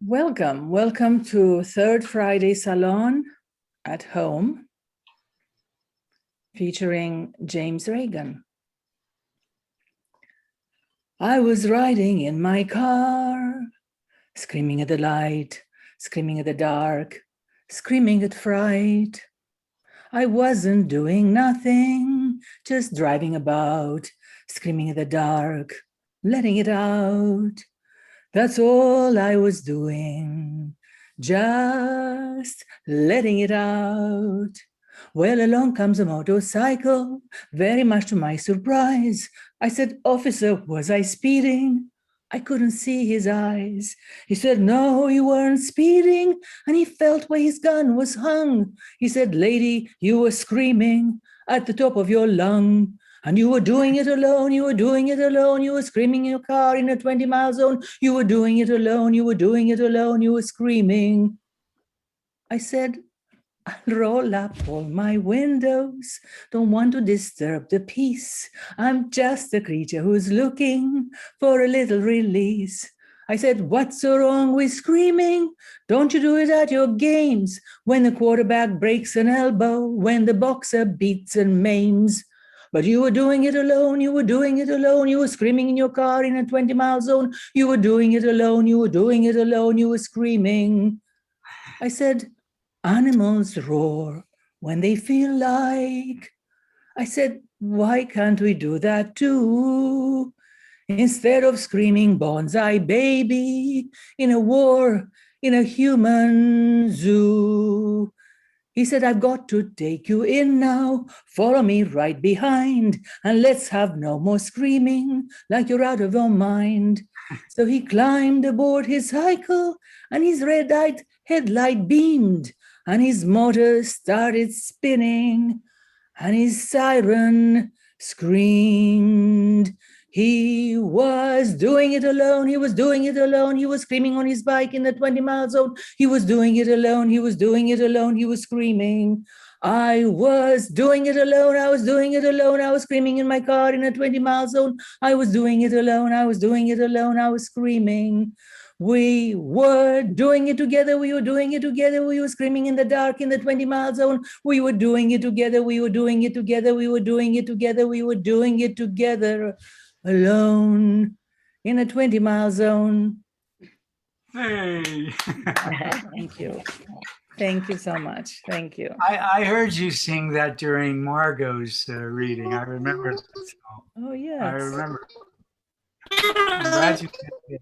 Welcome to third Friday Salon at home, featuring James Ragan. I was riding in my car, screaming at the light, screaming at the dark, screaming at fright. I wasn't doing nothing, just driving about, screaming at the dark, letting it out. That's all I was doing, just letting it out. Well, along comes a motorcycle, very much to my surprise. I said, "Officer, was I speeding?" I couldn't see his eyes. He said, "No, you weren't speeding," and he felt where his gun was hung. He said, "Lady, you were screaming at the top of your lung. And you were doing it alone, you were doing it alone, you were screaming in your car in a 20-mile zone, you were doing it alone, you were doing it alone, you were screaming." I said, "I'll roll up all my windows, don't want to disturb the peace. I'm just a creature who's looking for a little release." I said, "What's so wrong with screaming? Don't you do it at your games, when the quarterback breaks an elbow, when the boxer beats and maims? But you were doing it alone, you were doing it alone, you were screaming in your car in a 20-mile zone, you were doing it alone, you were doing it alone, you were screaming." I said, "Animals roar when they feel like." I said, "Why can't we do that too? Instead of screaming bonsai baby in a war, in a human zoo." He said, "I've got to take you in now. Follow me right behind, and let's have no more screaming like you're out of your mind." So he climbed aboard his cycle, and his red-eyed headlight beamed, and his motor started spinning, and his siren screamed. He was doing it alone, he was doing it alone, he was screaming on his bike in the 20-mile zone, he was doing it alone, he was doing it alone, he was screaming. I was doing it alone, I was doing it alone, I was screaming in my car in a 20-mile zone, I was doing it alone, I was doing it alone, I was screaming. We were doing it together, we were doing it together, we were screaming in the dark in the 20-mile zone, we were doing it together, we were doing it together, we were doing it together, we were doing it together. Alone in a 20-mile zone. Hey. Thank you. Thank you so much. Thank you. I heard you sing that during Margo's reading. I remember that song. Oh, yes. I remember. I'm glad you did.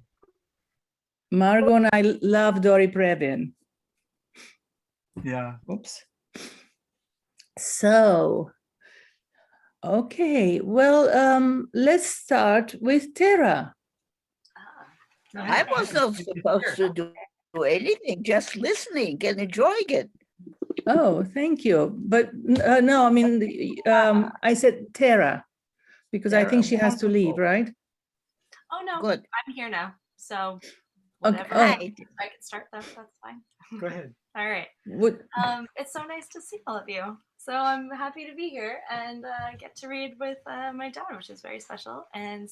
Margo and I love Dori Previn. Yeah. Oops. So, okay, well, let's start with Tera. I wasn't supposed to do anything, just listening and enjoying it. Oh, thank you. But no, I mean, I said Tera, because I think she has to leave, right? Oh, no, Good. I'm here now. So Okay. whatever Oh. I can start, that's fine. Go ahead. All right. It's so nice to see all of you. So I'm happy to be here and get to read with my dad, which is very special, and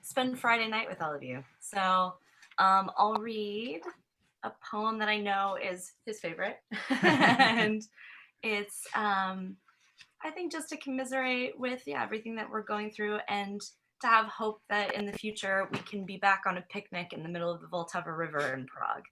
spend Friday night with all of you. So I'll read a poem that I know is his favorite. And it's, I think, just to commiserate with everything that we're going through, and to have hope that in the future we can be back on a picnic in the middle of the Vltava River in Prague,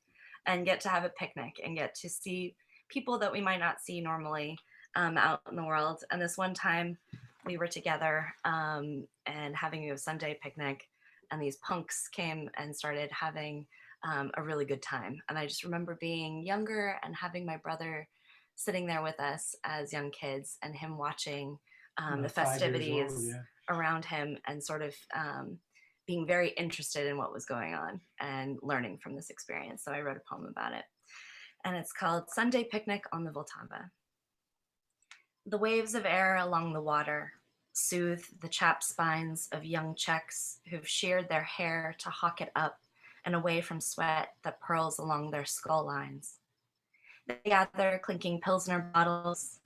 and get to have a picnic and get to see people that we might not see normally out in the world. And this one time we were together and having a Sunday picnic, and these punks came and started having a really good time. And I just remember being younger and having my brother sitting there with us as young kids, and him watching the festivities around him, and sort of being very interested in what was going on and learning from this experience. So I wrote a poem about it, and it's called Sunday Picnic on the Vltava. The waves of air along the water soothe the chapped spines of young Czechs who've sheared their hair to hawk it up and away from sweat that purls along their skull lines. They gather clinking Pilsner bottles,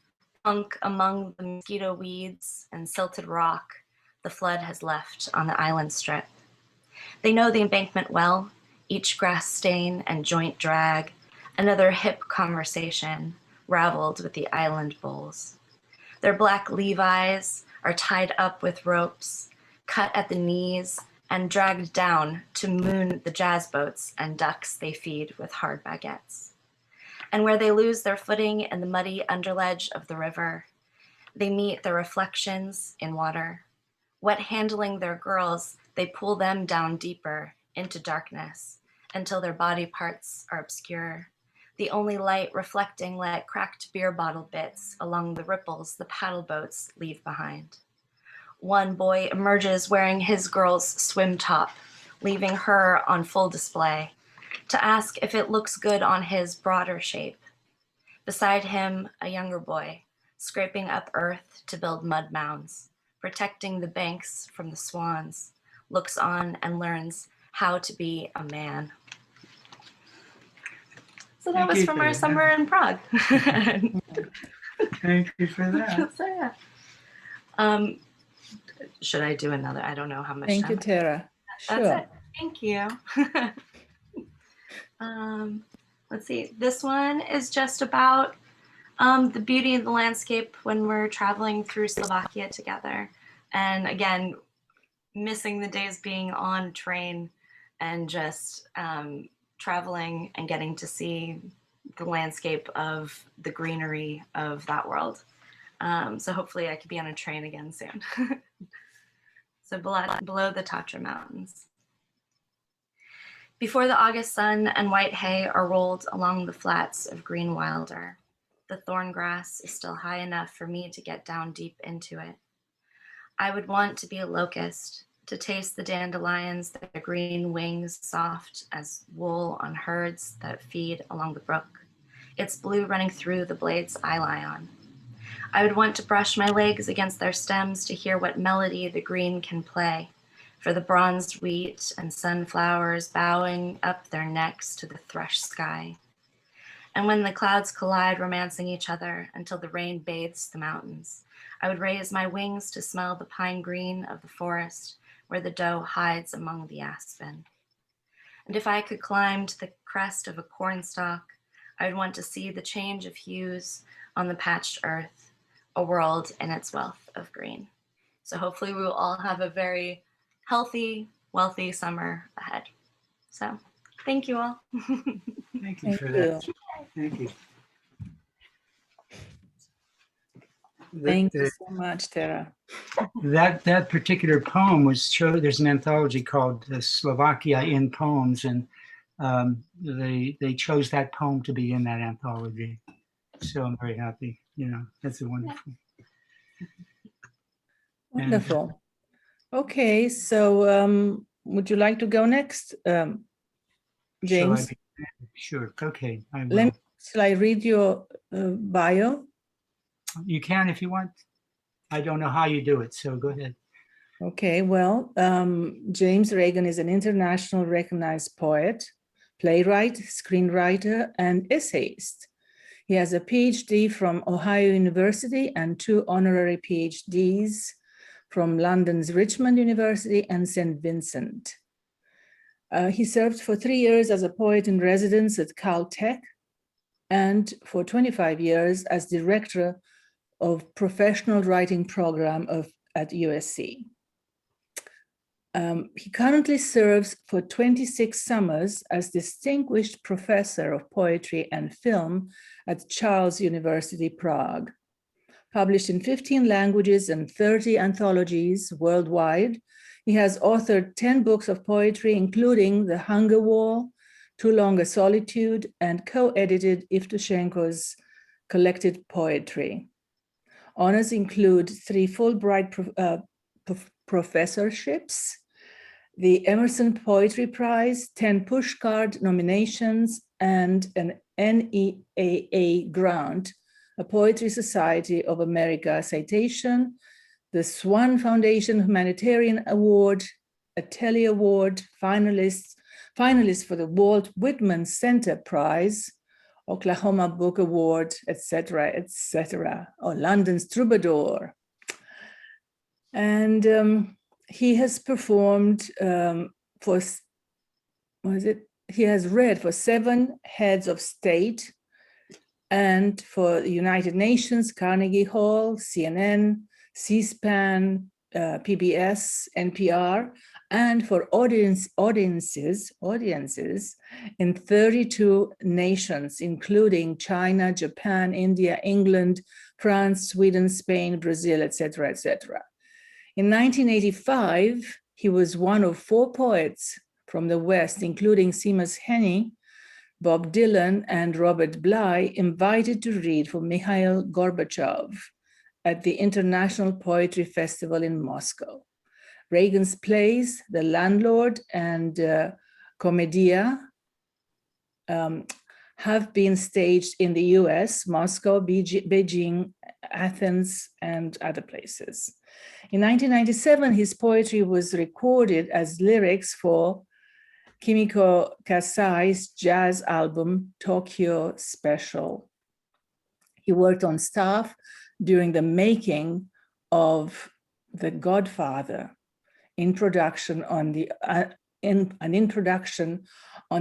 punk among the mosquito weeds and silted rock the flood has left on the island strip. They know the embankment well, each grass stain and joint drag, another hip conversation, raveled with the island bulls. Their black Levi's are tied up with ropes, cut at the knees, and dragged down to moon the jazz boats and ducks they feed with hard baguettes. And where they lose their footing in the muddy underledge of the river, they meet their reflections in water. Wet handling their girls, they pull them down deeper into darkness until their body parts are obscure, the only light reflecting like cracked beer bottle bits along the ripples the paddle boats leave behind. One boy emerges wearing his girl's swim top, leaving her on full display, to ask if it looks good on his broader shape. Beside him, a younger boy, scraping up earth to build mud mounds, protecting the banks from the swans, looks on and learns how to be a man. So that was from our summer in Prague. Thank you for that. So, yeah. Should I do another? I don't know how much Thank time. you, Tera. Sure. That's it. Thank you. Let's see. This one is just about the beauty of the landscape when we're traveling through Slovakia together. And again, missing the days being on a train and just traveling and getting to see the landscape of the greenery of that world. So hopefully I could be on a train again soon. So below the Tatra Mountains. Before the August sun and white hay are rolled along the flats of green wilder, the thorn grass is still high enough for me to get down deep into it. I would want to be a locust, to taste the dandelions, their green wings soft as wool on herds that feed along the brook, its blue running through the blades I lie on. I would want to brush my legs against their stems to hear what melody the green can play, for the bronzed wheat and sunflowers bowing up their necks to the thrush sky. And when the clouds collide, romancing each other until the rain bathes the mountains, I would raise my wings to smell the pine green of the forest where the doe hides among the aspen. And if I could climb to the crest of a cornstalk, I would want to see the change of hues on the patched earth, a world in its wealth of green. So hopefully we will all have a very healthy, wealthy summer ahead. So thank you all. Thank you for that. Thank you. Thank you so much, Tera. That particular poem was shown. There's an anthology called Slovakia in Poems, and they chose that poem to be in that anthology. So I'm very happy. You know, that's a wonderful. Wonderful. Okay, so would you like to go next, James? Sure. Okay. I will. Shall I read your bio? You can if you want. I don't know how you do it, so go ahead. Okay, well, James Ragan is an international recognized poet, playwright, screenwriter, and essayist. He has a PhD from Ohio University and 2 honorary PhDs from London's Richmond University and St. Vincent. He served for 3 years as a poet in residence at Caltech and for 25 years as director of professional writing program at USC. He currently serves for 26 summers as distinguished professor of poetry and film at Charles University, Prague. Published in 15 languages and 30 anthologies worldwide, he has authored 10 books of poetry, including The Hunger Wall, Too Long a Solitude, and co-edited Evtushenko's collected poetry. Honors include 3 Fulbright professorships, the Emerson Poetry Prize, 10 Pushcart nominations, and an NEAA grant, a Poetry Society of America citation, the Swan Foundation Humanitarian Award, a Telly Award, finalists for the Walt Whitman Center Prize, Oklahoma Book Award, etc., or London's Troubadour. And he has performed for he has read for 7 heads of state and for the United Nations, Carnegie Hall, CNN, C-SPAN, PBS, NPR, and for audiences in 32 nations, including China, Japan, India, England, France, Sweden, Spain, Brazil, etc., etc. In 1985, he was one of 4 poets from the West, including Seamus Heaney, Bob Dylan, and Robert Bly, invited to read for Mikhail Gorbachev at the International Poetry Festival in Moscow. Ragan's plays, The Landlord and Commedia, have been staged in the US, Moscow, Beijing, Athens, and other places. In 1997, his poetry was recorded as lyrics for Kimiko Kasai's jazz album, Tokyo Special. He worked on staff during the making of The Godfather, an introduction on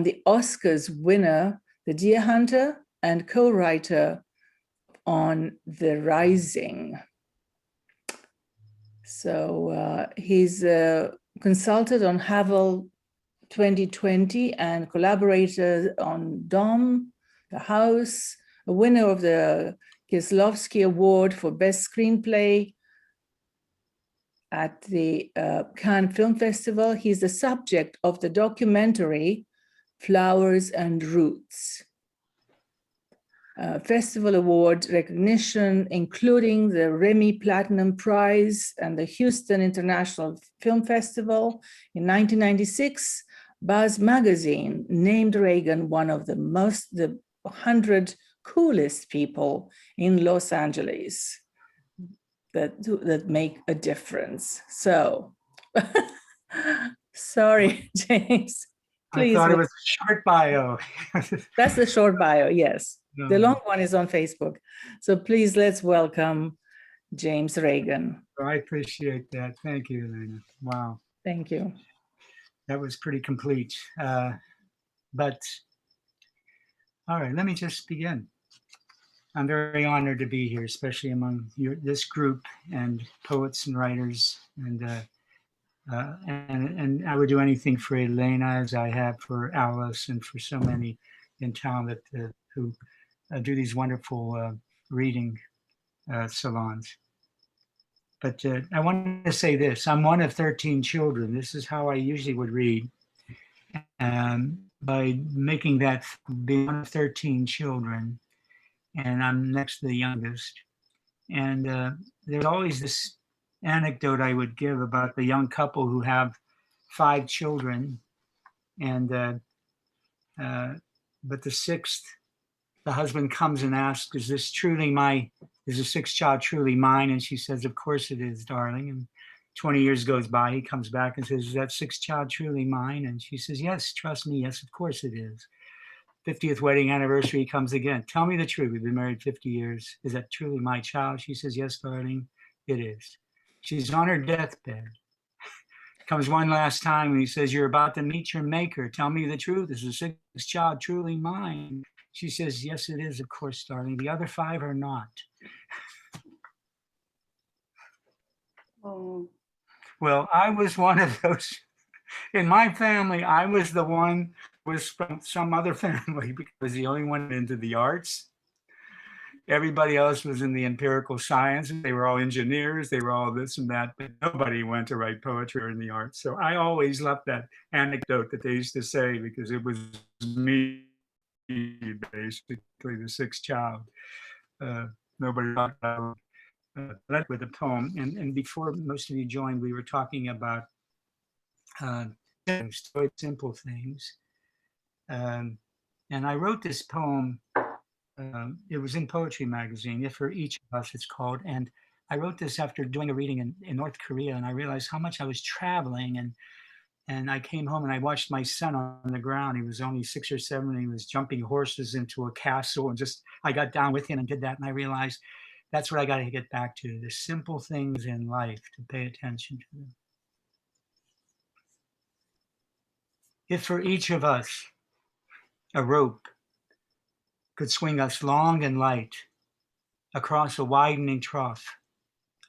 the Oscars winner, The Deer Hunter, and co-writer on The Rising. So he's consulted on Havel 2020 and collaborated on Dom, The House, a winner of the Kieslowski Award for Best Screenplay at the Cannes Film Festival. He's the subject of the documentary Flowers and Roots. Festival award recognition, including the Remy Platinum Prize and the Houston International Film Festival. In 1996, Buzz Magazine named Ragan one of the 100 coolest people in Los Angeles that make a difference. So, sorry, James. Please. I thought it was a short bio. That's the short bio, yes. No. The long one is on Facebook. So please, let's welcome James Ragan. I appreciate that. Thank you, Elena. Wow. Thank you. That was pretty complete. But all right, let me just begin. I'm very honored to be here, especially among this group and poets and writers. And I would do anything for Ileana, as I have for Alice and for so many in town that who do these wonderful reading salons. But I want to say this: I'm one of 13 children. This is how I usually would read. By making that being one of 13 children, and I'm next to the youngest. And there's always this anecdote I would give about the young couple who have 5 children, and but the 6th, the husband comes and asks, is the 6th child truly mine? And she says, of course it is, darling. And 20 years goes by, he comes back and says, is that 6th child truly mine? And she says, yes, trust me, yes, of course it is. 50th wedding anniversary comes again. Tell me the truth, we've been married 50 years. Is that truly my child? She says, yes, darling, it is. She's on her deathbed. Comes one last time and he says, you're about to meet your maker. Tell me the truth, is the 6th child truly mine? She says, yes, it is, of course, darling. The other 5 are not. Oh. Well, I was one of those. In my family, I was the one who was from some other family because I was the only one into the arts. Everybody else was in the empirical sciences. They were all engineers. They were all this and that, but nobody went to write poetry or in the arts. So I always loved that anecdote that they used to say because it was me, basically the 6th child. Nobody talked about that with a poem. And before most of you joined, we were talking about simple things. And I wrote this poem. It was in Poetry Magazine, For Each of Us, it's called. And I wrote this after doing a reading in North Korea, and I realized how much I was traveling. And I came home and I watched my son on the ground. He was only 6 or 7, and he was jumping horses into a castle. And I got down with him and did that. And I realized that's what I got to get back to, the simple things in life, to pay attention to them. If for each of us A rope could swing us long and light across a widening trough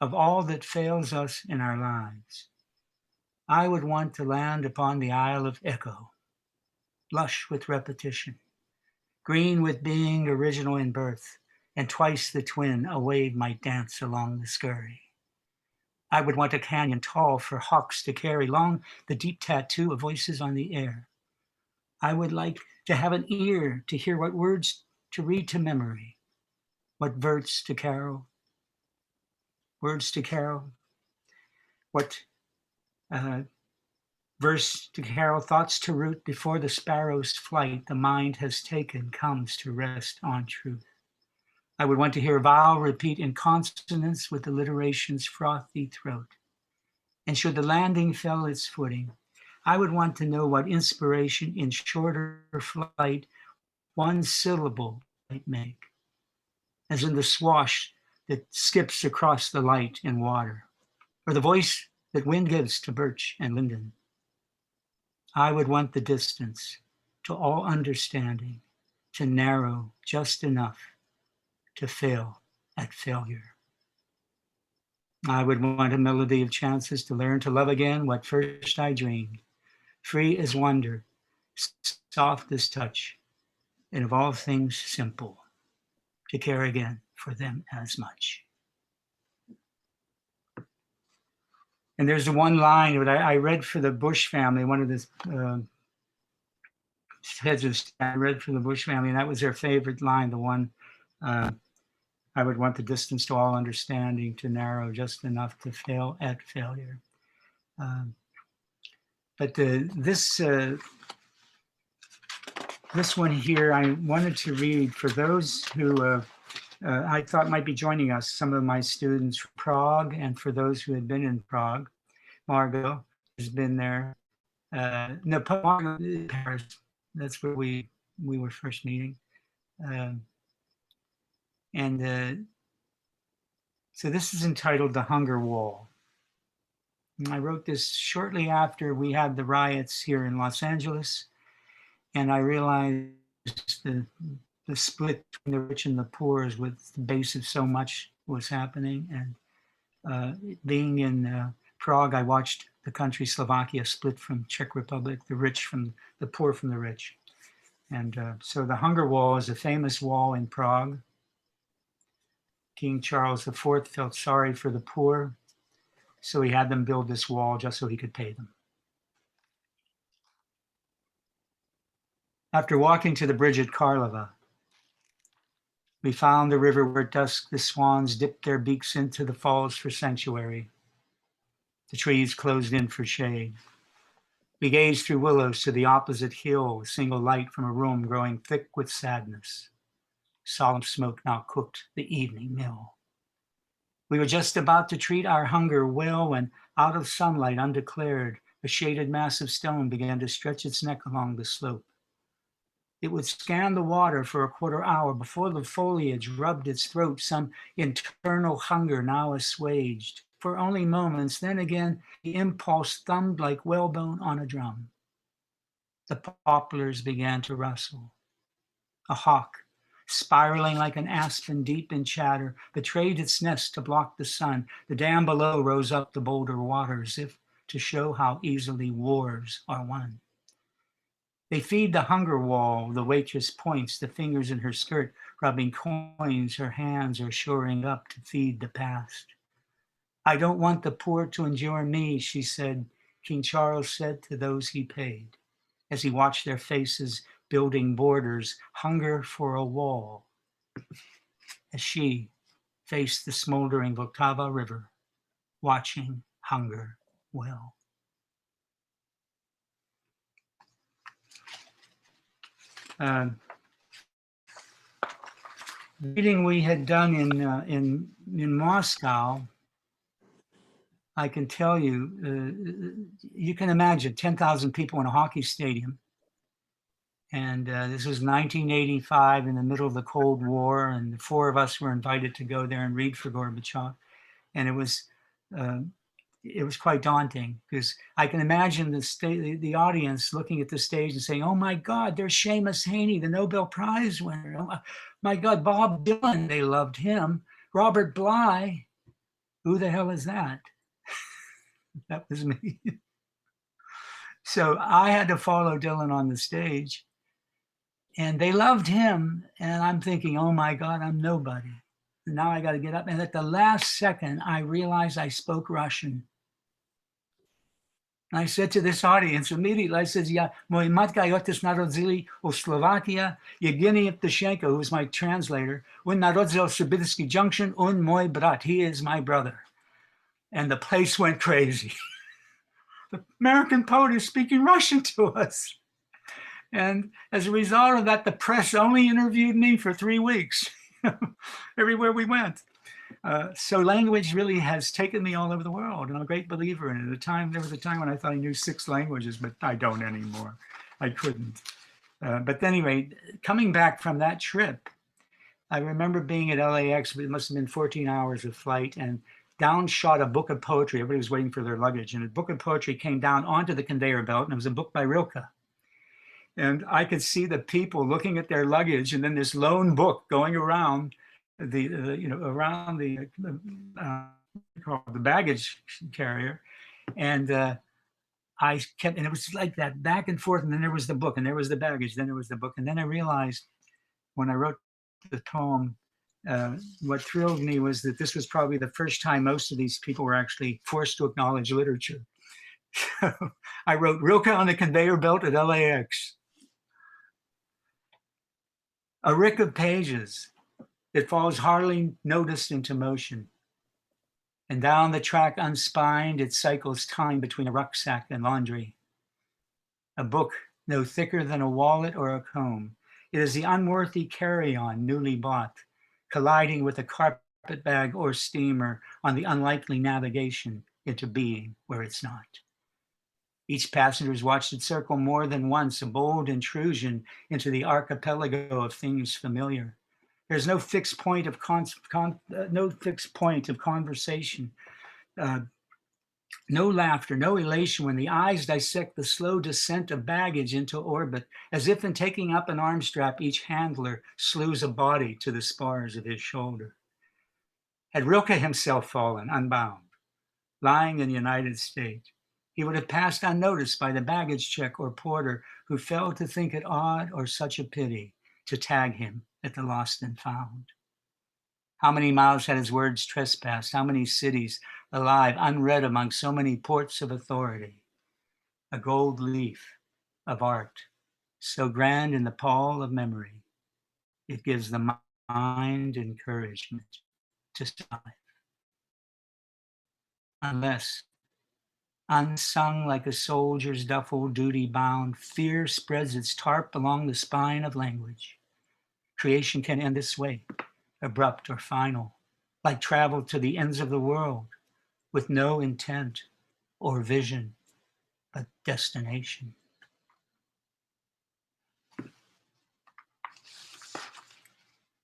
of all that fails us in our lives. I would want to land upon the Isle of Echo, lush with repetition, green with being original in birth, and twice the twin a wave might dance along the scurry. I would want a canyon tall for hawks to carry long the deep tattoo of voices on the air. I would like to have an ear to hear what words to read to memory, what words to carol, what verse to carol, thoughts to root before the sparrow's flight the mind has taken comes to rest on truth. I would want to hear vowel repeat in consonance with alliteration's frothy throat. And should the landing fail its footing, I would want to know what inspiration in shorter flight one syllable might make, as in the swash that skips across the light in water, or the voice that wind gives to birch and linden. I would want the distance to all understanding to narrow just enough to fail at failure. I would want a melody of chances to learn to love again what first I dreamed, free as wonder, soft as touch, and of all things simple, to care again for them as much. And there's one line that I read for the Bush family, one of the heads of Stein read for the Bush family, and that was their favorite line, the one, I would want the distance to all understanding to narrow just enough to fail at failure. But this one here, I wanted to read for those who I thought might be joining us, some of my students from Prague, and for those who had been in Prague. Margo has been there. No, Margo, Paris, that's where we were first meeting. So this is entitled The Hunger Wall. And I wrote this shortly after we had the riots here in Los Angeles, and I realized the split between the rich and the poor is what the base of so much was happening. And being in Prague, I watched the country Slovakia split from Czech Republic, the rich from the poor from the rich. And so the Hunger Wall is a famous wall in Prague. King Charles IV felt sorry for the poor, so he had them build this wall just so he could pay them. After walking to the bridge at Karlova, we found the river where at dusk the swans dipped their beaks into the falls for sanctuary. The trees closed in for shade. We gazed through willows to the opposite hill, a single light from a room growing thick with sadness. Solemn smoke now cooked the evening meal. We were just about to treat our hunger well when, out of sunlight undeclared, a shaded mass of stone began to stretch its neck along the slope. It would scan the water for a quarter hour before the foliage rubbed its throat, some internal hunger now assuaged. For only moments, then again, the impulse thumbed like whalebone on a drum. The poplars began to rustle. A hawk, spiraling like an aspen deep in chatter, betrayed its nest to block the sun. The dam below rose up the bolder waters, if to show how easily wars are won. They feed the hunger wall, the waitress points, the fingers in her skirt, rubbing coins, her hands are shoring up to feed the past. I don't want the poor to endure me, she said, King Charles said to those he paid, as he watched their faces building borders, hunger for a wall, as she faced the smoldering Vltava River, watching hunger well. Reading we had done in Moscow, I can tell you, you can imagine 10,000 people in a hockey stadium. And this was 1985 in the middle of the Cold War, and the four of us were invited to go there and read for Gorbachev. And it was it was quite daunting, because I can imagine the audience looking at the stage and saying, "Oh my God, there's Seamus Heaney, the Nobel Prize winner. Oh my God, Bob Dylan, they loved him. Robert Bly, who the hell is that?" That was me. So I had to follow Dylan on the stage, and they loved him. And I'm thinking, oh my God, I'm nobody. And now I got to get up. And at the last second, I realized I spoke Russian. And I said to this audience immediately, I said, "Yeah, mój matka i otec narodzili u Slovakia, Evgeny Evtushenko, who was my translator, un narodzil Sibirski Junction, un mój brat, he is my brother." And the place went crazy. The American poet is speaking Russian to us. And as a result of that, the press only interviewed me for 3 weeks, everywhere we went. So language really has taken me all over the world, and I'm a great believer in it. There was a time when I thought I knew 6 languages, but I don't anymore. I couldn't. But anyway, coming back from that trip, I remember being at LAX, it must have been 14 hours of flight, and down shot a book of poetry. Everybody was waiting for their luggage, and a book of poetry came down onto the conveyor belt, and it was a book by Rilke. And I could see the people looking at their luggage, and then this lone book going around around the baggage carrier, and I kept, and it was like that back and forth, and then there was the book, and there was the baggage, then there was the book, and then I realized when I wrote the poem, what thrilled me was that this was probably the first time most of these people were actually forced to acknowledge literature. So I wrote Rilke on the conveyor belt at LAX. A rick of pages. It falls hardly noticed into motion. And down the track unspined, it cycles time between a rucksack and laundry. A book no thicker than a wallet or a comb. It is the unworthy carry-on newly bought, colliding with a carpet bag or steamer on the unlikely navigation into being where it's not. Each passenger has watched it circle more than once, a bold intrusion into the archipelago of things familiar. There's no fixed point of conversation, no laughter, no elation when the eyes dissect the slow descent of baggage into orbit, as if in taking up an arm strap, each handler slews a body to the spars of his shoulder. Had Rilke himself fallen unbound, lying in the United States, he would have passed unnoticed by the baggage check or porter who failed to think it odd or such a pity to tag him at the lost and found. How many miles had his words trespassed? How many cities alive, unread among so many ports of authority? A gold leaf of art, so grand in the pall of memory, it gives the mind encouragement to strive. Unless, unsung like a soldier's duffel duty bound, fear spreads its tarp along the spine of language. Creation can end this way, abrupt or final, like travel to the ends of the world with no intent or vision, but destination.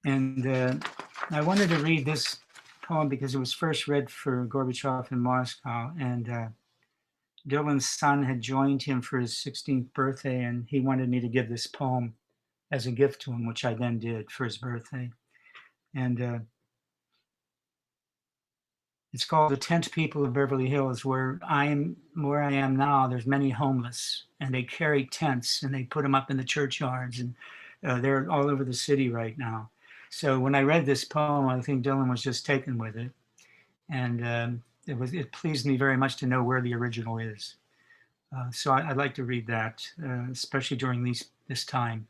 And I wanted to read this poem because it was first read for Gorbachev in Moscow, and Dylan's son had joined him for his 16th birthday, and he wanted me to give this poem as a gift to him, which I then did for his birthday. And it's called The Tent People of Beverly Hills. Where I am now, there's many homeless, and they carry tents and they put them up in the churchyards, and they're all over the city right now. So when I read this poem, I think Dylan was just taken with it, and it pleased me very much to know where the original is. So I'd like to read that, especially during this time.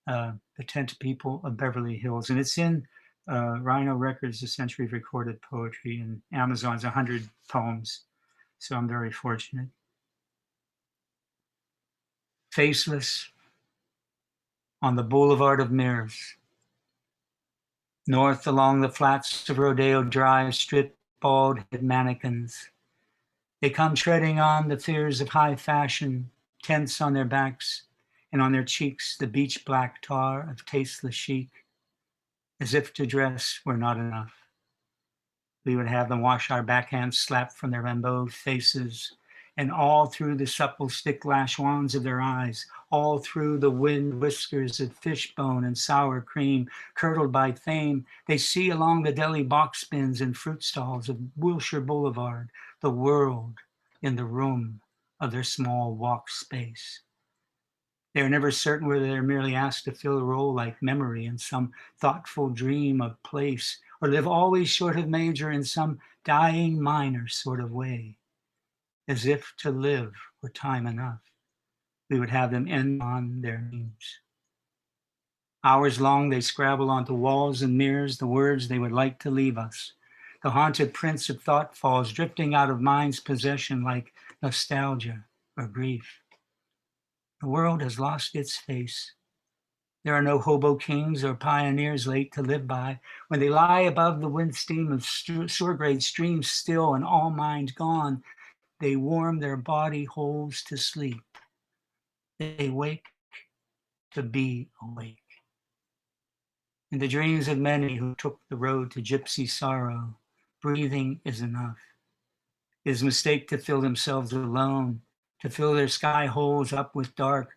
The Tent People of Beverly Hills, and it's in Rhino Records, A Century of Recorded Poetry, and Amazon's 100 poems. So I'm very fortunate. Faceless on the Boulevard of Mirrors. North along the flats of Rodeo Drive, stripped bald-head mannequins. They come treading on the fears of high fashion, tents on their backs, and on their cheeks the beach black tar of tasteless chic, as if to dress were not enough. We would have them wash our backhands slapped from their embowed faces, and all through the supple stick-lash wands of their eyes, all through the wind whiskers of fishbone and sour cream, curdled by fame, they see along the deli box bins and fruit stalls of Wilshire Boulevard the world in the room of their small walk space. They are never certain whether they're merely asked to fill a role like memory in some thoughtful dream of place, or live always short of major in some dying minor sort of way, as if to live were time enough. We would have them end on their names. Hours long they scrabble onto walls and mirrors the words they would like to leave us. The haunted prints of thought falls drifting out of mind's possession like nostalgia or grief. The world has lost its face. There are no hobo kings or pioneers late to live by. When they lie above the wind steam of sewer-grade streams still and all mind gone, they warm their body holes to sleep. They wake to be awake. In the dreams of many who took the road to gypsy sorrow, breathing is enough. It is a mistake to fill themselves alone, to fill their sky holes up with dark.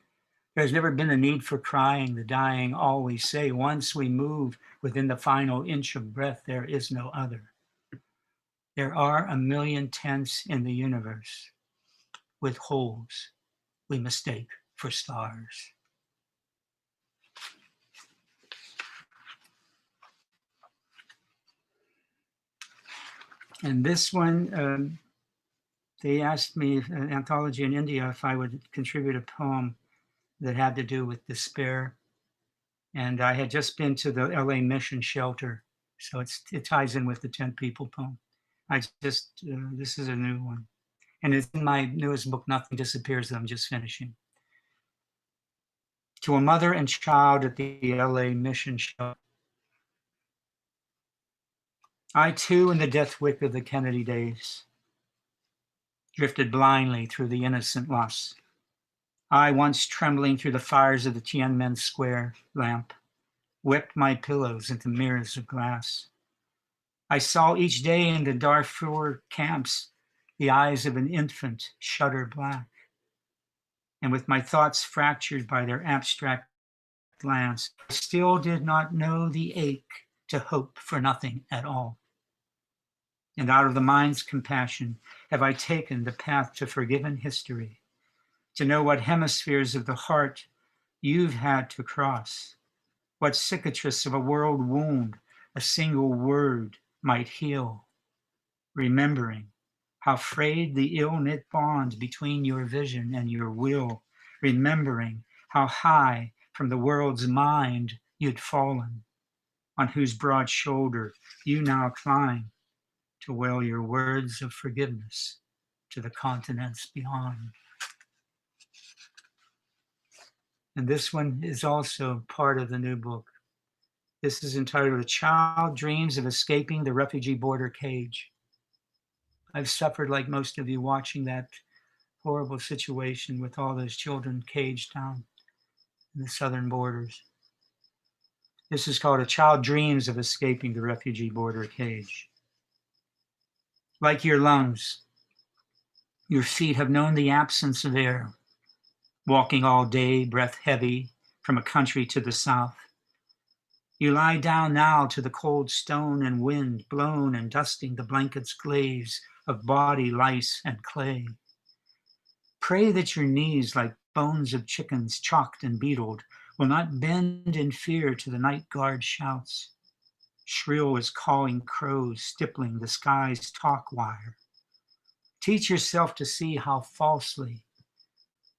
There has never been a need for crying, the dying always say. Once we move within the final inch of breath, there is no other. There are a million tents in the universe with holes we mistake for stars. And this one, they asked me, an anthology in India, if I would contribute a poem that had to do with despair. And I had just been to the LA Mission Shelter, so it ties in with the 10 People poem. This is a new one. And it's in my newest book, Nothing Disappears, that I'm just finishing. To a mother and child at the LA Mission Shelter. I too, in the death wick of the Kennedy days, drifted blindly through the innocent loss. I, once trembling through the fires of the Tiananmen Square lamp, whipped my pillows into mirrors of glass. I saw each day in the Darfur camps the eyes of an infant shudder black. And with my thoughts fractured by their abstract glance, I still did not know the ache to hope for nothing at all. And out of the mind's compassion have I taken the path to forgiven history, to know what hemispheres of the heart you've had to cross, what cicatrice of a world wound a single word might heal, remembering how frayed the ill-knit bond between your vision and your will, remembering how high from the world's mind you'd fallen, on whose broad shoulder you now climb to wail your words of forgiveness to the continents beyond. And this one is also part of the new book. This is entitled A Child Dreams of Escaping the Refugee Border Cage. I've suffered, like most of you, watching that horrible situation with all those children caged down in the southern borders. This is called A Child Dreams of Escaping the Refugee Border Cage. Like your lungs, your feet have known the absence of air, walking all day, breath heavy, from a country to the south. You lie down now to the cold stone and wind, blown and dusting the blanket's glaze of body, lice, and clay. Pray that your knees, like bones of chickens chalked and beetled, will not bend in fear to the night guard shouts, shrill as cawing crows stippling the sky's talk wire. Teach yourself to see how falsely,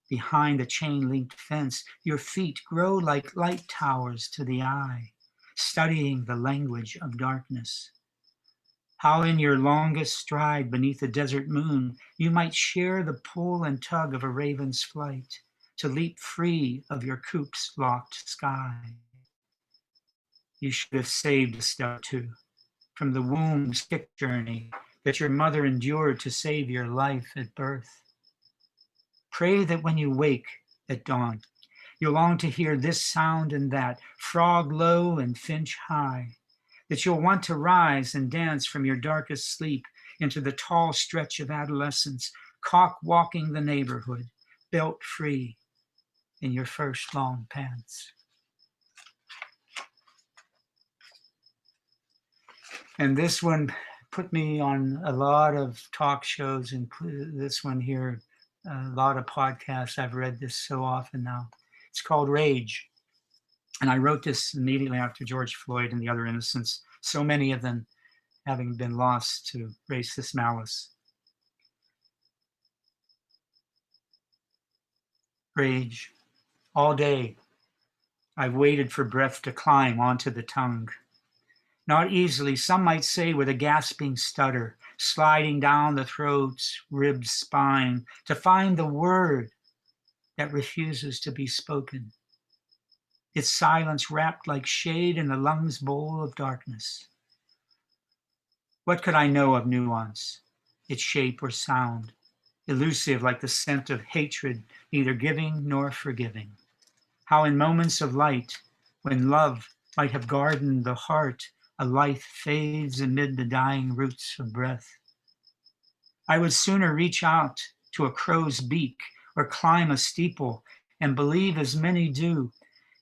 behind the chain-linked fence, your feet grow like light towers to the eye, studying the language of darkness. How in your longest stride beneath the desert moon, you might share the pull and tug of a raven's flight to leap free of your coop's locked sky. You should have saved a step too from the womb's sick journey that your mother endured to save your life at birth. Pray that when you wake at dawn, you long to hear this sound and that, frog low and finch high, that you'll want to rise and dance from your darkest sleep into the tall stretch of adolescence, cock walking the neighborhood, belt free in your first long pants. And this one put me on a lot of talk shows, and this one here, a lot of podcasts. I've read this so often now. It's called Rage. And I wrote this immediately after George Floyd and the other innocents, so many of them having been lost to racist malice. Rage. All day, I've waited for breath to climb onto the tongue. Not easily, some might say with a gasping stutter, sliding down the throat's ribbed spine to find the word that refuses to be spoken. Its silence wrapped like shade in the lungs' bowl of darkness. What could I know of nuance, its shape or sound, elusive like the scent of hatred, neither giving nor forgiving? How in moments of light, when love might have gardened the heart, a life fades amid the dying roots of breath. I would sooner reach out to a crow's beak or climb a steeple and believe as many do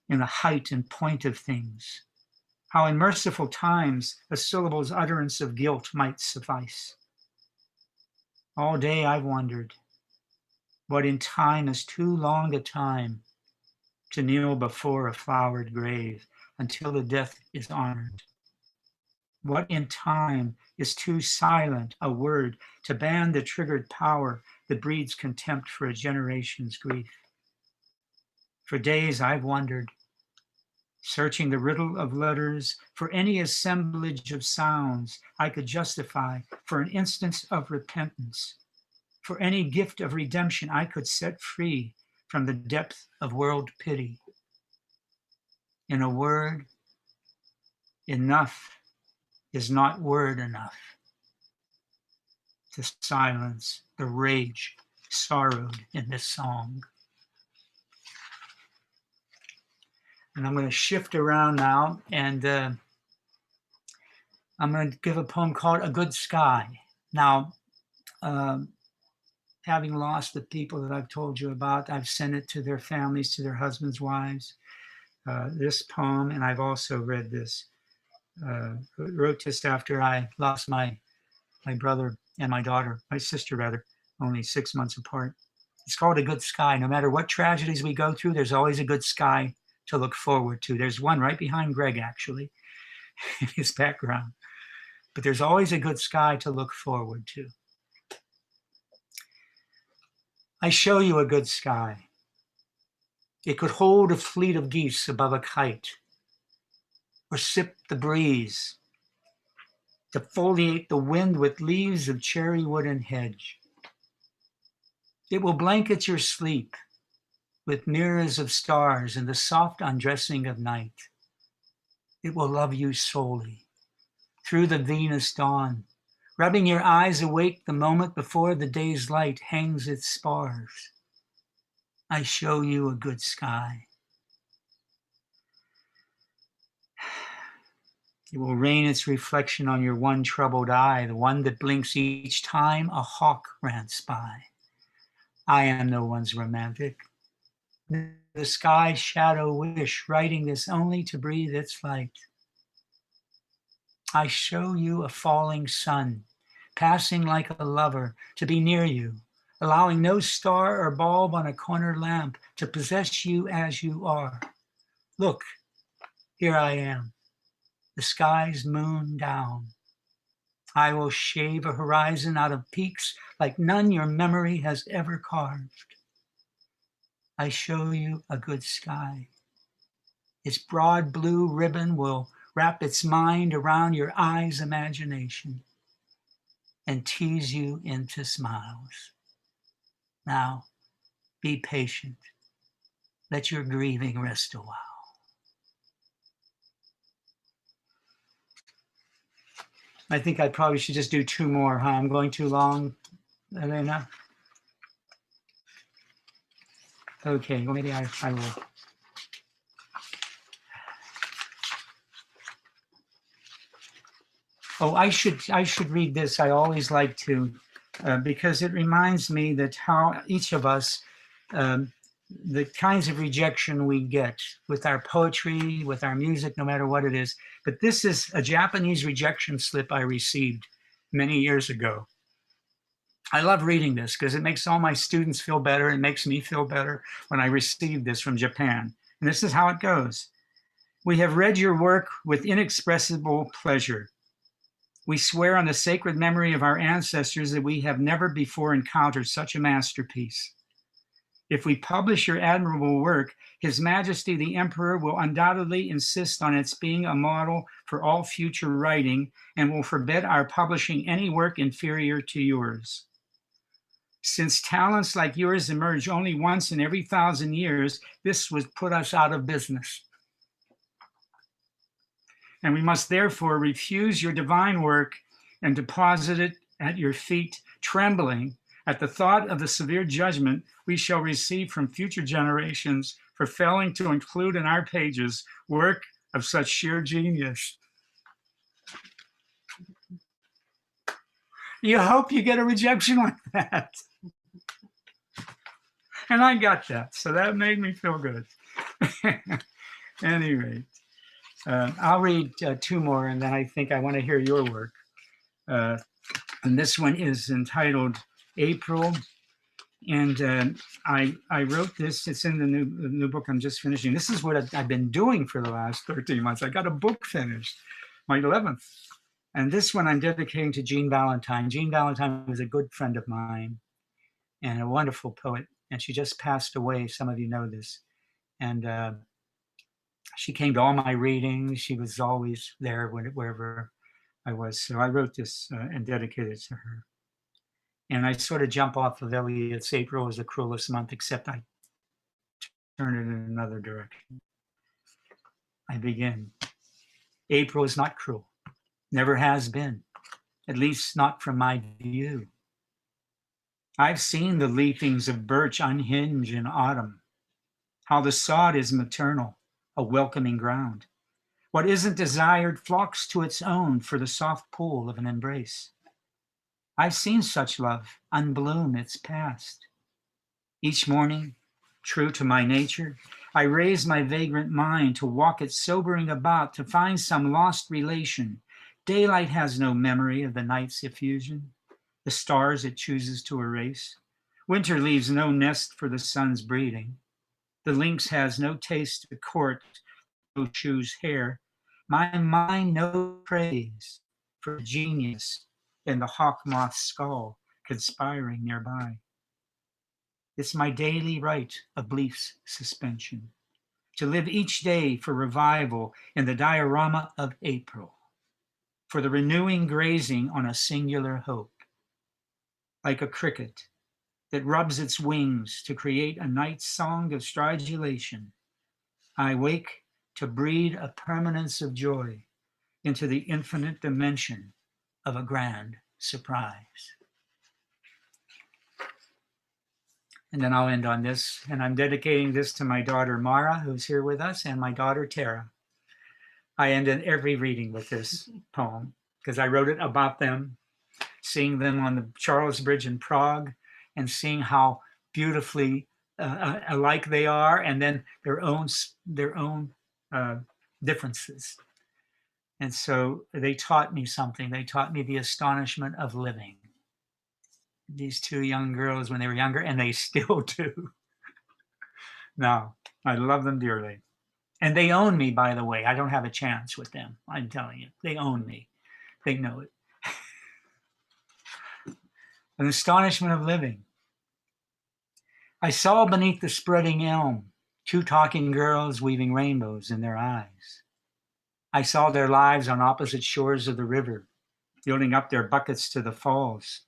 in the height and point of things. How in merciful times a syllable's utterance of guilt might suffice. All day I've wondered what in time is too long a time to kneel before a flowered grave until the death is honored. What in time is too silent a word to ban the triggered power that breeds contempt for a generation's grief. For days I've wondered, searching the riddle of letters for any assemblage of sounds I could justify for an instance of repentance, for any gift of redemption I could set free from the depth of world pity. In a word, enough is not word enough to silence the rage sorrowed in this song. And I'm going to shift around now, and I'm going to give a poem called A Good Sky. Now, having lost the people that I've told you about, I've sent it to their families, to their husbands, wives, this poem, and I've also read this. Wrote this after I lost my brother and my daughter, my sister rather, only 6 months apart. It's called A Good Sky. No matter what tragedies we go through, there's always a good sky to look forward to. There's one right behind Greg, actually, in his background. But there's always a good sky to look forward to. I show you a good sky. It could hold a fleet of geese above a kite, or sip the breeze, defoliate the wind with leaves of cherry wood and hedge. It will blanket your sleep with mirrors of stars and the soft undressing of night. It will love you solely through the Venus dawn, rubbing your eyes awake the moment before the day's light hangs its spars. I show you a good sky. It will rain its reflection on your one troubled eye, the one that blinks each time a hawk rants by. I am no one's romantic. The sky's shadow wish, writing this only to breathe its light. I show you a falling sun, passing like a lover to be near you, allowing no star or bulb on a corner lamp to possess you as you are. Look, here I am, the sky's moon down. I will shave a horizon out of peaks like none your memory has ever carved. I show you a good sky. Its broad blue ribbon will wrap its mind around your eye's imagination and tease you into smiles. Now, be patient. Let your grieving rest a while. I think I probably should just do 2 more, huh? I'm going too long, Elena? Okay, well, maybe I will. Oh, I should read this. I always like to, because it reminds me that how each of us, the kinds of rejection we get with our poetry, with our music, no matter what it is. But this is a Japanese rejection slip I received many years ago. I love reading this because it makes all my students feel better. It makes me feel better when I receive this from Japan. And this is how it goes. We have read your work with inexpressible pleasure. We swear on the sacred memory of our ancestors that we have never before encountered such a masterpiece. If we publish your admirable work, His Majesty the Emperor will undoubtedly insist on its being a model for all future writing and will forbid our publishing any work inferior to yours. Since talents like yours emerge only once in every 1,000 years, this would put us out of business. And we must therefore refuse your divine work and deposit it at your feet, trembling at the thought of the severe judgment we shall receive from future generations for failing to include in our pages work of such sheer genius. You hope you get a rejection like that. And I got that, so that made me feel good. Anyway, I'll read two more, and then I think I want to hear your work. And this one is entitled April. And I wrote this, it's in the new book I'm just finishing. This is what I've been doing for the last 13 months. I got a book finished, my 11th. And this one I'm dedicating to Jean Valentine. Jean Valentine was a good friend of mine and a wonderful poet. And she just passed away. Some of you know this. And she came to all my readings. She was always there wherever I was. So I wrote this and dedicated it to her. And I sort of jump off of Eliot's April is the cruelest month, except I turn it in another direction. I begin. April is not cruel, never has been, at least not from my view. I've seen the leafings of birch unhinge in autumn, how the sod is maternal, a welcoming ground. What isn't desired flocks to its own for the soft pool of an embrace. I've seen such love unbloom its past. Each morning, true to my nature, I raise my vagrant mind to walk it sobering about, to find some lost relation. Daylight has no memory of the night's effusion, the stars it chooses to erase. Winter leaves no nest for the sun's breeding. The lynx has no taste to court, no choose hair. My mind no praise for genius in the hawk moth's skull conspiring nearby. It's my daily rite of belief's suspension, to live each day for revival in the diorama of April, for the renewing grazing on a singular hope. Like a cricket that rubs its wings to create a night song of stridulation, I wake to breed a permanence of joy into the infinite dimension of a grand surprise. And then I'll end on this, and I'm dedicating this to my daughter Mara, who's here with us, and my daughter Tera. I end in every reading with this poem because I wrote it about them, seeing them on the Charles Bridge in Prague and seeing how beautifully alike they are, and then their own differences. And so they taught me something. They taught me the astonishment of living. These two young girls when they were younger, and they still do. Now, I love them dearly. And they own me, by the way. I don't have a chance with them. I'm telling you, they own me. They know it. An astonishment of living. I saw beneath the spreading elm 2 talking girls weaving rainbows in their eyes. I saw their lives on opposite shores of the river, yielding up their buckets to the falls.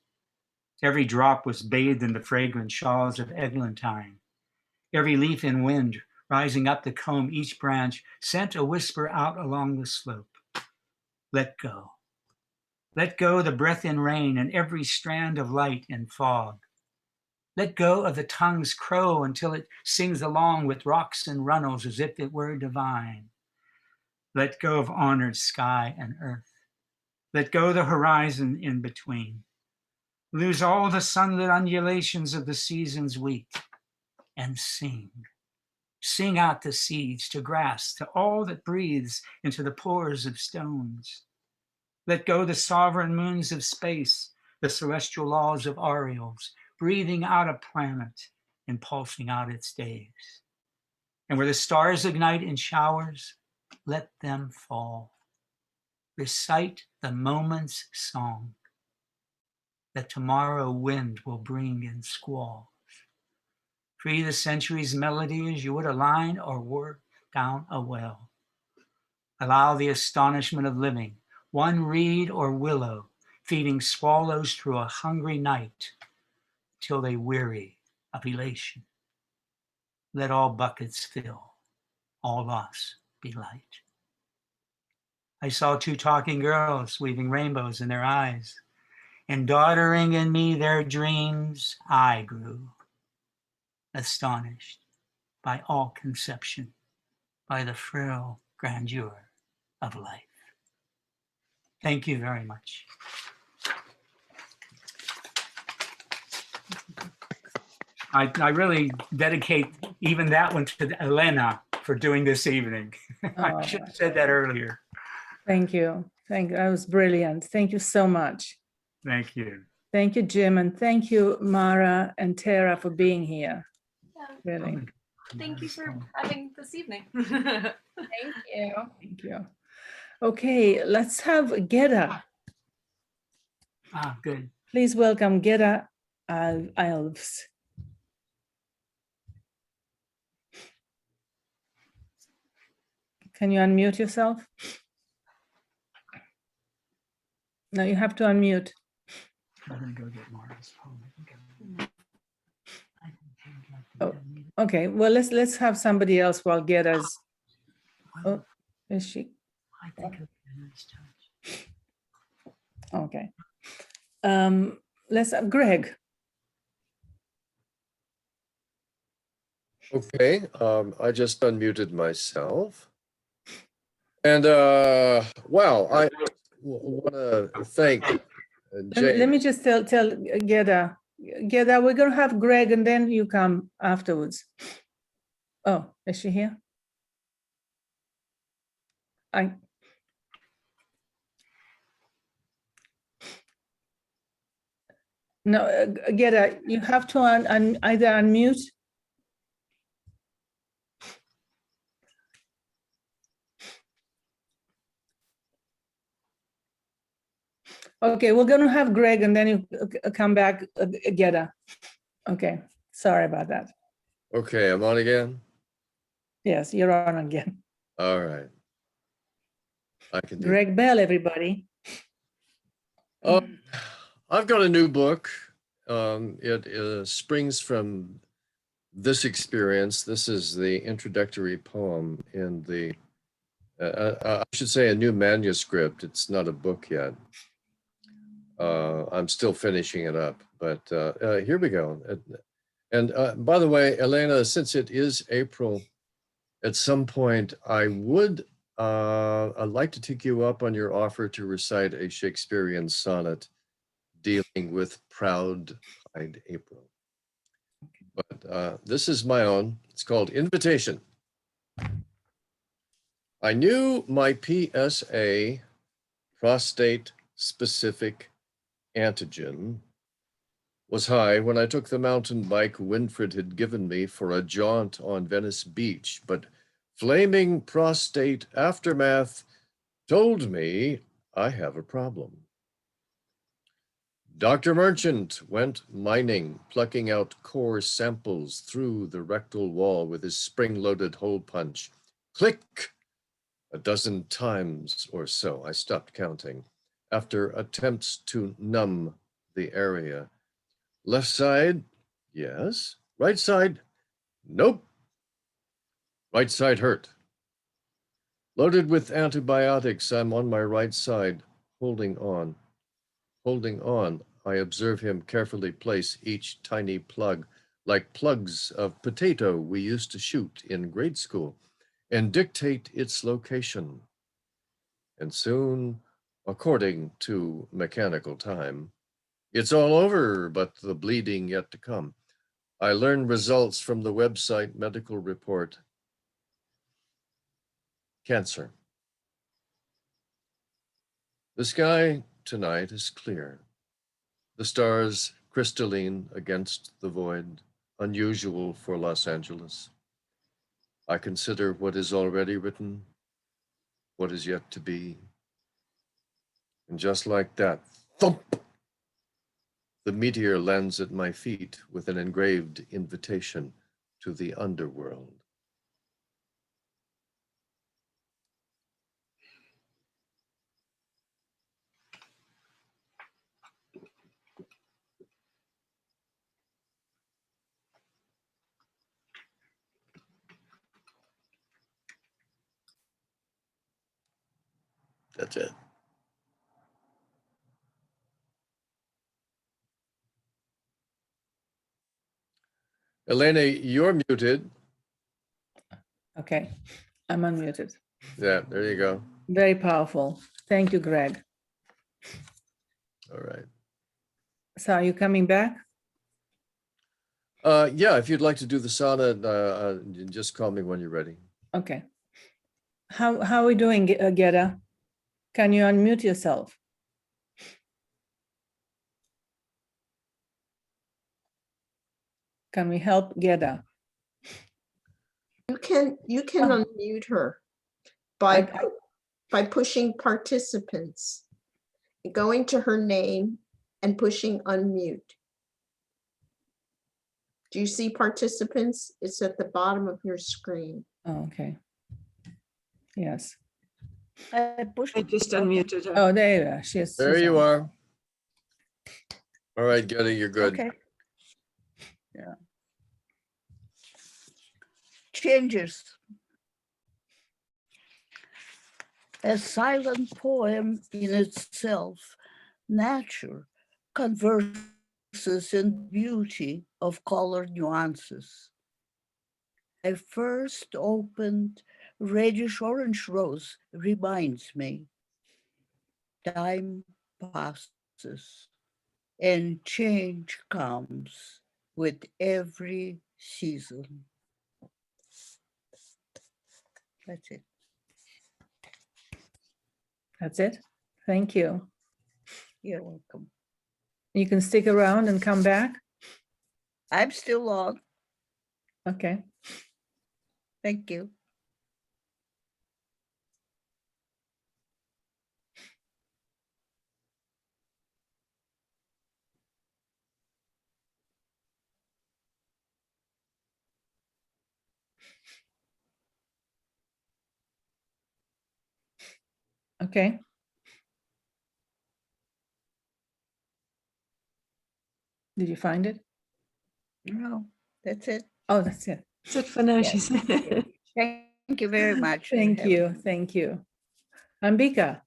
Every drop was bathed in the fragrant shawls of eglantine. Every leaf in wind, rising up to comb each branch, sent a whisper out along the slope. Let go. Let go the breath in rain and every strand of light in fog. Let go of the tongue's crow until it sings along with rocks and runnels as if it were divine. Let go of honored sky and earth. Let go the horizon in between. Lose all the sunlit undulations of the season's week and sing. Sing out the seeds to grass, to all that breathes into the pores of stones. Let go the sovereign moons of space, the celestial laws of aureoles, breathing out a planet and pulsing out its days. And where the stars ignite in showers, let them fall. Recite the moment's song that tomorrow wind will bring in squalls. Free the century's melody as you would a line or word down a well. Allow the astonishment of living, one reed or willow, feeding swallows through a hungry night till they weary of elation. Let all buckets fill, all loss be light. I saw two talking girls weaving rainbows in their eyes, and daughtering in me their dreams, I grew, astonished by all conception, by the frail grandeur of life. Thank you very much. I really dedicate even that one to Elena for doing this evening. I should have said that earlier. Thank you. That was brilliant. Thank you so much. Thank you. Thank you, Jim, and thank you, Mara and Tera, for being here. Yeah, Really. thank you for having this evening. Thank you. Thank you. Okay, let's have Gedda. Ah, good. Please welcome Gedda Ilves. Can you unmute yourself? No, you have to unmute. I'm gonna go get Margo's phone. Oh, okay, well, let's have somebody else while Gedda's. Oh, is she? I think it'd be a nice touch. Okay. Let's have Greg. Okay, I just unmuted myself. And wow, I want to thank James. Let me just tell Gedda. Gedda, we're going to have Greg and then you come afterwards. Oh, is she here? No, Gedda, you have to either unmute. Okay, we're going to have Greg and then you come back, Gedda. Okay, sorry about that. Okay, I'm on again. Yes, you're on again. All right. I can do Greg Bell, everybody. I've got a new book. It springs from this experience. This is the introductory poem in the, I should say, a new manuscript. It's not a book yet. I'm still finishing it up, but here we go. And by the way, Elena, since it is April, at some point I would I'd like to take you up on your offer to recite a Shakespearean sonnet dealing with proud-eyed April. But this is my own. It's called Invitation. I knew my PSA, prostate-specific antigen, was high when I took the mountain bike Winfred had given me for a jaunt on Venice Beach, but flaming prostate aftermath told me I have a problem. Dr. Merchant went mining, plucking out core samples through the rectal wall with his spring-loaded hole punch. Click! A dozen times or so. I stopped counting after attempts to numb the area. Left side, yes. Right side, nope. Right side hurt. Loaded with antibiotics, I'm on my right side, holding on. Holding on, I observe him carefully place each tiny plug, like plugs of potato we used to shoot in grade school, and dictate its location. And soon according to mechanical time. It's all over, but the bleeding yet to come. I learned results from the website medical report. Cancer. The sky tonight is clear. The stars crystalline against the void, unusual for Los Angeles. I consider what is already written, what is yet to be. And just like that, thump! The meteor lands at my feet with an engraved invitation to the underworld. That's it. Elena, you're muted. Okay, I'm unmuted. Yeah, there you go. Very powerful. Thank you, Greg. All right. So are you coming back? Yeah, if you'd like to do the sauna, just call me when you're ready. Okay. How are we doing, Gedda? Can you unmute yourself? Can we help Gedda? You can Oh. unmute her by I- by pushing participants, going to her name and pushing unmute. Do you see participants? It's at the bottom of your screen. Oh, okay. Yes. I pushed. I just unmuted her. Oh, there you are. She's There she's you on. are. All right, Gedda, you're good. Okay. Yeah. Changes. A silent poem in itself, nature converses in beauty of color nuances. I first opened reddish orange rose reminds me. Time passes and change comes with every season. That's it. That's it. Thank you. You're welcome. You can stick around and come back. I'm still on. Okay. Thank you. Okay. Did you find it? No, that's it. Oh, that's it. That's it for now, Yeah. she said. Thank you very much. for Thank having you. me. Thank you. Ambika.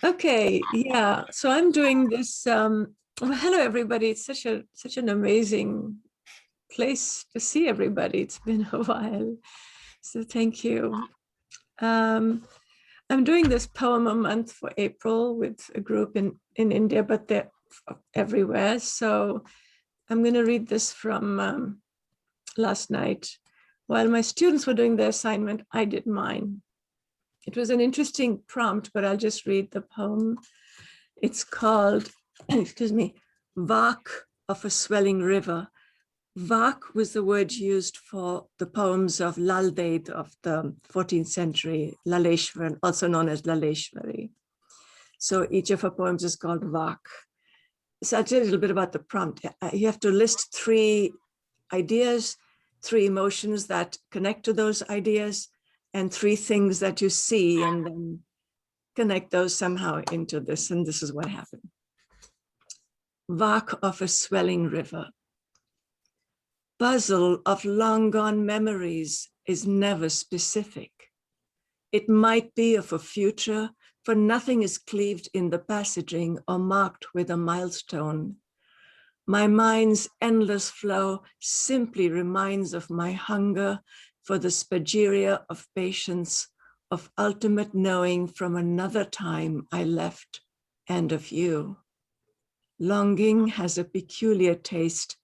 Okay, yeah. So I'm doing this. Well, hello, everybody. It's such an amazing place to see everybody. It's been a while. So thank you. I'm doing this poem a month for April with a group in India, but they're everywhere. So I'm going to read this from last night. While my students were doing their assignment, I did mine. It was an interesting prompt, but I'll just read the poem. It's called, excuse me, Vak of a Swelling River. Vak was the word used for the poems of Lal Ded of the 14th century, Laleshwaran, also known as Laleshwari. So each of her poems is called Vak. So I'll tell you a little bit about the prompt. You have to list 3 ideas, 3 emotions that connect to those ideas, and 3 things that you see, and then connect those somehow into this. And this is what happened. Vak of a swelling river. Puzzle of long gone memories is never specific. It might be of a future, for nothing is cleaved in the passaging or marked with a milestone. My mind's endless flow simply reminds of my hunger for the spagyria of patience of ultimate knowing from another time I left and of you. Longing has a peculiar taste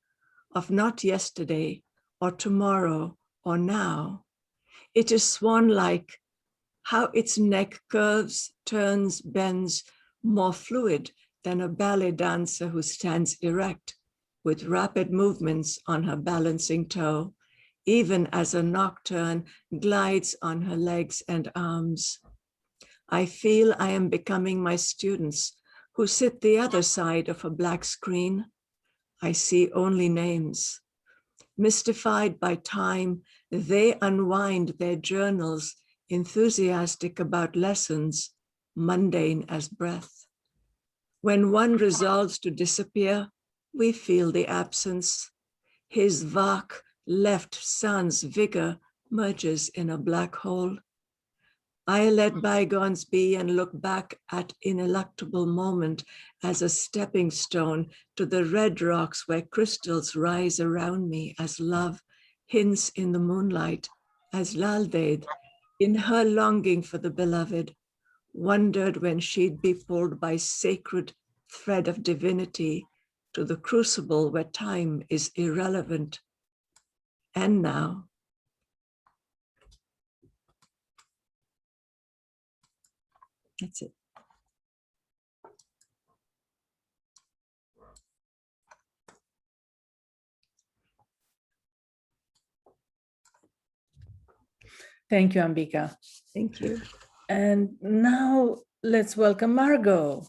of not yesterday or tomorrow or now. It is swan-like, how its neck curves, turns, bends, more fluid than a ballet dancer who stands erect with rapid movements on her balancing toe, even as a nocturne glides on her legs and arms. I feel I am becoming my students who sit the other side of a black screen. I see only names. Mystified by time, they unwind their journals, enthusiastic about lessons, mundane as breath. When one resolves to disappear, we feel the absence. His vak, left son's vigor, merges in a black hole. I let bygones be and look back at ineluctable moment as a stepping stone to the red rocks where crystals rise around me as love hints in the moonlight, as Laldeid, in her longing for the beloved, wondered when she'd be pulled by sacred thread of divinity to the crucible where time is irrelevant. And now, that's it. Thank you, Ambika. Thank you. And now let's welcome Margo.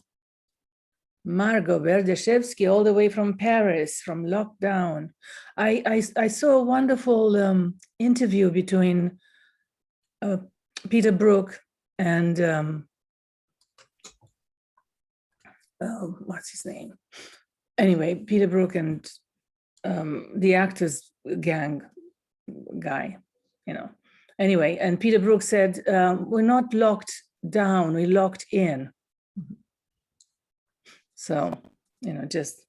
Margo Berdeshevsky, all the way from Paris, from lockdown. I saw a wonderful interview between Peter Brook and what's his name? Anyway, Peter Brook and the actors gang guy, you know. Anyway, and Peter Brook said, we're not locked down, we're locked in. So, you know, just,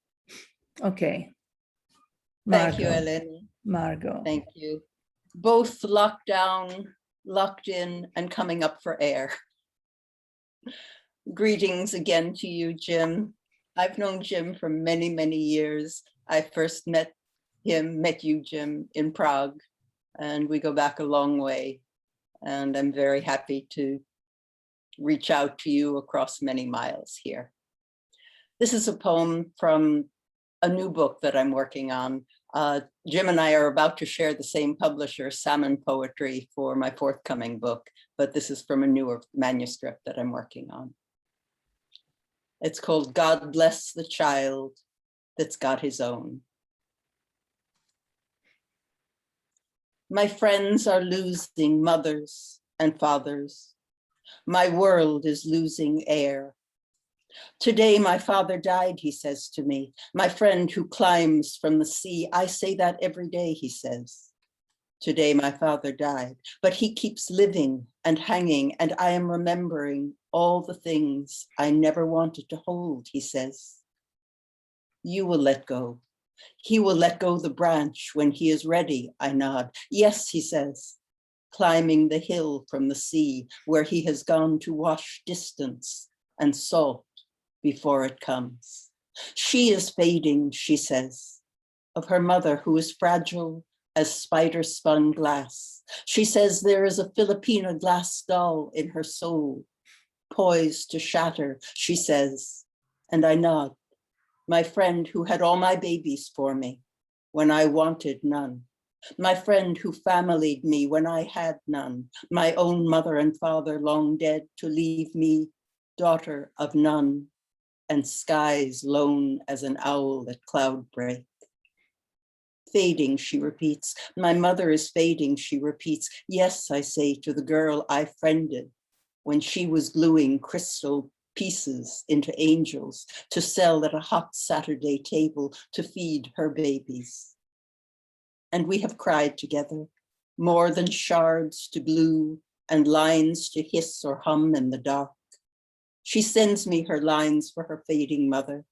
okay. Thank you, Margo. Elena. Margo. Thank you. Both locked down, locked in, and coming up for air. Greetings again to you, Jim. I've known Jim for many, many years. I first met you, Jim, in Prague, and we go back a long way. And I'm very happy to reach out to you across many miles here. This is a poem from a new book that I'm working on. Jim and I are about to share the same publisher, Salmon Poetry, for my forthcoming book, but this is from a newer manuscript that I'm working on. It's called God Bless the Child That's Got His Own. My friends are losing mothers and fathers. My world is losing air. Today my father died, he says to me, my friend who climbs from the sea. I say that every day, he says. Today my father died, but he keeps living and hanging, and I am remembering all the things I never wanted to hold, he says. You will let go. He will let go the branch when he is ready, I nod. Yes, he says, climbing the hill from the sea where he has gone to wash distance and salt before it comes. She is fading, she says, of her mother who is fragile as spider-spun glass. She says there is a Filipina glass doll in her soul, poised to shatter, she says, and I nod. My friend who had all my babies for me when I wanted none. My friend who familied me when I had none. My own mother and father long dead to leave me, daughter of none, and skies lone as an owl at cloud break. Fading, she repeats. My mother is fading, she repeats. Yes, I say to the girl I friended when she was gluing crystal pieces into angels to sell at a hot Saturday table to feed her babies. And we have cried together, more than shards to glue and lines to hiss or hum in the dark. She sends me her lines for her fading mother.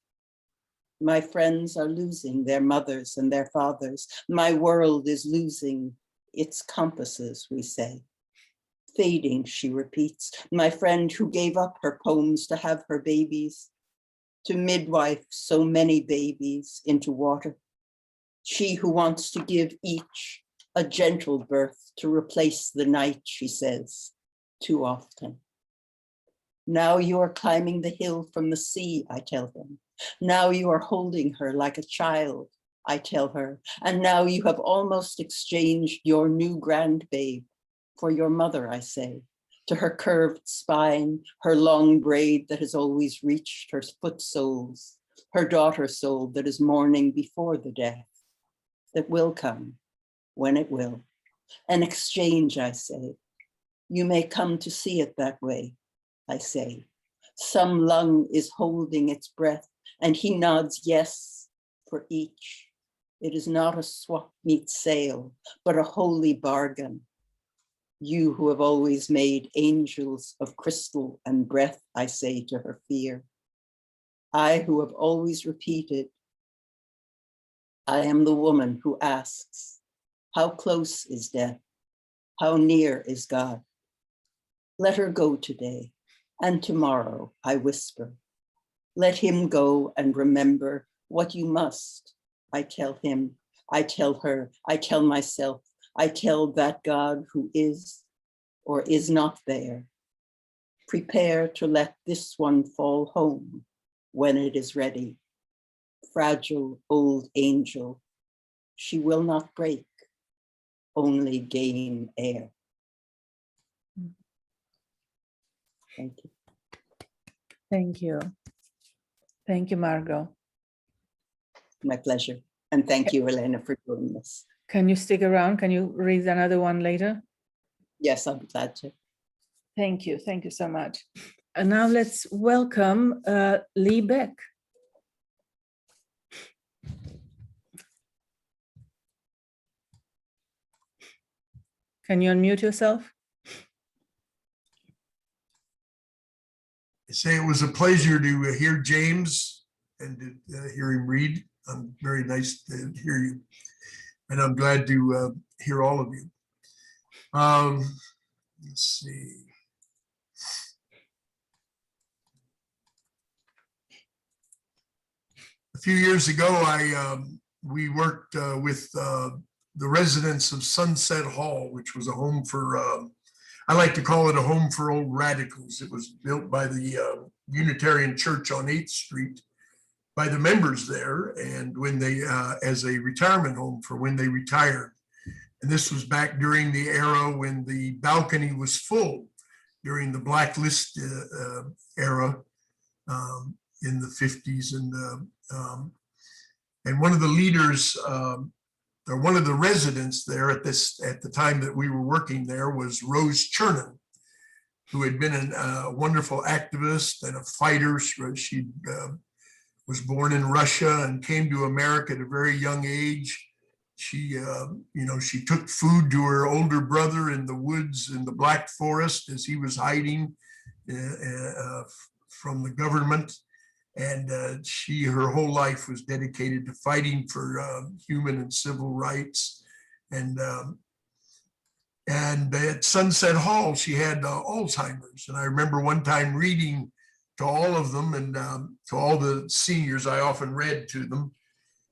My friends are losing their mothers and their fathers. My world is losing its compasses, we say. Fading, she repeats, my friend who gave up her poems to have her babies, to midwife so many babies into water. She who wants to give each a gentle birth to replace the night, she says, too often. Now you are climbing the hill from the sea, I tell him. Now you are holding her like a child, I tell her. And now you have almost exchanged your new grandbabe for your mother, I say, to her curved spine, her long braid that has always reached her foot soles, her daughter soul that is mourning before the death that will come when it will. An exchange, I say. You may come to see it that way, I say. Some lung is holding its breath, and he nods yes for each. It is not a swap meet sale, but a holy bargain. You who have always made angels of crystal and breath, I say to her fear. I who have always repeated, I am the woman who asks, how close is death? How near is God? Let her go today, and tomorrow, I whisper. Let him go and remember what you must. I tell him, I tell her, I tell myself, I tell that God who is or is not there. Prepare to let this one fall home when it is ready. Fragile old angel, she will not break, only gain air. Thank you. Thank you. Thank you, Margo. My pleasure. And thank you, Elena, for doing this. Can you stick around? Can you read another one later? Yes, I'll be glad to. Thank you. Thank you so much. And now let's welcome Lee Beck. Can you unmute yourself? I say it was a pleasure to hear James and to hear him read. Very nice to hear you. And I'm glad to hear all of you. Let's see. A few years ago, we worked with the residents of Sunset Hall, which was a home for, I like to call it a home for old radicals. It was built by the Unitarian Church on 8th Street by the members there, and when they, as a retirement home for when they retired. And this was back during the era when the balcony was full, during the blacklist era in the 50s. And one of the leaders, or one of the residents there at the time that we were working there was Rose Chernin, who had been a wonderful activist and a fighter. She was born in Russia and came to America at a very young age. She, she took food to her older brother in the woods in the Black Forest as he was hiding from the government. And her whole life was dedicated to fighting for human and civil rights. And at Sunset Hall, she had Alzheimer's. And I remember one time reading to all of them and to all the seniors, I often read to them.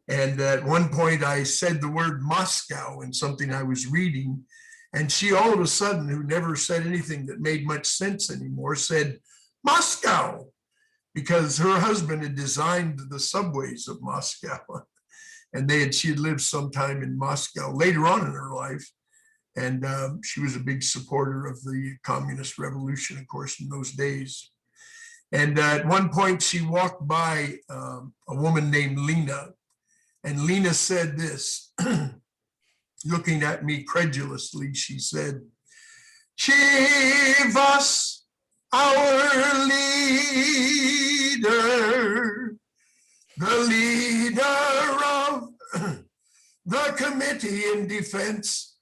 And at one point I said the word Moscow in something I was reading. And she all of a sudden, who never said anything that made much sense anymore, said, Moscow, because her husband had designed the subways of Moscow. And she had lived sometime in Moscow later on in her life. And she was a big supporter of the communist revolution, of course, in those days. And at one point she walked by a woman named Lena. And Lena said this, looking at me credulously, she said, Chivas, our leader, the leader of the Committee in Defense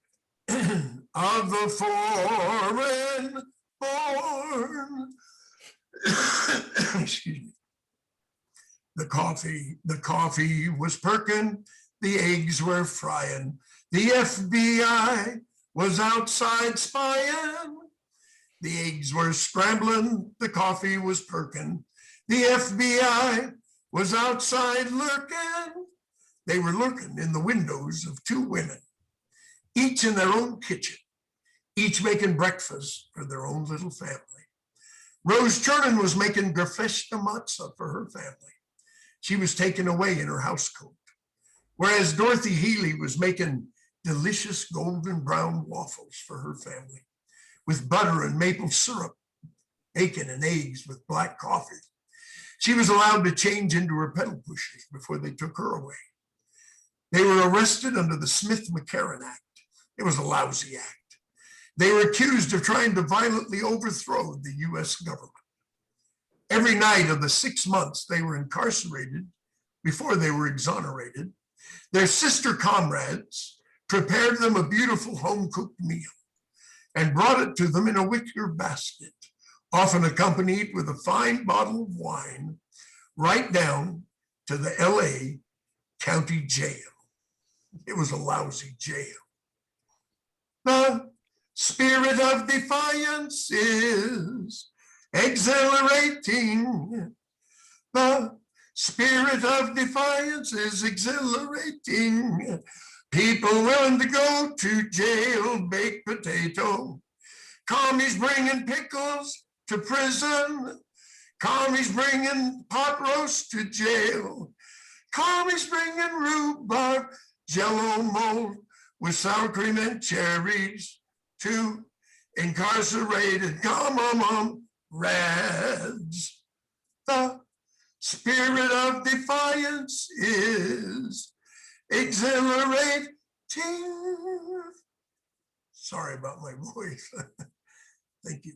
of the Foreign Born. Excuse me. The coffee was perking, the eggs were frying, the FBI was outside spying, The eggs were scrambling, the coffee was perking, the FBI was outside lurking. They were lurking in the windows of two women, each in their own kitchen, each making breakfast for their own little family. Rose Chernin was making gerfeshta matzah for her family. She was taken away in her housecoat, whereas Dorothy Healy was making delicious golden brown waffles for her family with butter and maple syrup, bacon and eggs with black coffee. She was allowed to change into her pedal pushers before they took her away. They were arrested under the Smith-McCarran Act. It was a lousy act. They were accused of trying to violently overthrow the US government. Every night of the 6 months they were incarcerated before they were exonerated, their sister comrades prepared them a beautiful home-cooked meal and brought it to them in a wicker basket, often accompanied with a fine bottle of wine, right down to the LA County Jail. It was a lousy jail. The spirit of defiance is exhilarating. The spirit of defiance is exhilarating. People willing to go to jail, baked potato. Commies bringing pickles to prison. Commies bringing pot roast to jail. Commies bringing rhubarb, jello mold with sour cream and cherries to incarcerated comrades. The spirit of defiance is exhilarating. Sorry about my voice. Thank you.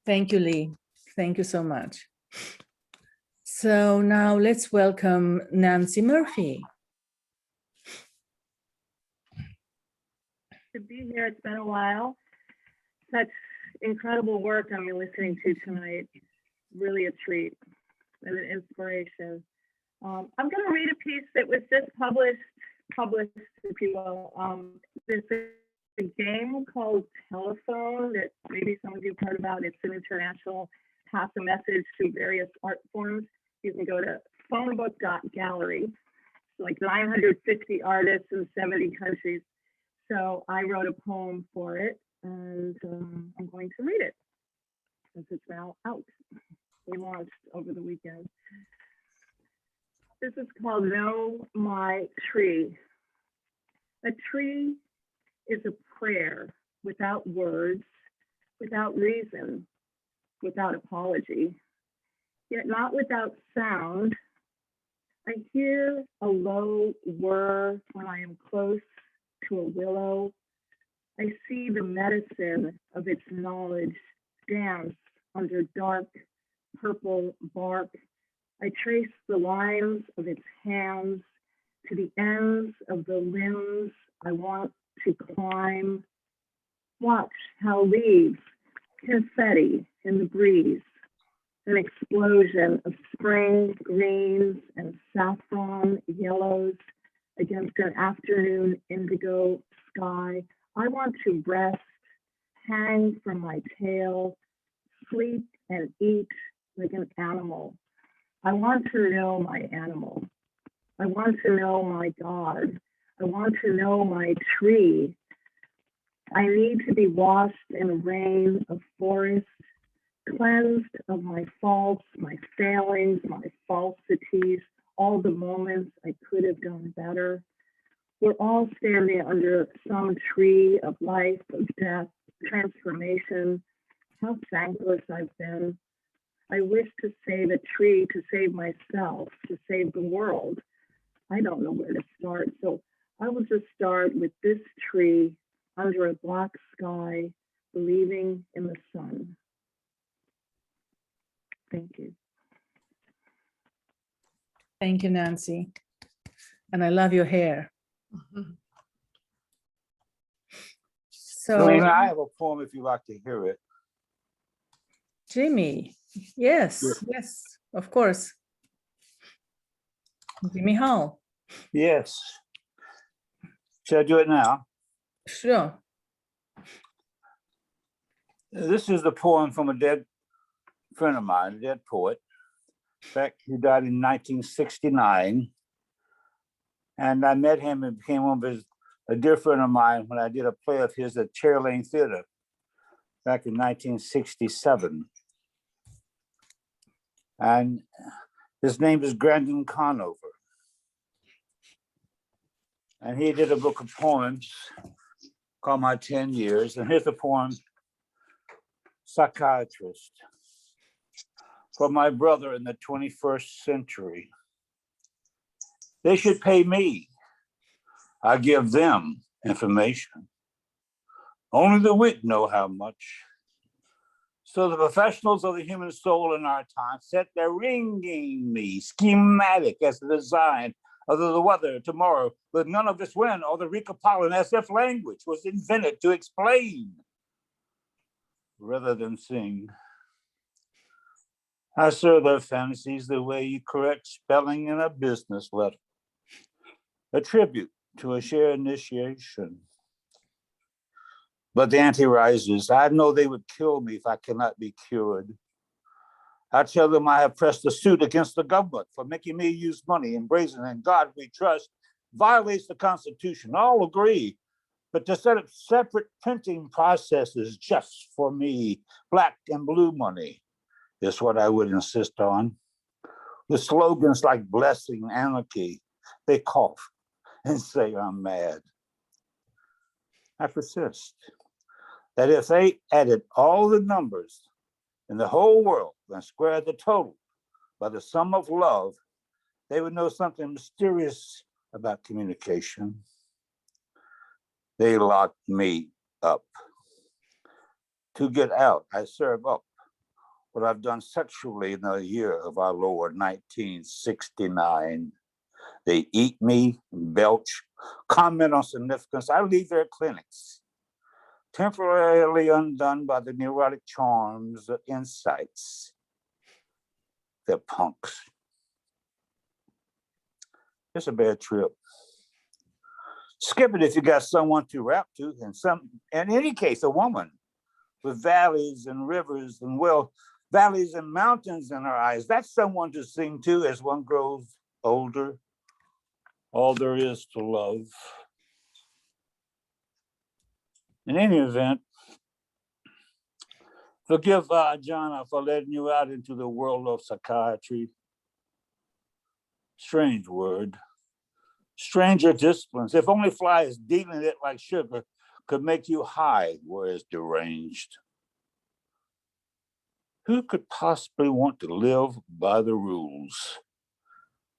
Thank you, Lee. Thank you so much. So now let's welcome Nancy Murphy. To be here, it's been a while. Such incredible work I'm listening to tonight. Really a treat and an inspiration. I'm going to read a piece that was just published, if you will. There's a game called Telephone that maybe some of you have heard about. It's an international pass a message through various art forms. You can go to phonebook.gallery. Like 950 artists in 70 countries. So I wrote a poem for it, and I'm going to read it since it's now out. We launched over the weekend. This is called Know My Tree. A tree is a prayer without words, without reason, without apology, yet not without sound. I hear a low whir when I am close to a willow. I see the medicine of its knowledge dance under dark purple bark. I trace the lines of its hands to the ends of the limbs I want to climb. Watch how leaves, confetti in the breeze, an explosion of spring greens and saffron yellows against an afternoon indigo sky. I want to rest, hang from my tail, sleep and eat like an animal. I want to know my animal. I want to know my God. I want to know my tree. I need to be washed in a rain of forest, cleansed of my faults, my failings, my falsities, all the moments I could have done better. We're all standing under some tree of life, of death, transformation. How thankless I've been. I wish to save a tree, to save myself, to save the world. I don't know where to start, so I will just start with this tree under a black sky, believing in the sun. Thank you. Thank you, Nancy. And I love your hair. So, Elena, I have a poem if you'd like to hear it. Jimmy, yes, Sure. yes, of course. Jimmy Hall. Yes. Should I do it now? Sure. This is the poem from a dead friend of mine, a dead poet. In fact, he died in 1969. And I met him and became a dear friend of mine when I did a play of his at Cherry Lane Theater back in 1967. And his name is Grandin Conover. And he did a book of poems called My 10 Years. And here's the poem, Psychiatrist. For my brother in the 21st century. They should pay me. I give them information. Only the weak know how much. So the professionals of the human soul in our time set their ringing me, schematic as the design of the weather tomorrow, with none of this wind or the reek of pollen, as if language was invented to explain rather than sing. I serve their fantasies the way you correct spelling in a business letter, a tribute to a shared initiation. But the anti-risers, I know they would kill me if I cannot be cured. I tell them I have pressed a suit against the government for making me use money, embracing in God we trust, violates the Constitution. All agree, but to set up separate printing processes just for me, black and blue money, is what I would insist on. The slogans like blessing anarchy, they cough and say I'm mad. I persist that if they added all the numbers in the whole world and squared the total by the sum of love, they would know something mysterious about communication. They locked me up. To get out, I serve up what I've done sexually in the year of our Lord, 1969. They eat me, belch, comment on significance. I leave their clinics, temporarily undone by the neurotic charms of insights. They're punks. It's a bad trip. Skip it if you got someone to rap to, and in any case, a woman with valleys and rivers and valleys and mountains in her eyes. That's someone to sing to as one grows older. All there is to love. In any event, forgive Jana for letting you out into the world of psychiatry. Strange word. Stranger disciplines. If only flies dealing it like sugar could make you high, whereas deranged. Who could possibly want to live by the rules?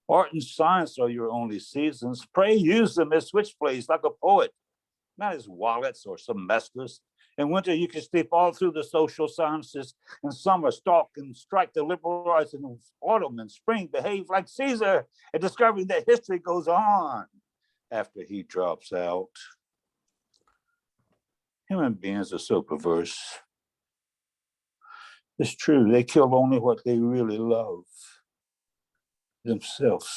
Art and science are your only seasons. Pray use them as switchblades like a poet, not as wallets or semesters. In winter, you can sleep all through the social sciences. In summer, stalk and strike the liberal arts. In autumn and spring, behave like Cedar and discovering that history goes on after he drops out. Human beings are so perverse. It's true, they kill only what they really love, themselves.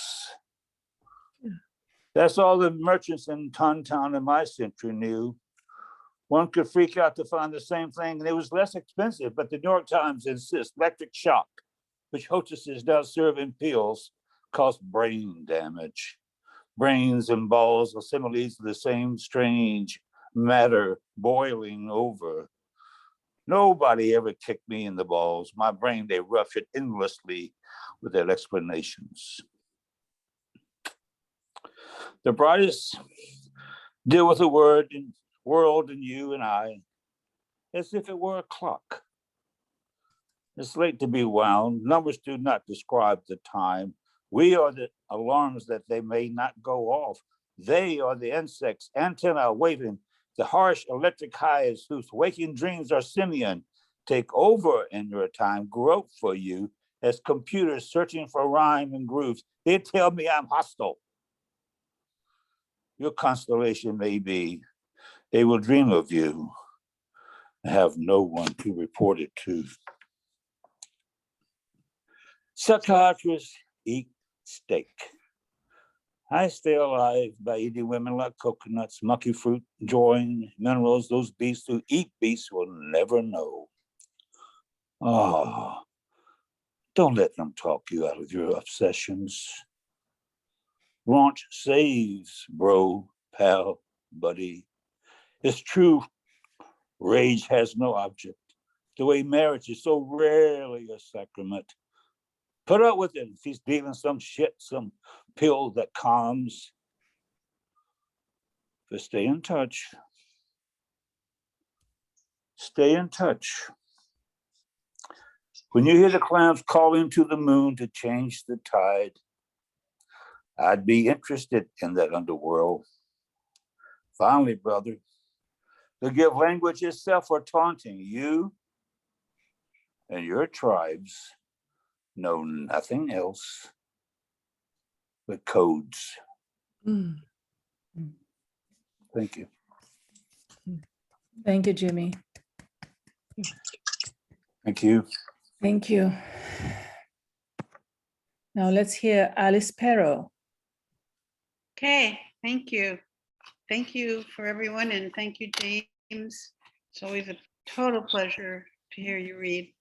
That's all the merchants in Tontown in my century knew. One could freak out to find the same thing, and it was less expensive, but the New York Times insists electric shock, which hostesses now serve in pills, cause brain damage. Brains and balls are similes of the same strange matter boiling over. Nobody ever kicked me in the balls. My brain, they rough it endlessly with their explanations. The brightest deal with the world and you and I, as if it were a clock. It's late to be wound. Numbers do not describe the time. We are the alarms that they may not go off. They are the insects, antenna waving, the harsh electric hives whose waking dreams are simian, take over in your time, grope for you as computers searching for rhyme and grooves. They tell me I'm hostile. Your constellation may be, they will dream of you and have no one to report it to. Psychiatrists eat steak. I stay alive by eating women like coconuts, mucky fruit, enjoying minerals. Those beasts who eat beasts will never know. Oh, don't let them talk you out of your obsessions. Raunch saves, bro, pal, buddy. It's true, rage has no object. The way marriage is so rarely a sacrament. Put up with it if he's dealing some shit, some pill that calms. But stay in touch. Stay in touch. When you hear the clams calling to the moon to change the tide, I'd be interested in that underworld. Finally, brother, to give language itself for taunting, you and your tribes know nothing else but codes. Mm. Thank you. Thank you, Jimmy. Thank you. Thank you. Now let's hear Alice Perro. Okay, thank you. Thank you for everyone, and thank you, James. It's always a total pleasure to hear you read.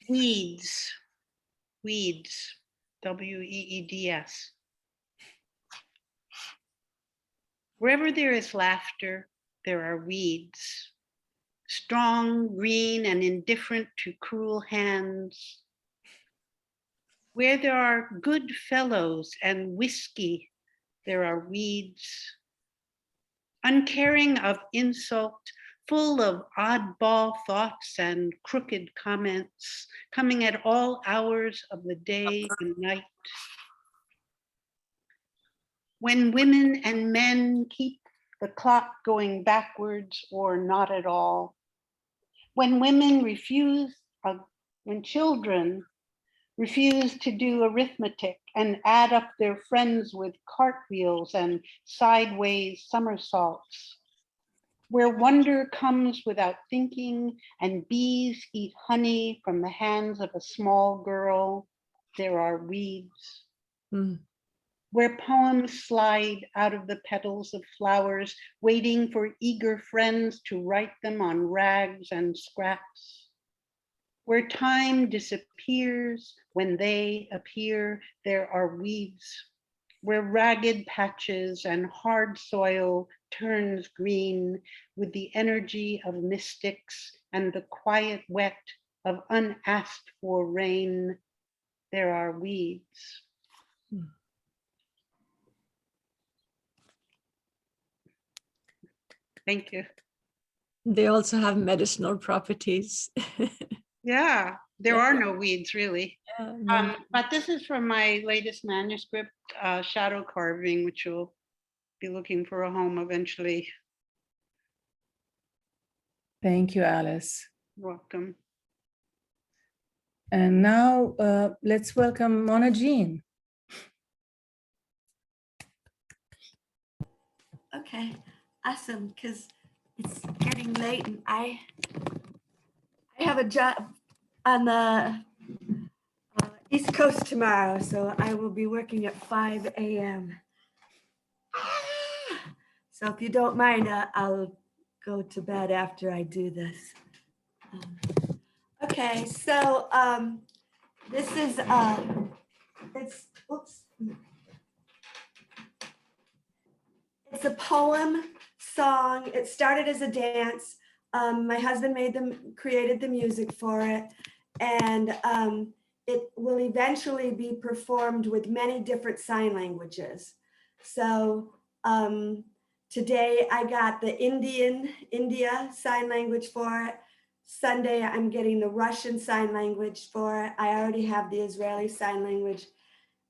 Weeds, weeds, W-E-E-D-S. Wherever there is laughter, there are weeds. Strong, green, and indifferent to cruel hands. Where there are good fellows and whiskey, there are weeds. Uncaring of insult, full of oddball thoughts and crooked comments, coming at all hours of the day and night. When women and men keep the clock going backwards or not at all. When women refuse, when children refuse to do arithmetic and add up their friends with cartwheels and sideways somersaults. Where wonder comes without thinking and bees eat honey from the hands of a small girl, there are weeds. Mm. Where poems slide out of the petals of flowers, waiting for eager friends to write them on rags and scraps. Where time disappears when they appear, there are weeds. Where ragged patches and hard soil turns green with the energy of mystics and the quiet wet of unasked for rain, there are weeds. Thank you. They also have medicinal properties. Yeah, there Yeah. are no weeds really. Yeah, But this is from my latest manuscript, shadow carving, which will be looking for a home eventually. Thank you, Alice. Welcome. And now let's welcome Mona Jean. Okay, awesome, because it's getting late and I have a job on the East Coast tomorrow, so I will be working at 5 a.m. So if you don't mind, I'll go to bed after I do this. Okay, so this is, it's a poem, song. It started as a dance. My husband created the music for it, and it will eventually be performed with many different sign languages. So today I got the India sign language for it. Sunday I'm getting the Russian sign language for it. I already have the Israeli sign language,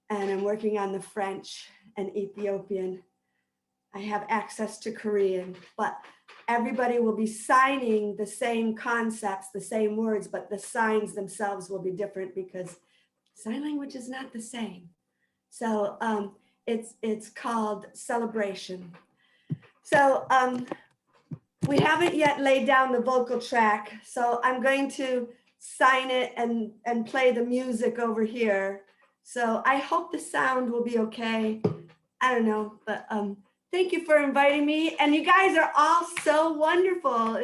and I'm working on the French and Ethiopian. I have access to Korean, but everybody will be signing the same concepts, the same words, but the signs themselves will be different because sign language is not the same. So it's called Celebration. So we haven't yet laid down the vocal track, so I'm going to sign it and play the music over here So I hope the sound will be okay. I don't know, but thank you for inviting me. And you guys are all so wonderful.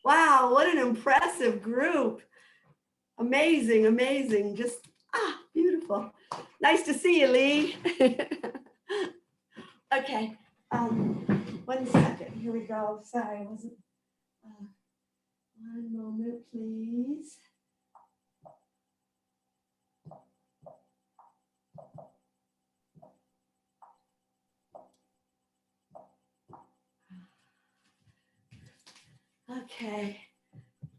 Wow, what an impressive group. Amazing, amazing. Just, beautiful. Nice to see you, Lee. Okay, 1 second. Here we go. Sorry, I wasn't. One moment, please. Okay.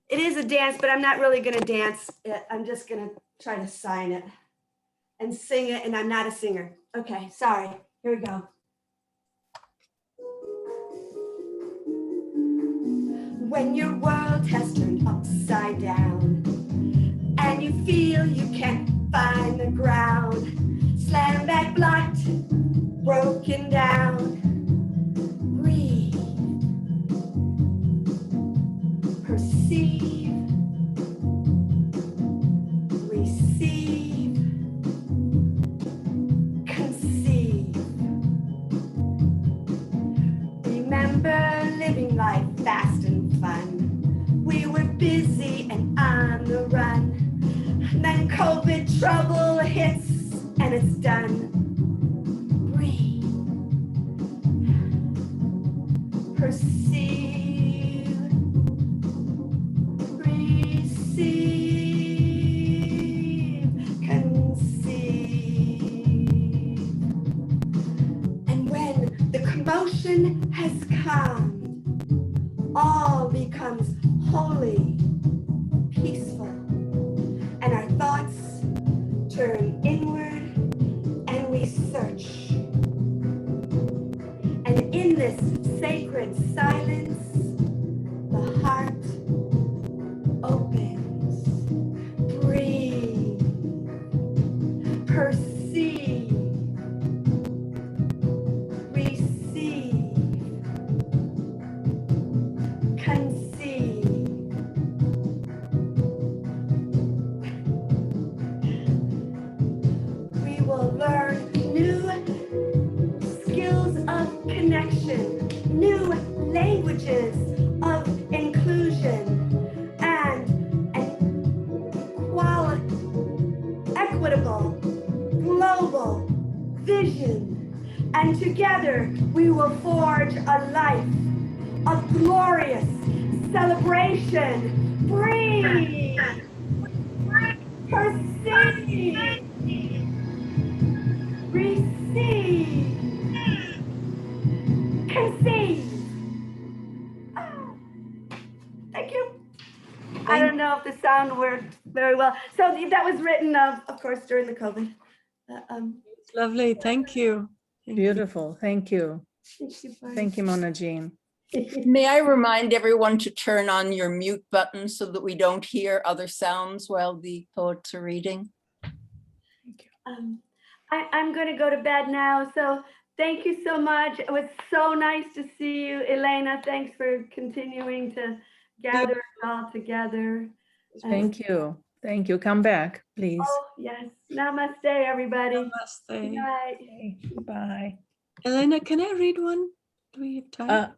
It is a dance, but I'm not really gonna dance it. I'm just gonna try to sign it and sing it, and I'm not a singer. Okay, sorry. Here we go. When your world has turned upside down and you feel you can't find the ground, slam back, blocked, broken down, breathe, perceive, receive, conceive. Remember living life fast and fun. We were busy and on the run. And then COVID trouble hits and it's done. Breathe. Perceive. Receive. Conceive. And when the commotion has calmed, all becomes holy, peaceful, and our thoughts turn inward and we search. And in this sacred silence, the heart opens. Breathe. Perceive. Receive. Conceive. We will learn new skills of connection, new languages of inclusion, and equitable, global vision. And together we will forge a life of glorious celebration. Breathe. Perceive. Receive. Conceive. Thank you. I don't know if the sound worked very well. So that was written, of course, during the COVID. It's lovely. Thank you. Beautiful. Thank you. Thank you. Thank you, Mona Jean. May I remind everyone to turn on your mute button so that we don't hear other sounds while the poets are reading? I'm going to go to bed now. So thank you so much. It was so nice to see you, Elena. Thanks for continuing to gather it all together. Thank you. Thank you. Come back, please. Oh, yes. Namaste, everybody. Namaste. Good night. Okay, bye. Elena, can I read one? Do we have time?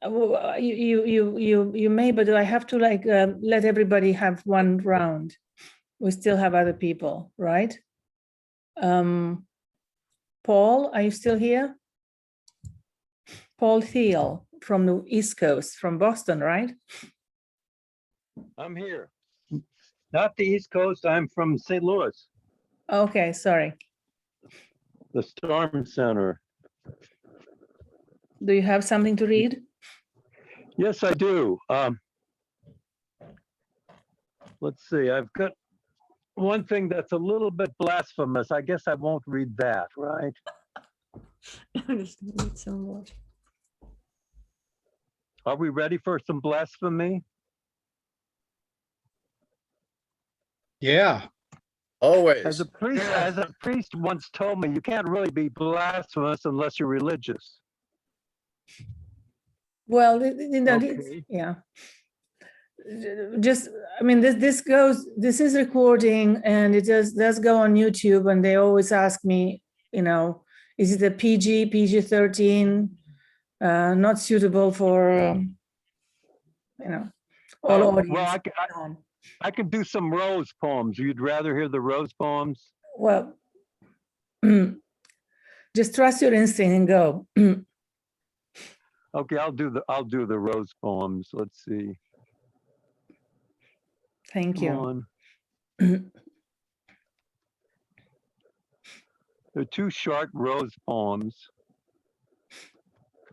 You may, but I have to let everybody have one round. We still have other people, right? Paul, are you still here? Paul Thiel from the East Coast, from Boston, right? I'm here. Not the East Coast, I'm from St. Louis, Okay, sorry. the Storm Center. Do you have something to read? Yes, I do. Let's see, I've got one thing that's a little bit blasphemous. I guess I won't read that, right? I'm just gonna read some more. Are we ready for some blasphemy? Yeah. Always. As a priest once told me, you can't really be blasphemous unless you're religious. Well, Okay. yeah. just, I mean, this is recording and it does go on YouTube, and they always ask me, is it a PG-13, not suitable for, all audience. Well, I can do some Rose poems. You'd rather hear the Rose poems? Well, just trust your instinct and go. Okay, I'll do the Rose poems. Let's see. Thank Come you. on. They're two short Rose poems.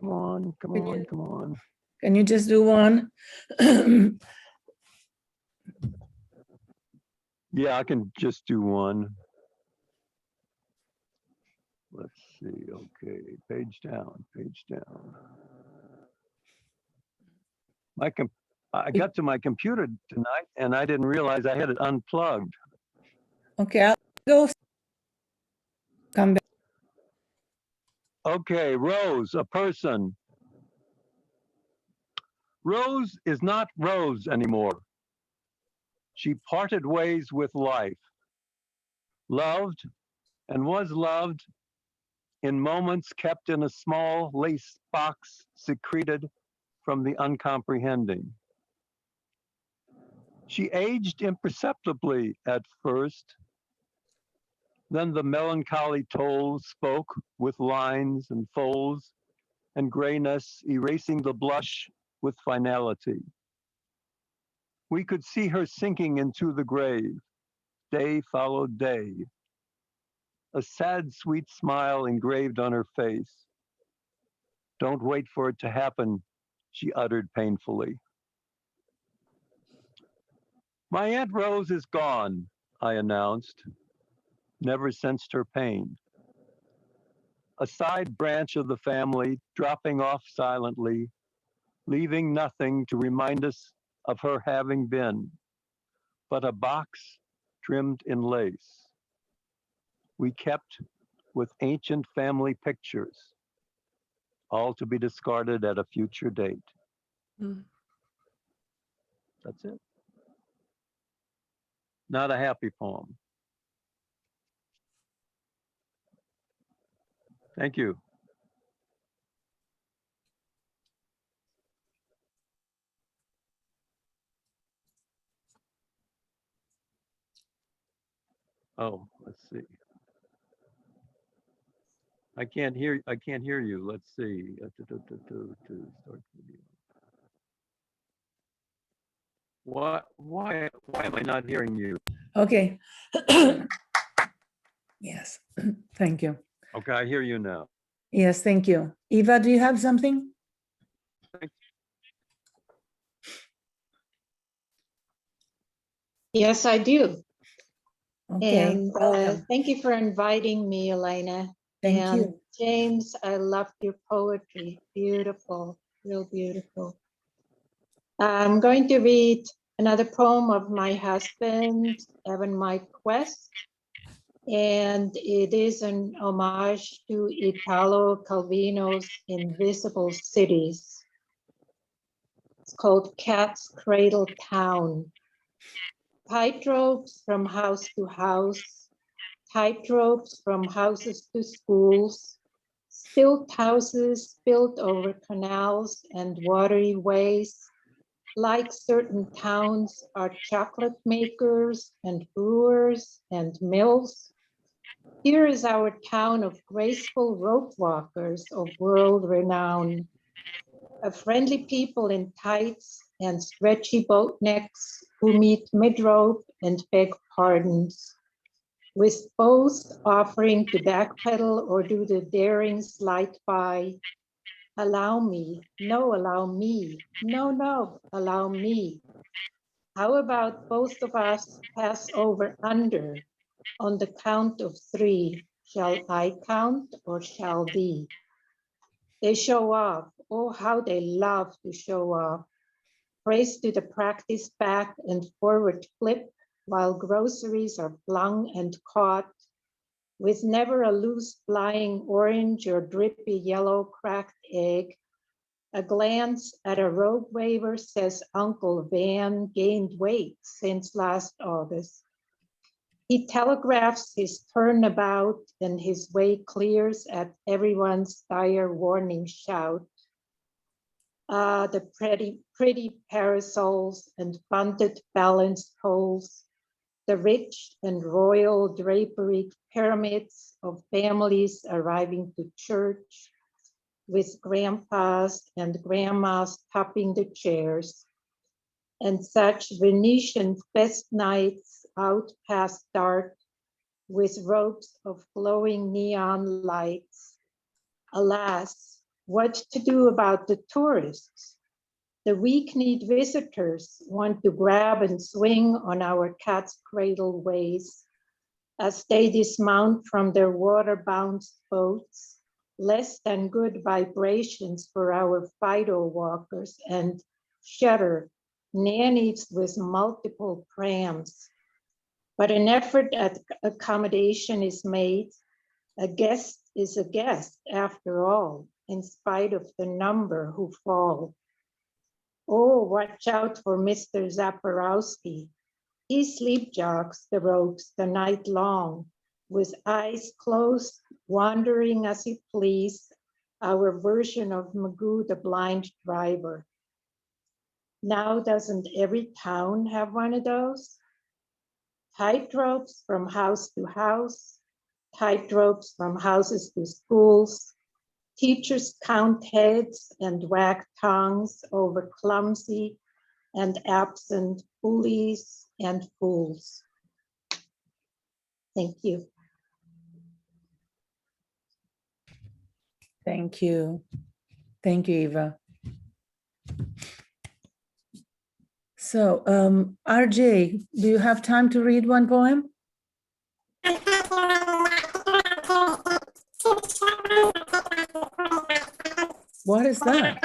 Come on, come on, come on. Can you just do one? Yeah, I can just do one. Let's see. Okay, page down, page down. I got to my computer tonight and I didn't realize I had it unplugged. Okay, I'll go. Come back. Okay, Rose, a person. Rose is not Rose anymore. She parted ways with life, loved and was loved in moments kept in a small lace box secreted from the uncomprehending. She aged imperceptibly at first. Then the melancholy toll spoke with lines and folds and grayness, erasing the blush with finality. We could see her sinking into the grave. Day followed day. A sad, sweet smile engraved on her face. Don't wait for it to happen, she uttered painfully. My Aunt Rose is gone, I announced. Never sensed her pain. A side branch of the family dropping off silently, leaving nothing to remind us of her having been, but a box trimmed in lace. We kept with ancient family pictures, all to be discarded at a future date. That's it. Not a happy poem. Thank you. Oh, let's see. I can't hear you. Let's see. Start video. Why am I not hearing you? Okay. Yes, thank you. Okay, I hear you now. Yes, thank you. Eva, do you have something? Yes, I do. Okay, And welcome. thank you for inviting me, Elena. Thank And you. James, I loved your poetry. Beautiful, real beautiful. I'm going to read another poem of my husband, Evan Mike West. And it is an homage to Italo Calvino's Invisible Cities. It's called Cat's Cradle Town. Tightropes from house to house, tightropes from houses to schools, stilt houses built over canals and watery ways, like certain towns are chocolate makers and brewers and mills. Here is our town of graceful rope walkers of world renown, of friendly people in tights and stretchy boat necks who meet mid-rope and beg pardons, with both offering to backpedal or do the daring slide by. Allow me, no, allow me, no, no, allow me. How about both of us pass over under on the count of 3? Shall I count or shall thee? They show off. Oh, how they love to show off. Praise to the practice back and forward flip while groceries are flung and caught, with never a loose flying orange or drippy yellow cracked egg, A glance at a road waiver says Uncle Van gained weight since last August. He telegraphs his turnabout and his way clears at everyone's dire warning shout. Ah, the pretty parasols and bunted balance poles, the rich and royal drapery pyramids of families arriving to church, with grandpas and grandmas topping the chairs, and such Venetian fest nights out past dark with ropes of glowing neon lights. Alas, what to do about the tourists? The weak-kneed visitors want to grab and swing on our cat's cradle ways as they dismount from their water-bounced boats, less than good vibrations for our Fido walkers, and shudder, nannies with multiple prams. But an effort at accommodation is made. A guest is a guest after all, in spite of the number who fall. Oh, watch out for Mr. Zaporowski. He sleepjogs the ropes the night long, with eyes closed, wandering as he pleased, our version of Magoo the blind driver. Now doesn't every town have one of those? Tightropes from house to house, tightropes from houses to schools. Teachers count heads and wag tongues over clumsy and absent bullies and fools. Thank you. Thank you. Thank you, Eva. So, RJ, do you have time to read one poem? What is that?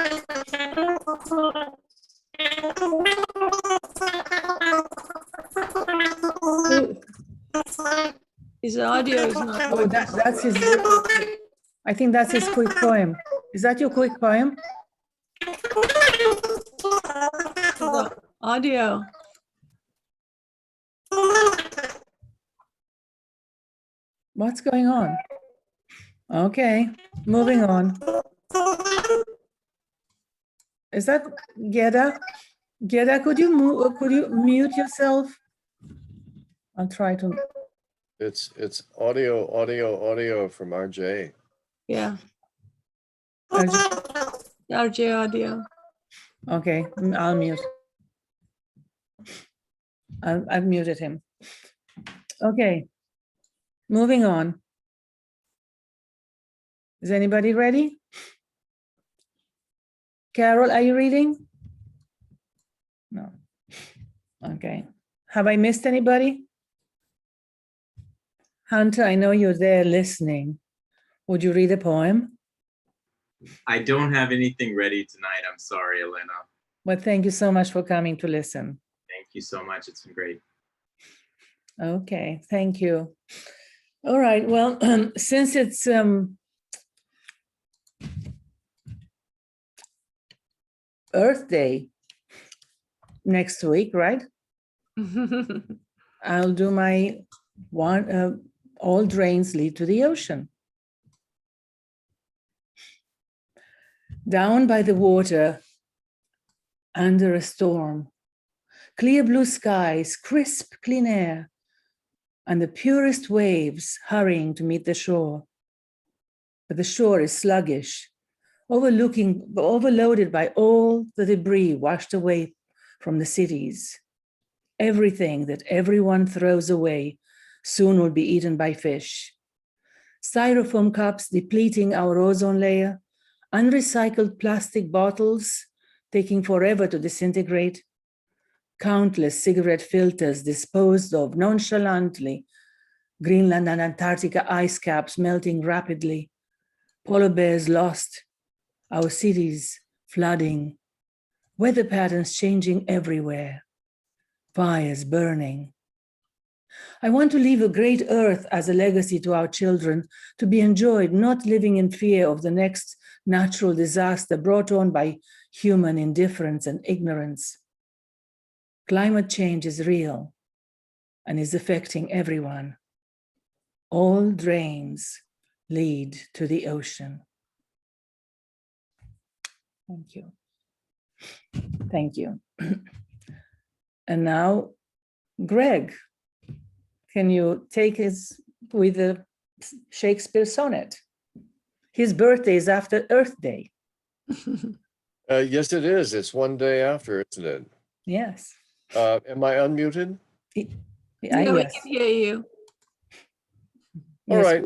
His audio is not. Oh, that's his. I think that's his quick poem. Is that your quick poem? The audio. What's going on? Okay, moving on. Is that Gedda? Gedda, could you mute yourself? I'll try to. It's audio from RJ. Yeah. RJ audio. Okay, I'll mute. I've muted him. Okay, moving on. Is anybody ready? Carol, are you reading? No. Okay. Have I missed anybody? Hunter, I know you're there listening. Would you read a poem? I don't have anything ready tonight. I'm sorry, Elena. Well, thank you so much for coming to listen. Thank you so much. It's been great. Okay, thank you. All right, well, since it's Earth Day next week, right? I'll do my one, all drains lead to the ocean. Down by the water, under a storm, clear blue skies, crisp, clean air, and the purest waves hurrying to meet the shore. But the shore is sluggish, overloaded by all the debris washed away from the cities. Everything that everyone throws away soon will be eaten by fish. Styrofoam cups depleting our ozone layer, unrecycled plastic bottles taking forever to disintegrate, countless cigarette filters disposed of nonchalantly, Greenland and Antarctica ice caps melting rapidly, polar bears lost, our cities flooding, weather patterns changing everywhere, fires burning. I want to leave a great earth as a legacy to our children, to be enjoyed, not living in fear of the next natural disaster brought on by human indifference and ignorance. Climate change is real and is affecting everyone. All drains lead to the ocean. Thank you. Thank you. And now, Greg, can you take us with the Shakespeare sonnet? His birthday is after Earth Day. Yes, it is. It's one day after, isn't it? Yes. Am I unmuted? Yeah, we Yes. can hear you. All Yes. right.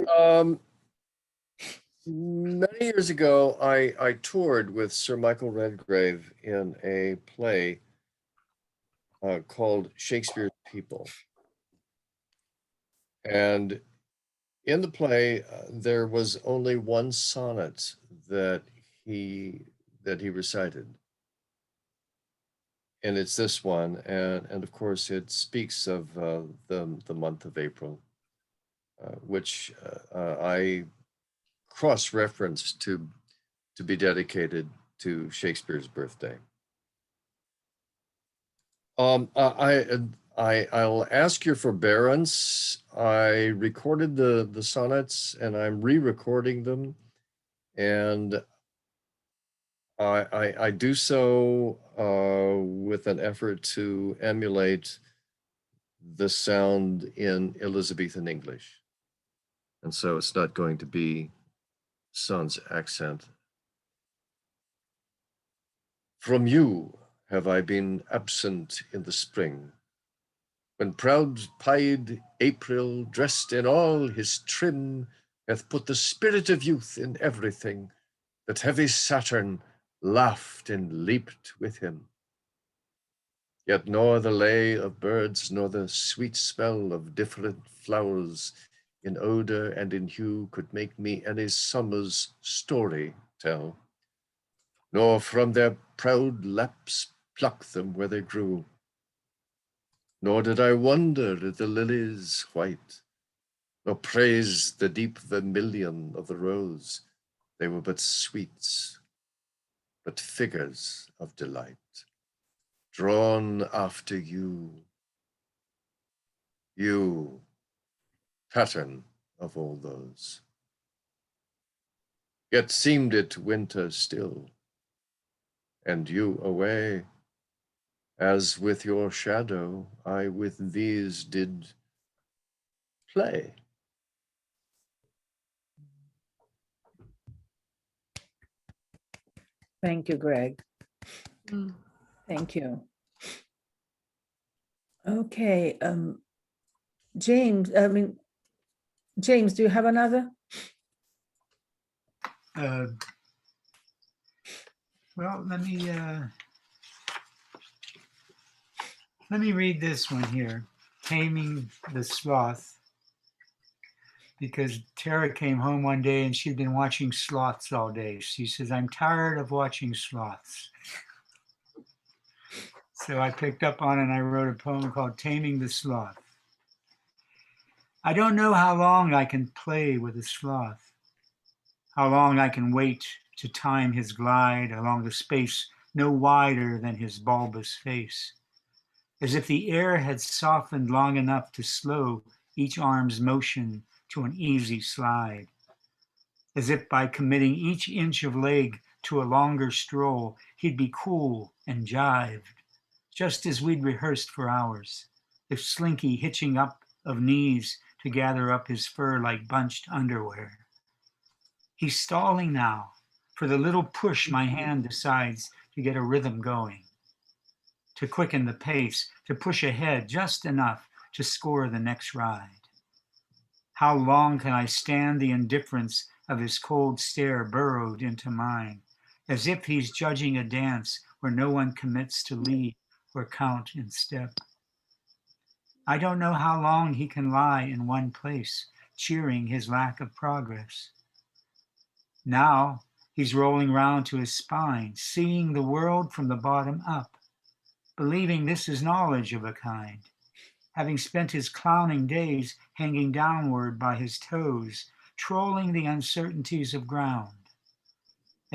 Many years ago, I toured with Sir Michael Redgrave in a play called Shakespeare's People. And in the play, there was only one sonnet that he recited. And it's this one, and of course it speaks of the month of April, which I cross-referenced to be dedicated to Shakespeare's birthday. I'll ask your forbearance. I recorded the sonnets and I'm re-recording them, and I do so with an effort to emulate the sound in Elizabethan English. And so it's not going to be son's accent. From you have I been absent in the spring, when proud-pied April, dressed in all his trim, hath put the spirit of youth in everything, that heavy Saturn laughed and leaped with him. Yet nor the lay of birds, nor the sweet smell of different flowers in odor and in hue could make me any summer's story tell, nor from their proud laps pluck them where they grew. Nor did I wonder at the lilies white, nor praise the deep vermilion of the rose. They were but sweets, but figures of delight, drawn after you, you, pattern of all those. Yet seemed it winter still, and you away, as with your shadow I with these did play. Thank you, Greg. Thank you. Okay, James, James, do you have another? Well, let me read this one here, Taming the Sloth, because Tera came home one day and she'd been watching sloths all day. She says, I'm tired of watching sloths. So I picked up on it and I wrote a poem called Taming the Sloth. I don't know how long I can play with a sloth, how long I can wait to time his glide along the space no wider than his bulbous face, as if the air had softened long enough to slow each arm's motion to an easy slide, as if by committing each inch of leg to a longer stroll, he'd be cool and jived, just as we'd rehearsed for hours, if Slinky hitching up of knees to gather up his fur like bunched underwear. He's stalling now for the little push my hand decides to get a rhythm going, to quicken the pace, to push ahead just enough to score the next ride. How long can I stand the indifference of his cold stare burrowed into mine, as if he's judging a dance where no one commits to lead or count in step? I don't know how long he can lie in one place, cheering his lack of progress. Now he's rolling round to his spine, seeing the world from the bottom up, believing this is knowledge of a kind, having spent his clowning days hanging downward by his toes, trolling the uncertainties of ground,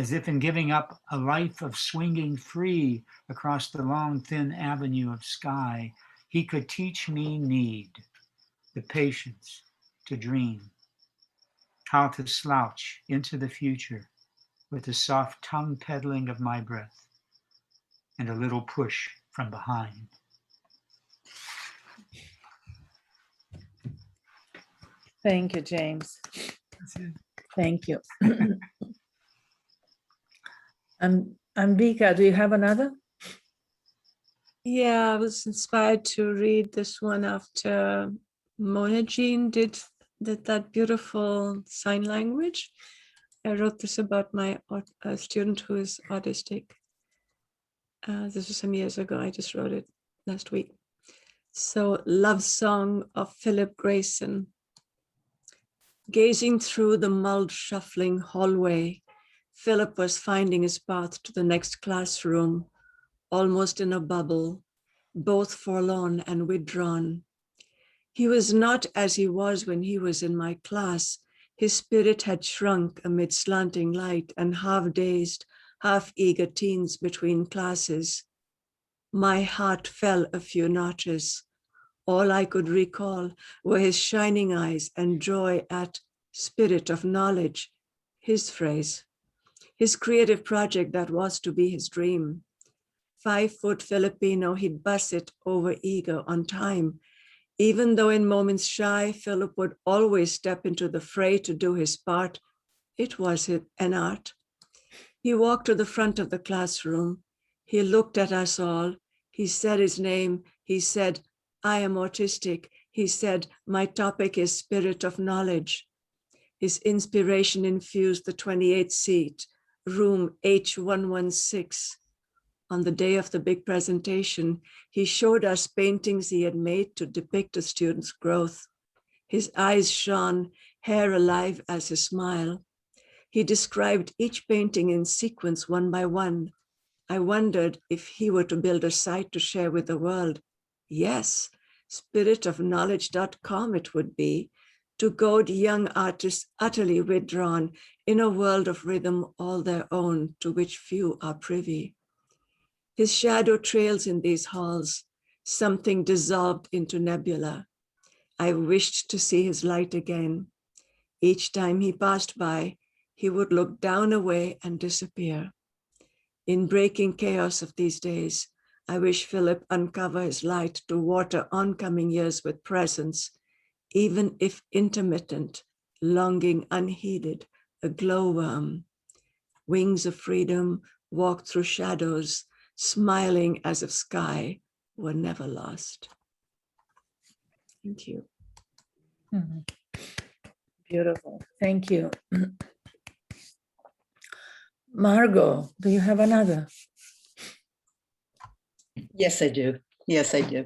as if in giving up a life of swinging free across the long, thin avenue of sky, he could teach me need, the patience to dream, how to slouch into the future with the soft tongue peddling of my breath and a little push from behind. Thank you, James. Thank you. Ambika, do you have another? Yeah, I was inspired to read this one after Mona Jean did that beautiful sign language. I wrote this about my student who is autistic. This was some years ago. I just wrote it last week. So, Love Song of Philip Grayson. Gazing through the mulled, shuffling hallway, Philip was finding his path to the next classroom, almost in a bubble, both forlorn and withdrawn. He was not as he was when he was in my class. His spirit had shrunk amid slanting light and half-dazed, half-eager teens between classes. My heart fell a few notches. All I could recall were his shining eyes and joy at spirit of knowledge, his phrase, his creative project that was to be his dream. 5-foot Filipino, he'd bust it over eager on time. Even though in moments shy, Philip would always step into the fray to do his part. It was an art. He walked to the front of the classroom. He looked at us all. He said his name. He said, I am autistic. He said, my topic is spirit of knowledge. His inspiration infused the 28th seat, room H116. On the day of the big presentation, he showed us paintings he had made to depict a student's growth. His eyes shone, hair alive as his smile. He described each painting in sequence, one by one. I wondered if he were to build a site to share with the world. Yes, spiritofknowledge.com it would be, to goad young artists utterly withdrawn in a world of rhythm all their own, to which few are privy. His shadow trails in these halls, something dissolved into nebula. I wished to see his light again. Each time he passed by, he would look down, away, and disappear. In breaking chaos of these days, I wish Philip uncover his light to water oncoming years with presence, even if intermittent, longing unheeded, a glowworm. Wings of freedom walk through shadows, smiling as if sky were never lost. Thank you. Beautiful. Thank you. Margo, do you have another? Yes, I do. Yes, I do.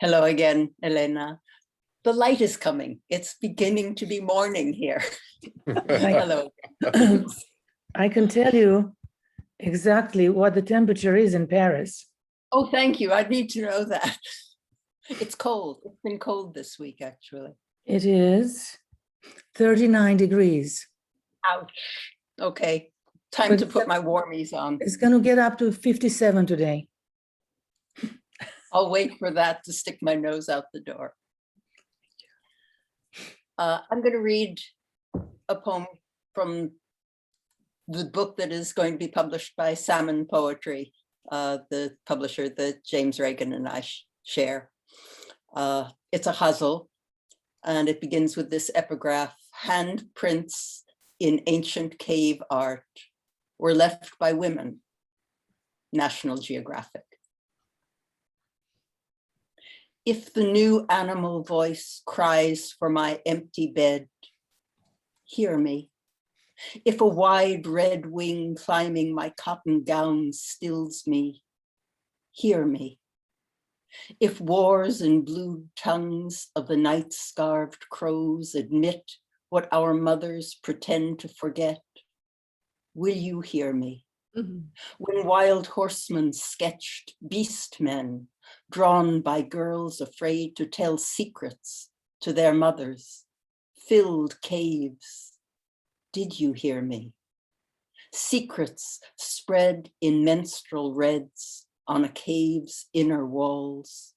Hello again, Elena. The light is coming. It's beginning to be morning here. Hello. I can tell you exactly what the temperature is in Paris. Oh, thank you. I need to know that. It's cold. It's been cold this week, actually. It is 39 degrees. Ouch. Okay. Time to put my warmies on. It's going to get up to 57 today. I'll wait for that to stick my nose out the door. I'm going to read a poem from the book that is going to be published by Salmon Poetry, the publisher that James Ragan and I share. It's a ghazal, and it begins with this epigraph: handprints in ancient cave art were left by women. National Geographic. If the new animal voice cries for my empty bed, hear me. If a wide red wing climbing my cotton gown stills me, hear me. If wars and blue tongues of the night-scarved crows admit what our mothers pretend to forget, will you hear me? When wild horsemen sketched beast men, drawn by girls afraid to tell secrets to their mothers, filled caves, did you hear me? Secrets spread in menstrual reds on a cave's inner walls.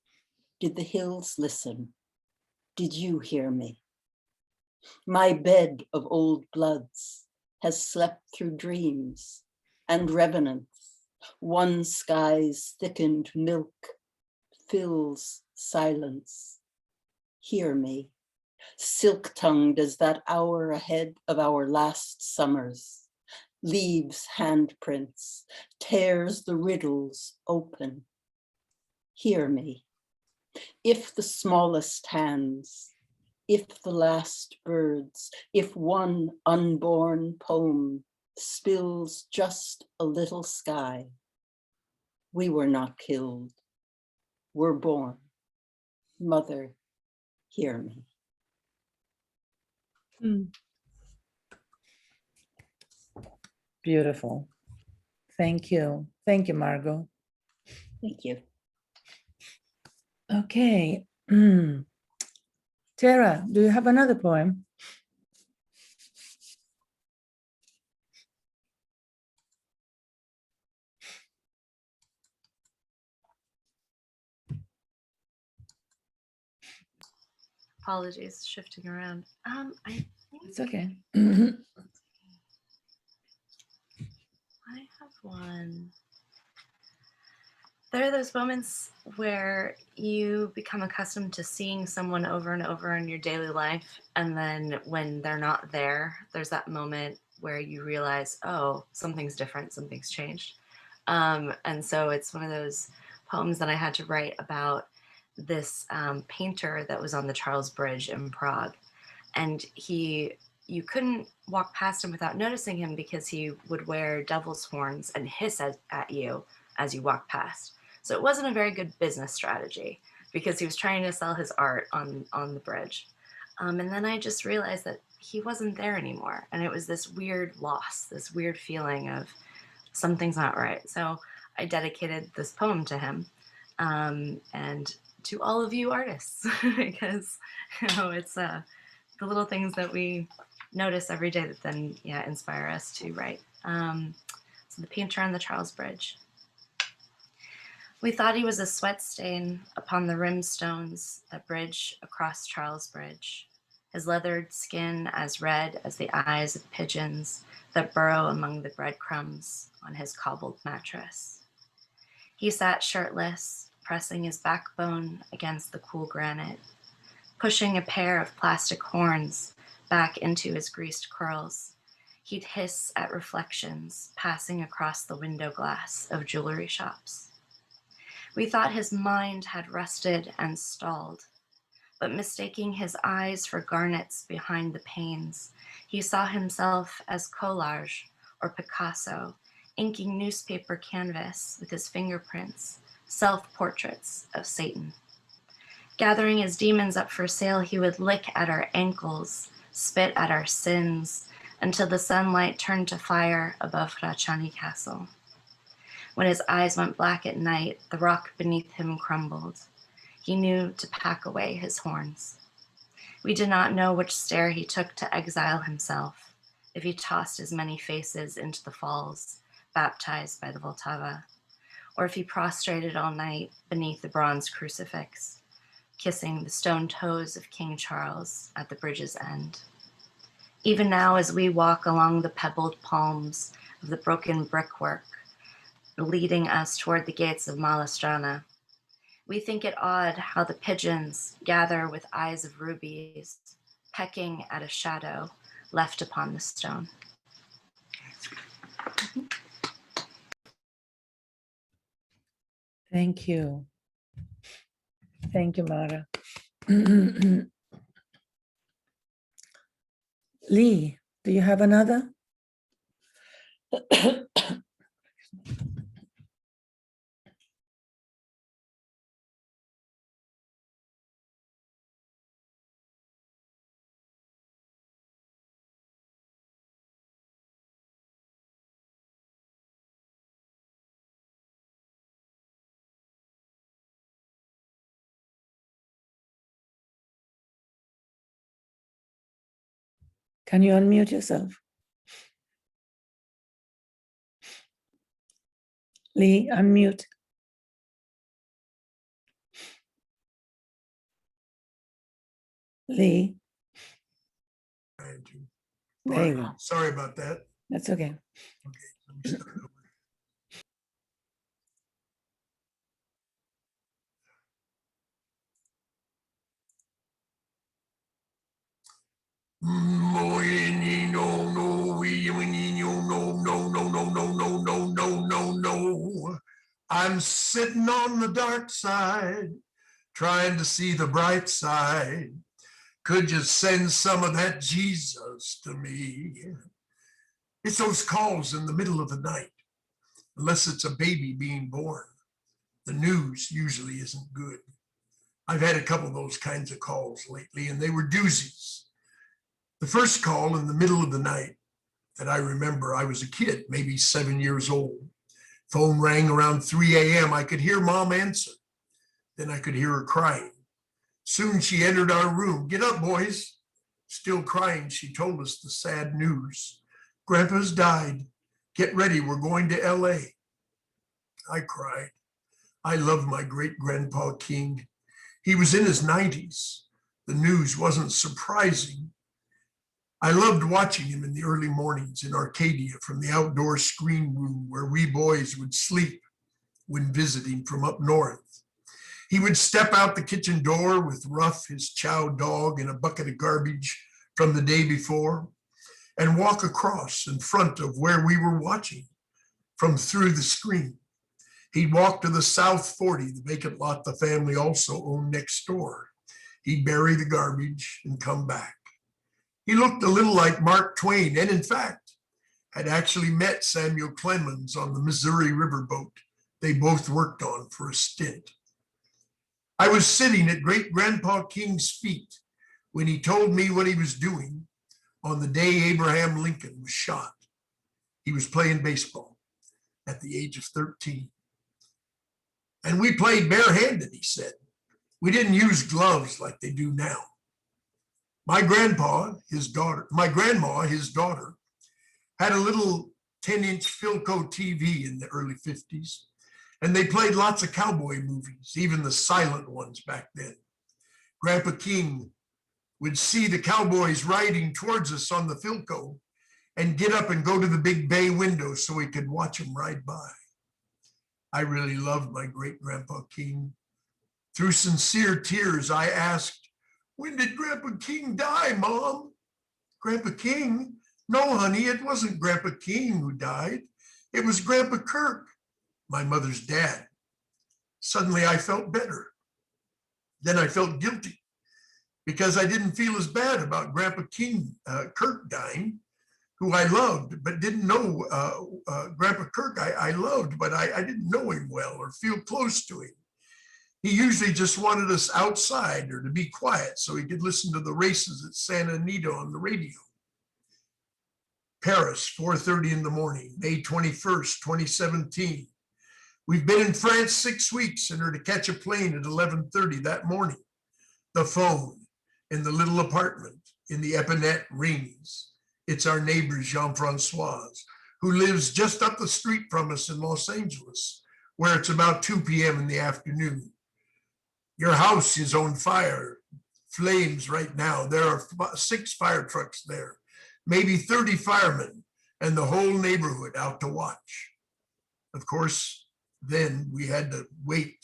Did the hills listen? Did you hear me? My bed of old bloods has slept through dreams and revenants. One sky's thickened milk fills silence. Hear me. Silk-tongued as that hour ahead of our last summers. Leaves handprints, tears the riddles open. Hear me. If the smallest hands, if the last birds, if one unborn poem spills just a little sky, we were not killed, we're born. Mother, hear me. Beautiful. Thank you. Thank you, Margo. Thank you. Okay. Tera, do you have another poem? Apologies, shifting around. I think It's okay. I have one. There are those moments where you become accustomed to seeing someone over and over in your daily life, and then when they're not there, there's that moment where you realize, oh, something's different, something's changed. And so it's one of those poems that I had to write about this painter that was on the Charles Bridge in Prague. And you couldn't walk past him without noticing him because he would wear devil's horns and hiss at you as you walk past. So it wasn't a very good business strategy because he was trying to sell his art on the bridge. And then I just realized that he wasn't there anymore. And it was this weird loss, this weird feeling of something's not right. So I dedicated this poem to him and to all of you artists, because it's the little things that we notice every day that then inspire us to write. So the painter on the Charles Bridge. We thought he was a sweat stain upon the rim stones that bridge across Charles Bridge, his leathered skin as red as the eyes of pigeons that burrow among the breadcrumbs on his cobbled mattress. He sat shirtless, pressing his backbone against the cool granite, pushing a pair of plastic horns back into his greased curls. He'd hiss at reflections passing across the window glass of jewelry shops. We thought his mind had rested and stalled, but mistaking his eyes for garnets behind the panes, he saw himself as collage or Picasso, inking newspaper canvas with his fingerprints, self-portraits of Satan. Gathering his demons up for sale, he would lick at our ankles, spit at our sins, until the sunlight turned to fire above Rachani Castle. When his eyes went black at night, the rock beneath him crumbled. He knew to pack away his horns. We did not know which stair he took to exile himself, if he tossed his many faces into the falls, baptized by the Vltava, or if he prostrated all night beneath the bronze crucifix, kissing the stone toes of King Charles at the bridge's end. Even now, as we walk along the pebbled palms of the broken brickwork, leading us toward the gates of Malastrana, we think it odd how the pigeons gather with eyes of rubies, pecking at a shadow left upon the stone. Thank you. Thank you, Mara. Lee, do you have another? Can you unmute yourself? Lee, unmute. Lee, there you go. Sorry about that. That's okay. Let me start over. No. I'm sitting on the dark side, trying to see the bright side. Could you send some of that Jesus to me? It's those calls in the middle of the night, unless it's a baby being born. The news usually isn't good. I've had a couple of those kinds of calls lately, and they were doozies. The first call in the middle of the night that I remember, I was a kid, maybe 7 years old. Phone rang around 3 a.m. I could hear Mom answer. Then I could hear her crying. Soon she entered our room. Get up, boys. Still crying, she told us the sad news. Grandpa's died. Get ready, we're going to LA. I cried. I loved my great-grandpa King. He was in his 90s. The news wasn't surprising. I loved watching him in the early mornings in Arcadia from the outdoor screen room where we boys would sleep when visiting from up north. He would step out the kitchen door with Ruff, his chow dog, and a bucket of garbage from the day before, and walk across in front of where we were watching from through the screen. He'd walk to the South 40, the vacant lot the family also owned next door. He'd bury the garbage and come back. He looked a little like Mark Twain, and in fact, had actually met Samuel Clemens on the Missouri riverboat they both worked on for a stint. I was sitting at great-grandpa King's feet when he told me what he was doing on the day Abraham Lincoln was shot. He was playing baseball at the age of 13. And we played barehanded, he said. We didn't use gloves like they do now. My grandma, his daughter, had a little 10-inch Philco TV in the early 50s, and they played lots of cowboy movies, even the silent ones back then. Grandpa King would see the cowboys riding towards us on the Philco and get up and go to the big bay window so we could watch them ride by. I really loved my great-grandpa King. Through sincere tears, I asked, "When did Grandpa King die, Mom?" "Grandpa King? No, honey, it wasn't Grandpa King who died. It was Grandpa Kirk, my mother's dad." Suddenly I felt better. Then I felt guilty because I didn't feel as bad about Grandpa King, Kirk dying, who I loved, but didn't know Grandpa Kirk I loved, but I didn't know him well or feel close to him. He usually just wanted us outside or to be quiet so he could listen to the races at Santa Anita on the radio. Paris, 4:30 in the morning, May 21st, 2017. We've been in France 6 weeks and are to catch a plane at 11:30 that morning. The phone in the little apartment in the Epinette rings. It's our neighbor, Jean-Francois, who lives just up the street from us in Los Angeles, where it's about 2 p.m. in the afternoon. "Your house is on fire, flames right now. There are 6 fire trucks there, maybe 30 firemen, and the whole neighborhood out to watch." Of course, then we had to wait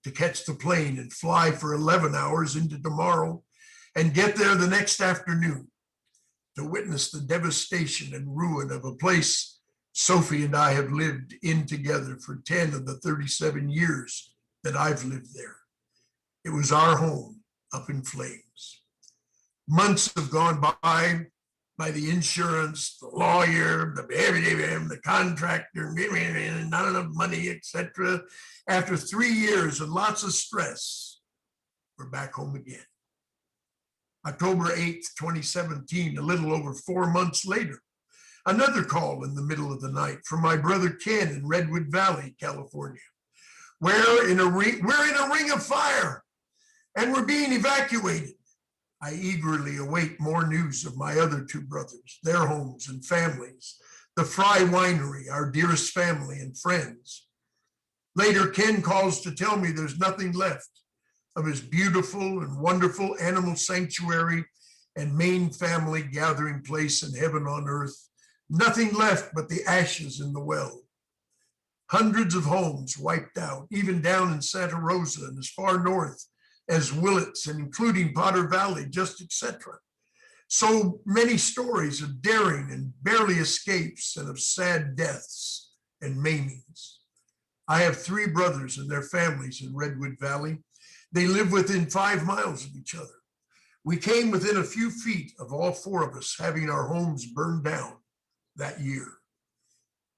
to catch the plane and fly for 11 hours into tomorrow and get there the next afternoon to witness the devastation and ruin of a place Sophie and I have lived in together for 10 of the 37 years that I've lived there. It was our home up in flames. Months have gone by the insurance, the lawyer, the contractor, not enough money, etc. After 3 years and lots of stress, we're back home again. October 8th, 2017, a little over 4 months later, another call in the middle of the night from my brother Ken in Redwood Valley, California. We're in a ring of fire and we're being evacuated. I eagerly await more news of my other 2 brothers, their homes and families, the Fry Winery, our dearest family and friends. Later, Ken calls to tell me there's nothing left of his beautiful and wonderful animal sanctuary and main family gathering place in heaven on earth. Nothing left but the ashes in the well. Hundreds of homes wiped out, even down in Santa Rosa and as far north as Willits and including Potter Valley, just etc. So many stories of daring and barely escapes and of sad deaths and maimings. I have 3 brothers and their families in Redwood Valley. They live within 5 miles of each other. We came within a few feet of all 4 of us having our homes burned down that year.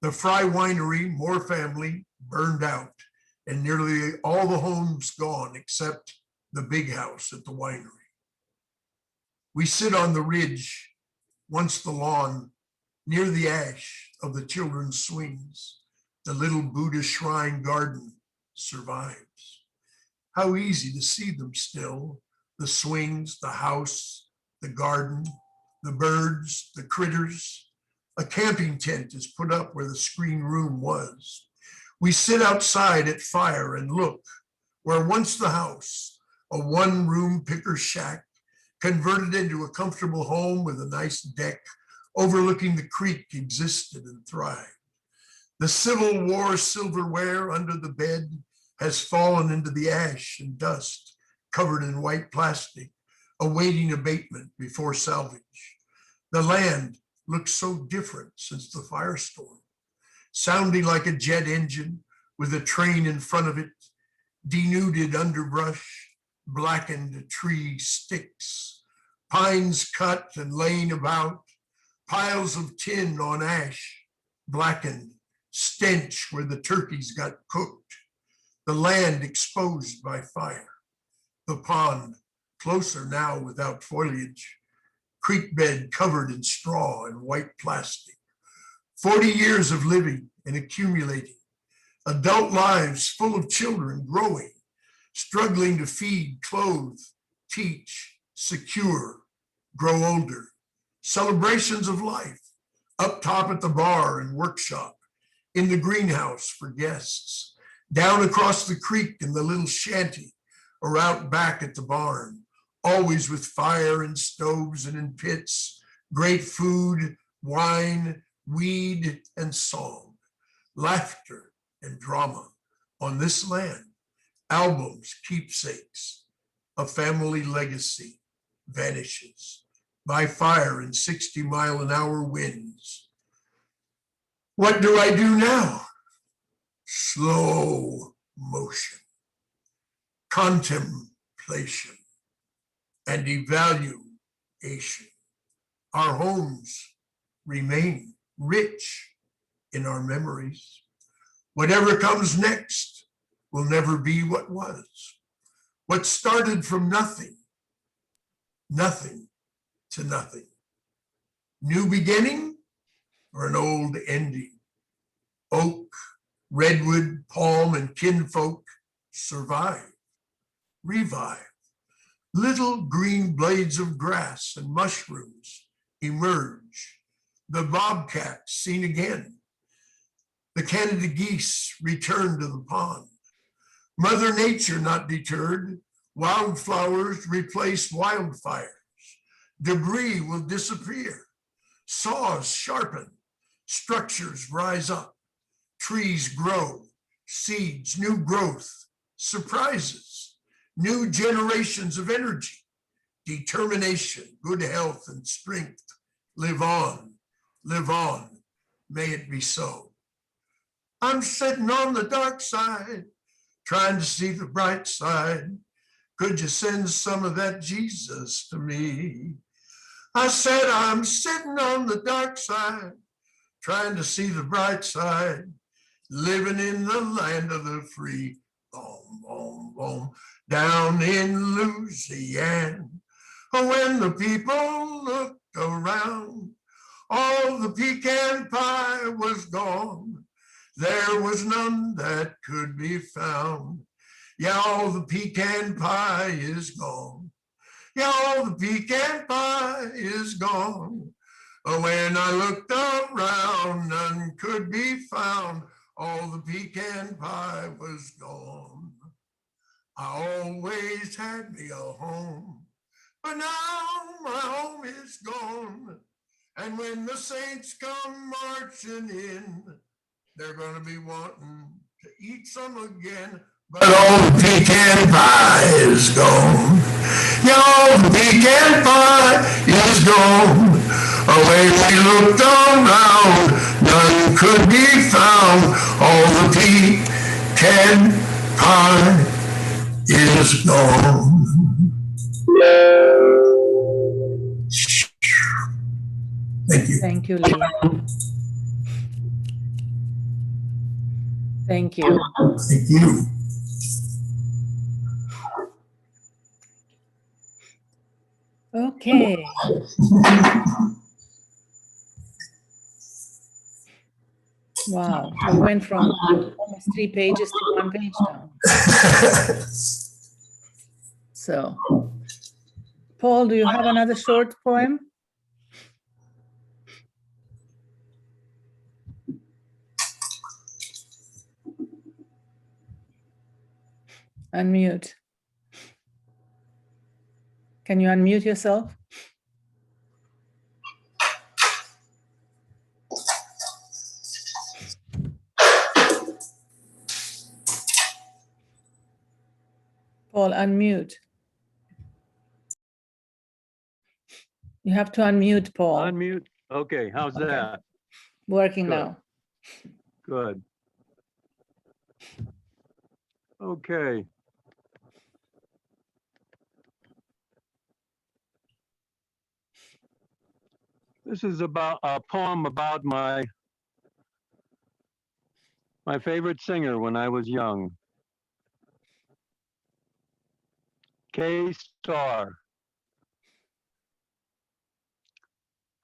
The Fry Winery, Moore family, burned out, and nearly all the homes gone except the big house at the winery. We sit on the ridge, once the lawn, near the ash of the children's swings. The little Buddha shrine garden survives. How easy to see them still, the swings, the house, the garden, the birds, the critters. A camping tent is put up where the screen room was. We sit outside at fire and look where once the house, a 1-room picker shack, converted into a comfortable home with a nice deck overlooking the creek, existed and thrived. The Civil War silverware under the bed has fallen into the ash and dust, covered in white plastic, awaiting abatement before salvage. The land looks so different since the firestorm, sounding like a jet engine with a train in front of it, denuded underbrush, blackened tree sticks, pines cut and laying about, piles of tin on ash, blackened, stench where the turkeys got cooked, the land exposed by fire, the pond closer now without foliage, creek bed covered in straw and white plastic. 40 years of living and accumulating, adult lives full of children growing, struggling to feed, clothe, teach, secure, grow older, celebrations of life, up top at the bar and workshop, in the greenhouse for guests, down across the creek in the little shanty, or out back at the barn, always with fire and stoves and in pits, great food, wine, weed, and song, laughter and drama on this land, albums, keepsakes, a family legacy vanishes by fire in 60-mile-an-hour winds. What do I do now? Slow motion, contemplation, and evaluation. Our homes remain rich in our memories. Whatever comes next will never be what was. What started from nothing, nothing to nothing. New beginning or an old ending? Oak, redwood, palm, and kinfolk survive, revive. Little green blades of grass and mushrooms emerge. The bobcat seen again. The Canada geese return to the pond. Mother Nature not deterred. Wildflowers replace wildfires. Debris will disappear. Saws sharpen. Structures rise up. Trees grow. Seeds, new growth, surprises, new generations of energy, determination, good health and strength. Live on, may it be so. I'm sitting on the dark side, trying to see the bright side. Could you send some of that Jesus to me? I said, I'm sitting on the dark side, trying to see the bright side, living in the land of the free. Boom, boom, boom, down in Louisiana. When the people looked around, all the pecan pie was gone. There was none that could be found. Yeah, all the pecan pie is gone. Yeah, all the pecan pie is gone. When I looked around, none could be found. all the pecan pie was gone. I always had me a home, but now my home is gone. And when the saints come marching in, they're gonna be wanting to eat some again. But all the pecan pie is gone. Yeah, all the pecan pie is gone. Away we looked around, none could be found. All the pecan pie is gone. Thank you. Thank you, Lee. Thank you. Thank you. Okay. Wow, we went from almost 3 pages to 1 page now. So, Paul, do you have another short poem? Unmute. Can you unmute yourself? Paul, unmute. You have to unmute, Paul. Unmute. Okay, how's that? Working Good. now. Good. Okay. This is about a poem about my favorite singer when I was young. Star.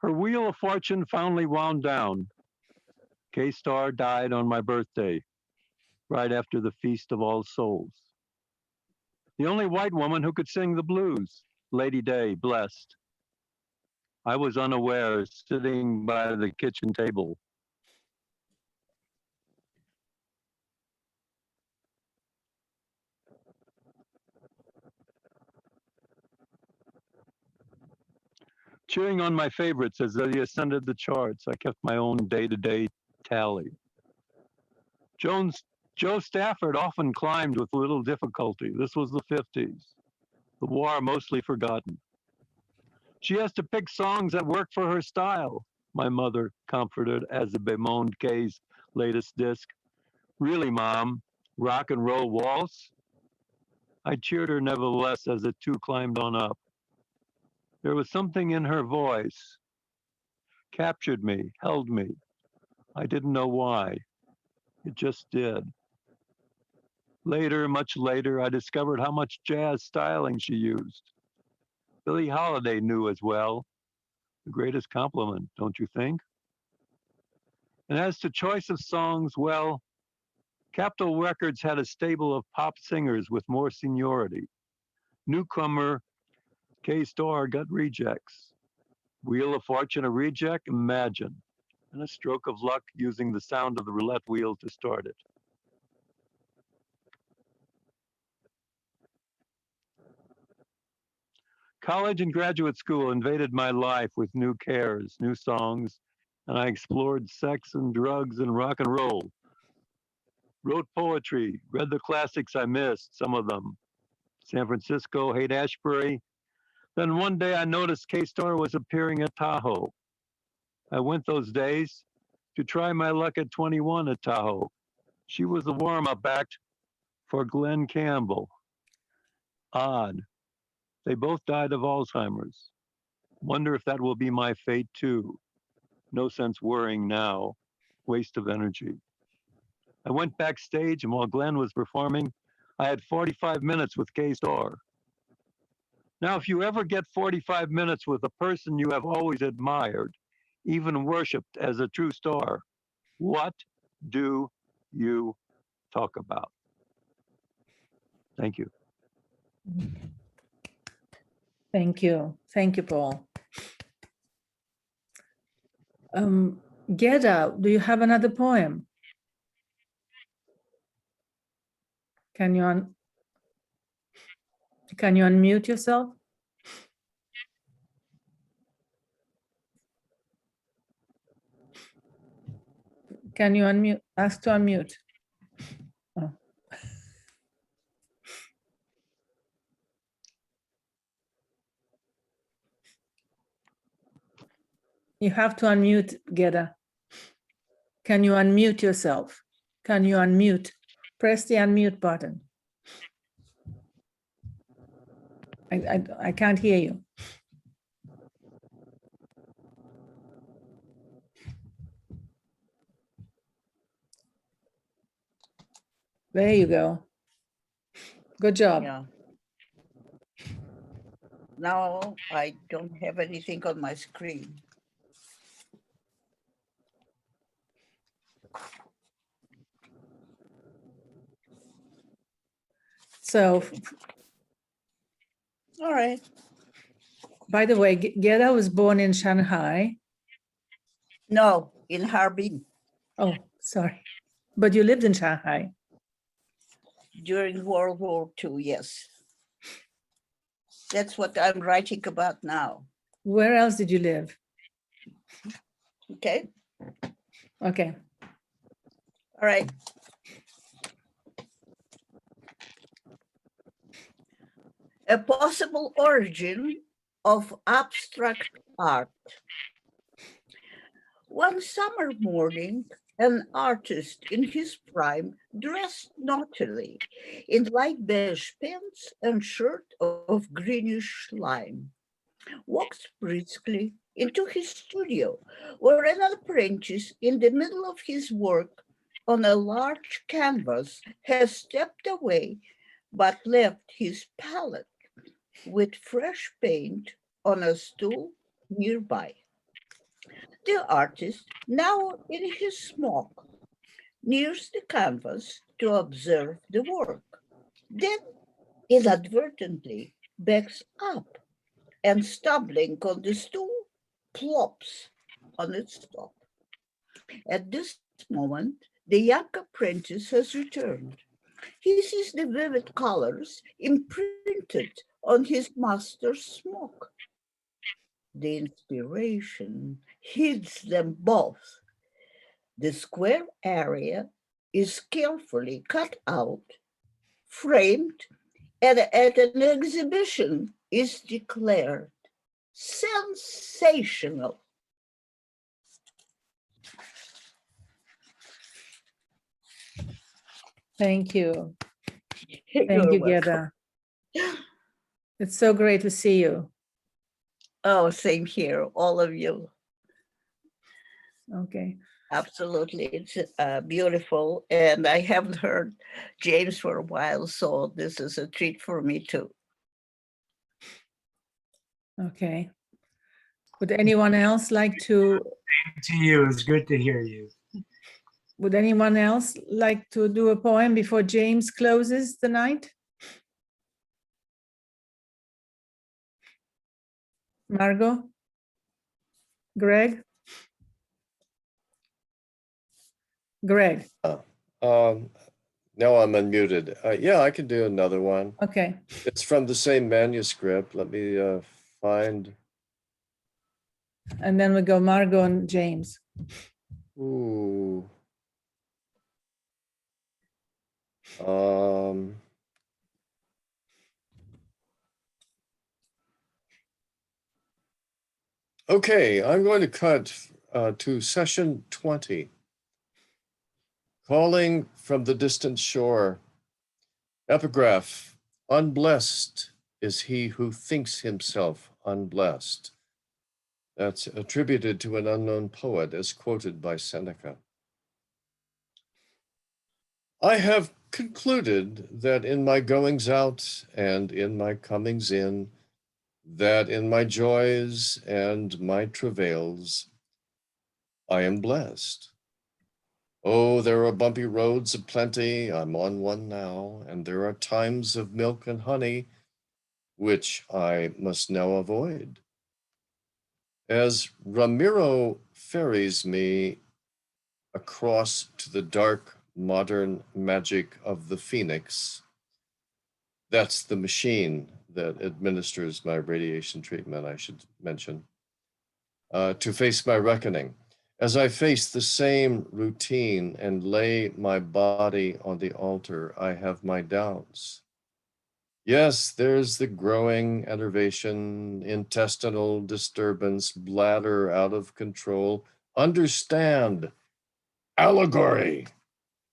Her wheel of fortune finally wound down. Star died on my birthday, right after the Feast of All Souls. The only white woman who could sing the blues, Lady Day, blessed. I was unaware, sitting by the kitchen table. Cheering on my favorites as they ascended the charts, I kept my own day-to-day tally. Joe Stafford often climbed with little difficulty. This was the 50s, the war mostly forgotten. She has to pick songs that work for her style, my mother comforted as I bemoaned Kay's latest disc. Really, Mom, rock and roll waltz? I cheered her nevertheless as the two climbed on up. There was something in her voice, captured me, held me. I didn't know why. It just did. Later, much later, I discovered how much jazz styling she used. Billie Holiday knew as well. The greatest compliment, don't you think? And as to choice of songs, well, Capitol Records had a stable of pop singers with more seniority. Newcomer Star got rejects. Wheel of Fortune a reject? Imagine. And a stroke of luck using the sound of the roulette wheel to start it. College and graduate school invaded my life with new cares, new songs, and I explored sex and drugs and rock and roll. Wrote poetry, read the classics I missed, some of them. San Francisco, Haight-Ashbury. Then one day I noticed Star was appearing at Tahoe. I went those days to try my luck at 21 at Tahoe. She was the warm-up act for Glenn Campbell. Odd. They both died of Alzheimer's. Wonder if that will be my fate too. No sense worrying now. Waste of energy. I went backstage, and while Glenn was performing, I had 45 minutes with Star. Now, if you ever get 45 minutes with a person you have always admired, even worshipped as a true star, what do you talk about? Thank you. Thank you. Thank you, Paul. Gedda, do you have another poem? Can you unmute yourself? Can you unmute? Ask to unmute. Oh. You have to unmute, Gedda. Can you unmute yourself? Can you unmute? Press the unmute button. I can't hear you. There you go. Good job. Yeah. Now I don't have anything on my screen. So, All right. by the way, Gedda was born in Shanghai. No, in Harbin. Oh, sorry. But you lived in Shanghai. During World War II, yes. That's what I'm writing about now. Where else did you live? Okay. Okay. All right. A possible origin of abstract art. One summer morning, an artist in his prime, dressed naughtily in light beige pants and shirt of greenish lime, walked briskly into his studio, where an apprentice in the middle of his work on a large canvas has stepped away but left his palette with fresh paint on a stool nearby. The artist, now in his smock, nears the canvas to observe the work, then inadvertently backs up and, stumbling on the stool, plops on its top. At this moment, the young apprentice has returned. He sees the vivid colors imprinted on his master's smock. The inspiration hits them both. The square area is carefully cut out, framed, and at an exhibition is declared sensational. Thank you. Thank You're you, welcome. Gedda. It's so great to see you. Oh, same here, all of you. Okay. Absolutely, it's beautiful. And I haven't heard James for a while, so this is a treat for me too. Okay. Would anyone else like to? To you, it's good to hear you. Would anyone else like to do a poem before James closes the night? Margo? Greg? Greg? Now I'm unmuted. Yeah, I can do another one. Okay. It's from the same manuscript. Let me find. And then we go Margo and James. Ooh. Okay, I'm going to cut to session 20. Calling from the distant shore. Epigraph, unblessed is he who thinks himself unblessed. That's attributed to an unknown poet as quoted by Seneca. I have concluded that in my goings out and in my comings in, that in my joys and my travails, I am blessed. Oh, there are bumpy roads aplenty, I'm on one now, and there are times of milk and honey, which I must now avoid. As Ramiro ferries me across to the dark modern magic of the Phoenix, That's the machine that administers my radiation treatment, I should mention. To face my reckoning. As I face the same routine and lay my body on the altar, I have my doubts. Yes, there's the growing enervation, intestinal disturbance, bladder out of control. Understand, allegory.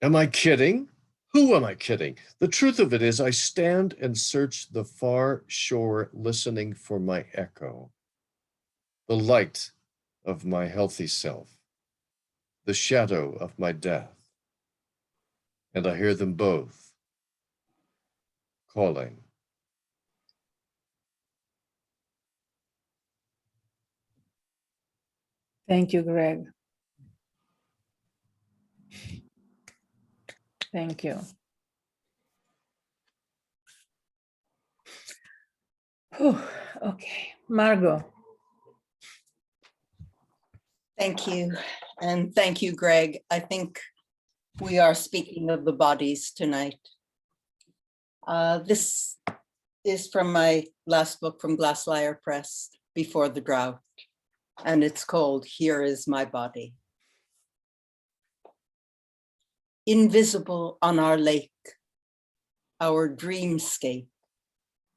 Am I kidding? Who am I kidding? The truth of it is, I stand and search the far shore, listening for my echo, the light of my healthy self, the shadow of my death. And I hear them both calling. Thank you, Greg. Thank you. Whew, okay, Margo. Thank you. And thank you, Greg. I think we are speaking of the bodies tonight. This is from my last book from Glasslyre Press, Before the Drought, and it's called Here Is My Body. Invisible on our lake, our dreamscape,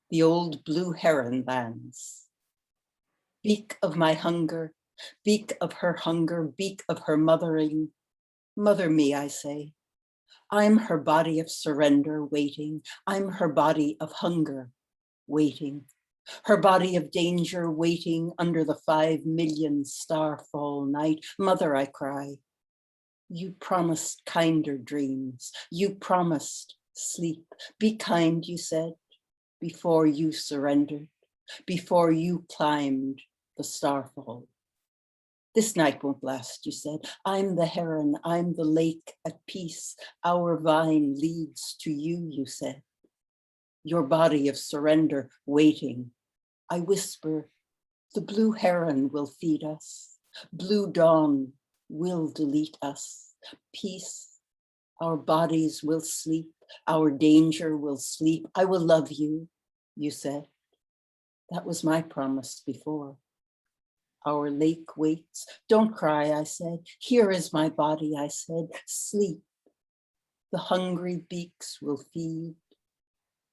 the old blue heron lands. Beak of my hunger, beak of her hunger, beak of her mothering. Mother me, I say. I'm her body of surrender waiting. I'm her body of hunger waiting. Her body of danger waiting under the 5 million starfall night. Mother, I cry. You promised kinder dreams. You promised sleep. Be kind, you said, before you surrendered, before you climbed the starfall. This night won't last, you said. I'm the heron, I'm the lake at peace. Our vine leads to you, you said. Your body of surrender waiting. I whisper, the blue heron will feed us. Blue dawn will delete us. Peace, our bodies will sleep. Our danger will sleep. I will love you, you said. That was my promise before. Our lake waits. Don't cry, I said. Here is my body, I said. Sleep. The hungry beaks will feed,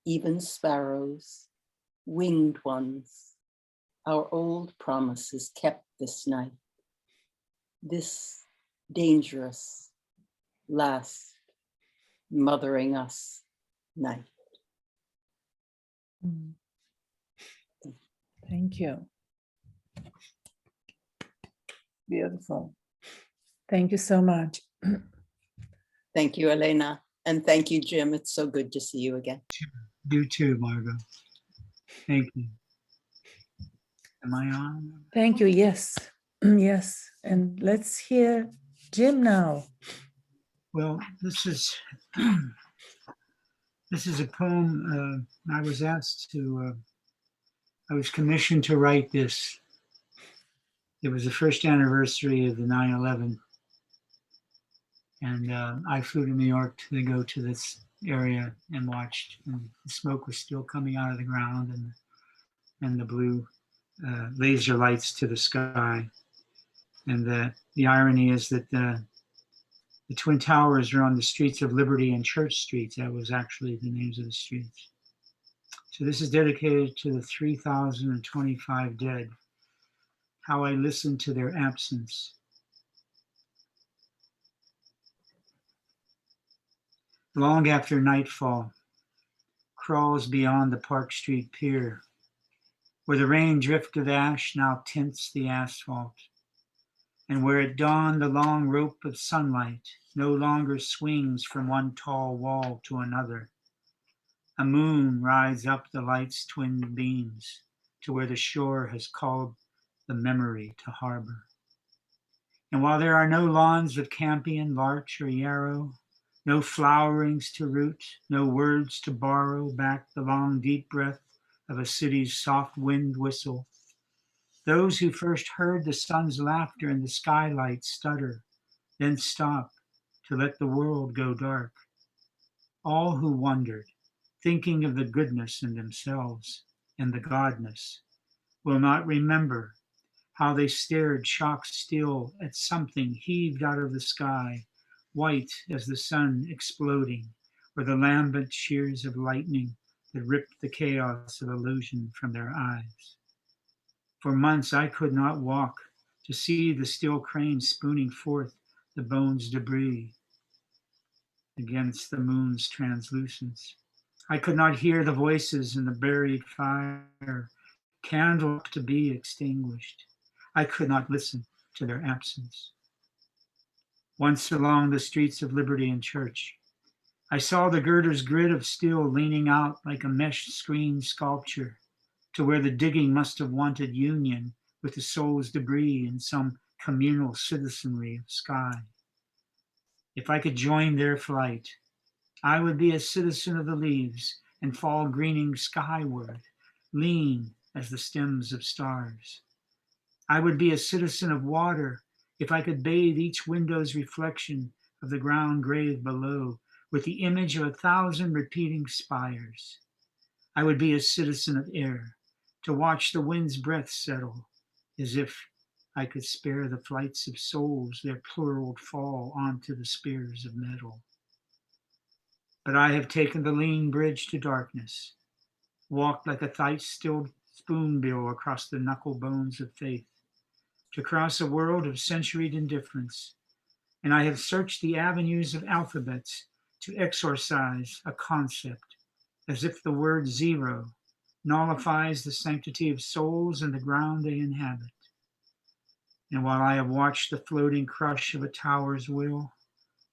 even sparrows, winged ones. Our old promise is kept this night. This dangerous, last, mothering us night. Thank you. Beautiful. Thank you so much. Thank you, Elena. And thank you, Jim. It's so good to see you again. You too, Margo. Thank you. Am I on? Thank you. Yes. Yes. And let's hear Jim now. Well, this is a poem I was asked to, I was commissioned to write this. It was the first anniversary of the 9/11. And I flew to New York to go to this area and watched, and the smoke was still coming out of the ground, and the blue laser lights to the sky. And the irony is that the Twin Towers are on the streets of Liberty and Church Streets. That was actually the names of the streets. So this is dedicated to the 3,025 dead. How I listened to their absence. Long after nightfall, crawls beyond the Park Street Pier, where the rain drift of ash now tints the asphalt, and where at dawn the long rope of sunlight no longer swings from one tall wall to another. A moon rides up the light's twin beams to where the shore has called the memory to harbor. And while there are no lawns of campion, larch, or yarrow, no flowerings to root, no words to borrow back the long deep breath of a city's soft wind whistle, those who first heard the sun's laughter in the skylight stutter, then stop to let the world go dark. All who wondered, thinking of the goodness in themselves and the godness, will not remember how they stared shocked still at something heaved out of the sky, white as the sun exploding, or the lambent shears of lightning that ripped the chaos of illusion from their eyes. For months I could not walk to see the still crane spooning forth the bone's debris against the moon's translucence. I could not hear the voices in the buried fire, candle to be extinguished. I could not listen to their absence. Once along the streets of Liberty and Church, I saw the girder's grid of steel leaning out like a mesh screen sculpture to where the digging must have wanted union with the soul's debris in some communal citizenry of sky. If I could join their flight, I would be a citizen of the leaves and fall greening skyward, lean as the stems of stars. I would be a citizen of water if I could bathe each window's reflection of the ground grave below with the image of 1,000 repeating spires. I would be a citizen of air to watch the wind's breath settle, as if I could spare the flights of souls their pluraled fall onto the spears of metal. But I have taken the lean bridge to darkness, walked like a thight-stilled spoonbill across the knuckle bones of faith, to cross a world of centuried indifference, and I have searched the avenues of alphabets to exorcise a concept, as if the word zero nullifies the sanctity of souls and the ground they inhabit. And while I have watched the floating crush of a tower's will,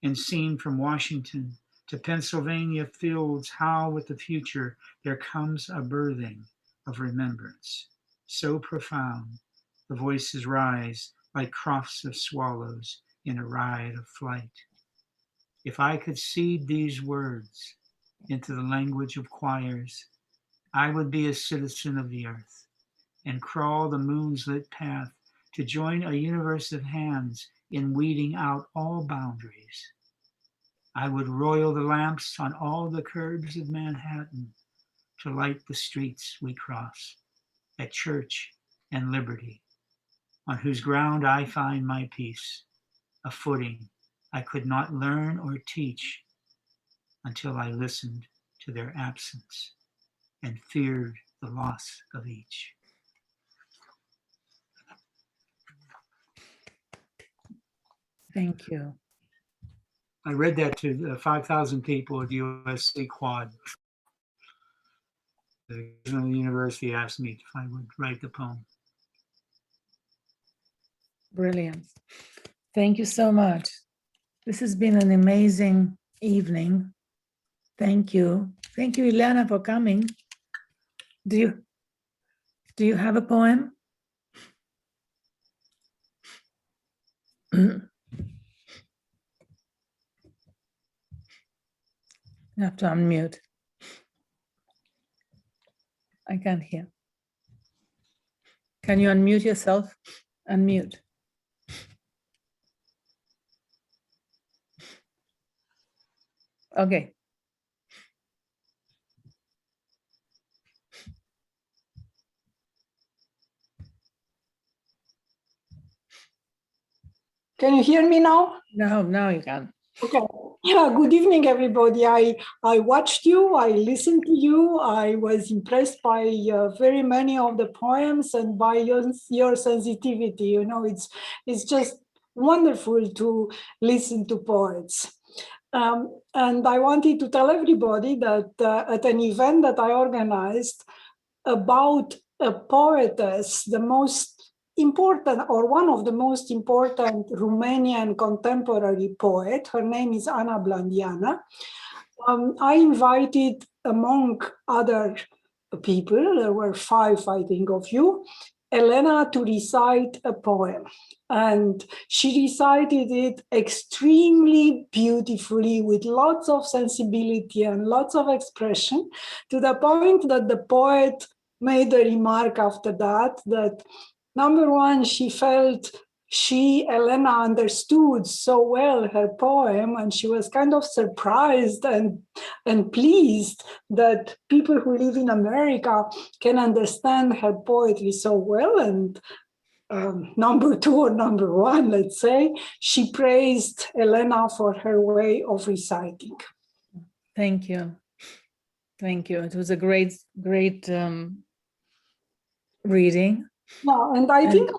and seen from Washington to Pennsylvania fields how with the future there comes a birthing of remembrance, so profound the voices rise like crofts of swallows in a riot of flight. If I could seed these words into the language of choirs, I would be a citizen of the earth and crawl the moon's lit path to join a universe of hands in weeding out all boundaries. I would roil the lamps on all the curbs of Manhattan to light the streets we cross at Church and Liberty, on whose ground I find my peace, a footing I could not learn or teach until I listened to their absence and feared the loss of each. Thank you. I read that to 5,000 people at USC Quad. The university asked me if I would write the poem. Brilliant. Thank you so much. This has been an amazing evening. Thank you. Thank you, Ileana, for coming. Do you have a poem? You have to unmute. I can't hear. Can you unmute yourself? Unmute. Okay. Can you hear me now? Now you can. Okay. Yeah, good evening, everybody. I watched you, I listened to you, I was impressed by very many of the poems and by your sensitivity. You know, it's just wonderful to listen to poets. And I wanted to tell everybody that at an event that I organized about a poetess, the most important or one of the most important Romanian contemporary poet, her name is Ana Blandiana. I invited, among other people, there were 5, I think, of you, Elena to recite a poem. And she recited it extremely beautifully with lots of sensibility and lots of expression, to the point that the poet made a remark after that, number one, she felt Elena understood so well her poem, and she was kind of surprised and pleased that people who live in America can understand her poetry so well. And number 2 or number 1, let's say, she praised Elena for her way of reciting. Thank you. Thank you. It was a great reading. Yeah, and I think,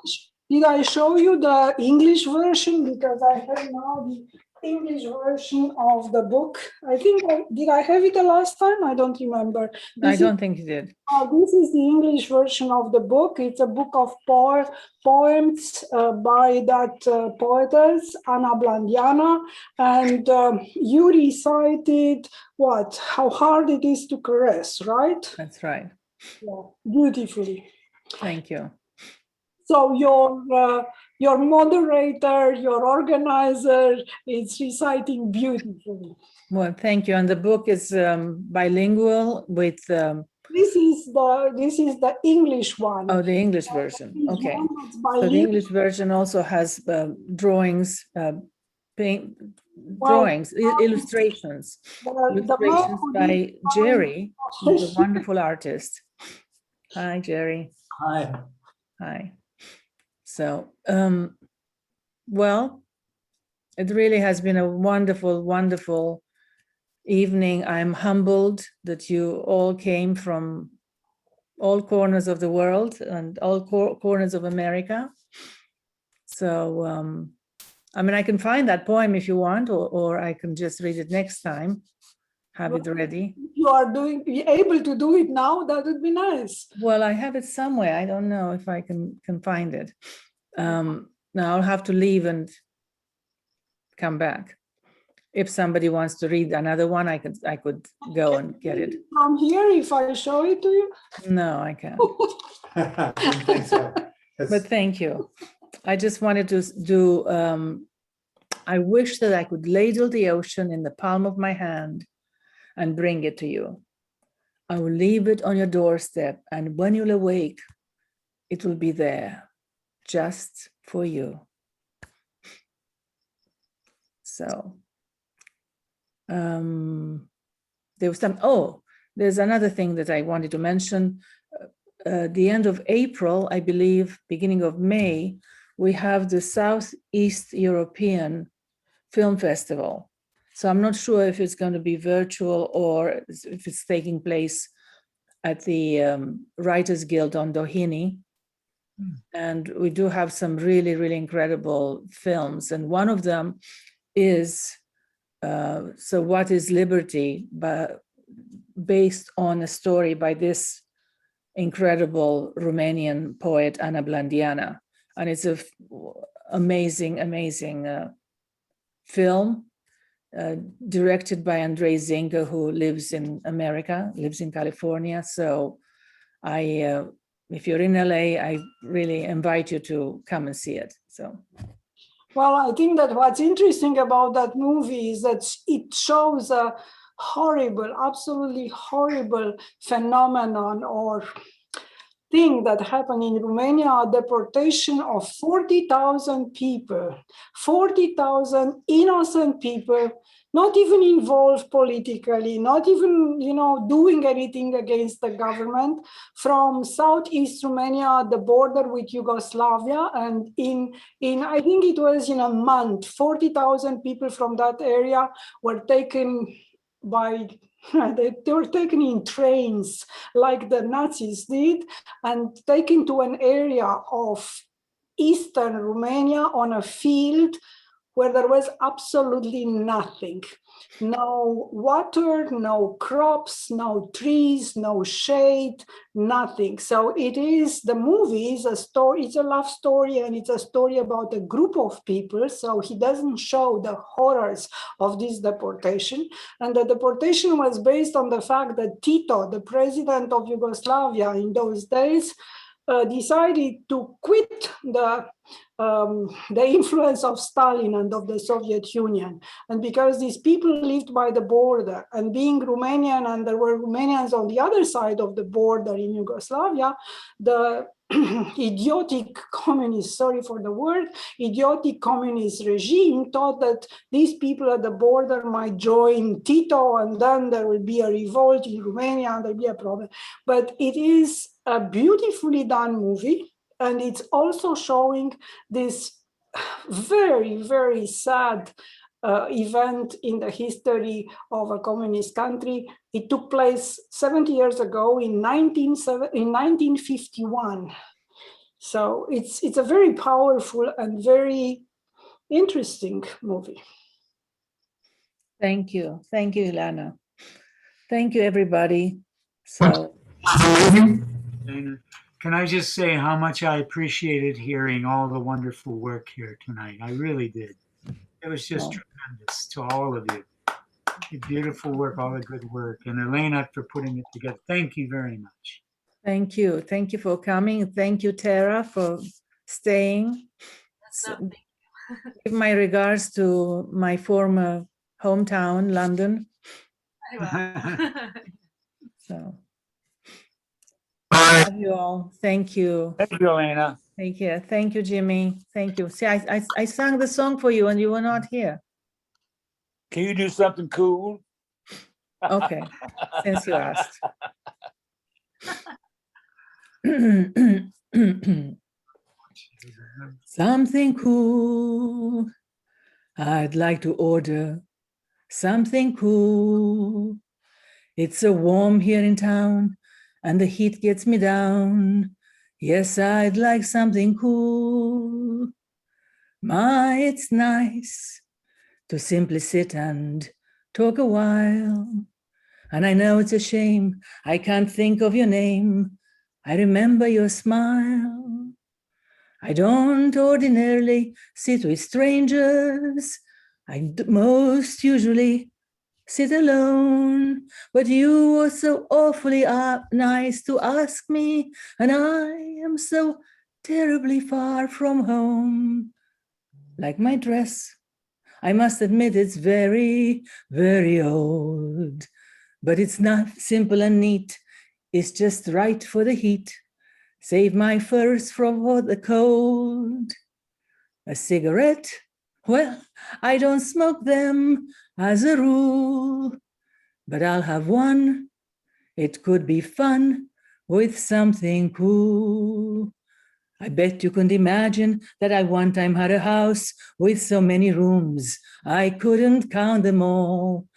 did I show you the English version? Because I have now the English version of the book. I think, did I have it the last time? I don't remember. I don't think you did. This is the English version of the book. It's a book of poems by that poetess, Anna Blandiana. And you recited what? How hard it is to caress, right? That's right. Yeah, beautifully. Thank you. So your moderator, your organizer is reciting beautifully. Well, thank you. And the book is bilingual with. This is the English one. Oh, the English version. Okay. So the English version also has drawings, illustrations by Jerry, who's a wonderful artist. Hi, Jerry. Hi. Hi. So, well, it really has been a wonderful, wonderful evening. I'm humbled that you all came from all corners of the world and all corners of America. So, I mean, I can find that poem if you want, or I can just read it next time, have it ready. You are able to do it now, that would be nice. Well, I have it somewhere. I don't know if I can find it. Now I'll have to leave and come back. If somebody wants to read another one, I could go and get it. From here, if I show it to you? No, I can't. But thank you. I just wanted to do, I wish that I could ladle the ocean in the palm of my hand and bring it to you. I will leave it on your doorstep, and when you'll awake, it will be there, just for you. So, there was there's another thing that I wanted to mention. The end of April, I believe, beginning of May, we have the Southeast European Film Festival. So I'm not sure if it's going to be virtual or if it's taking place at the Writers Guild on Doheny. And we do have some really, really incredible films. And one of them is So What is Liberty? Based on a story by this incredible Romanian poet, Ana Blandiana. And it's an amazing, amazing film directed by Andrei Zinga, who lives in America, lives in California. So if you're in LA, I really invite you to come and see it. So. Well, I think that what's interesting about that movie is that it shows a horrible, absolutely horrible phenomenon or thing that happened in Romania, deportation of 40,000 people, 40,000 innocent people, not even involved politically, not even, doing anything against the government, from Southeast Romania, the border with Yugoslavia. And I think it was in a month, 40,000 people from that area were taken they were taken in trains like the Nazis did and taken to an area of Eastern Romania on a field where there was absolutely nothing. No water, no crops, no trees, no shade, nothing. So the movie is a story, it's a love story, and it's a story about a group of people. So he doesn't show the horrors of this deportation. And the deportation was based on the fact that Tito, the president of Yugoslavia in those days, decided to quit the influence of Stalin and of the Soviet Union. And because these people lived by the border, and being Romanian, and there were Romanians on the other side of the border in Yugoslavia, the idiotic communist, sorry for the word, idiotic communist regime thought that these people at the border might join Tito, and then there will be a revolt in Romania and there'll be a problem. But it is a beautifully done movie. And it's also showing this very, very sad event in the history of a communist country. It took place 70 years ago in 1951. So it's a very powerful and very interesting movie. Thank you, Ileana. Thank you, everybody. So. Can I just say how much I appreciated hearing all the wonderful work here tonight? I really did. It was just tremendous to all of you. Beautiful work, all the good work. And Elena for putting it together. Thank you very much. Thank you. Thank you for coming. Thank you, Tera, for staying. So, give my regards to my former hometown, London. So. Love you all. Thank you. Thank you, Elena. Take care. Thank you, Jimmy. Thank you. See, I sang the song for you and you were not here. Can you do something cool? Okay, since you asked. Something cool. I'd like to order something cool. It's so warm here in town and the heat gets me down. Yes, I'd like something cool. My, it's nice to simply sit and talk a while. And I know it's a shame I can't think of your name. I remember your smile. I don't ordinarily sit with strangers. I most usually sit alone, but you were so awfully nice to ask me, and I am so terribly far from home. Like my dress, I must admit it's very, very old, but it's not simple and neat. It's just right for the heat. Save my furs from the cold. A cigarette? Well, I don't smoke them as a rule, but I'll have one. It could be fun with something cool. I bet you couldn't imagine that I one time had a house with so many rooms. I couldn't count them all.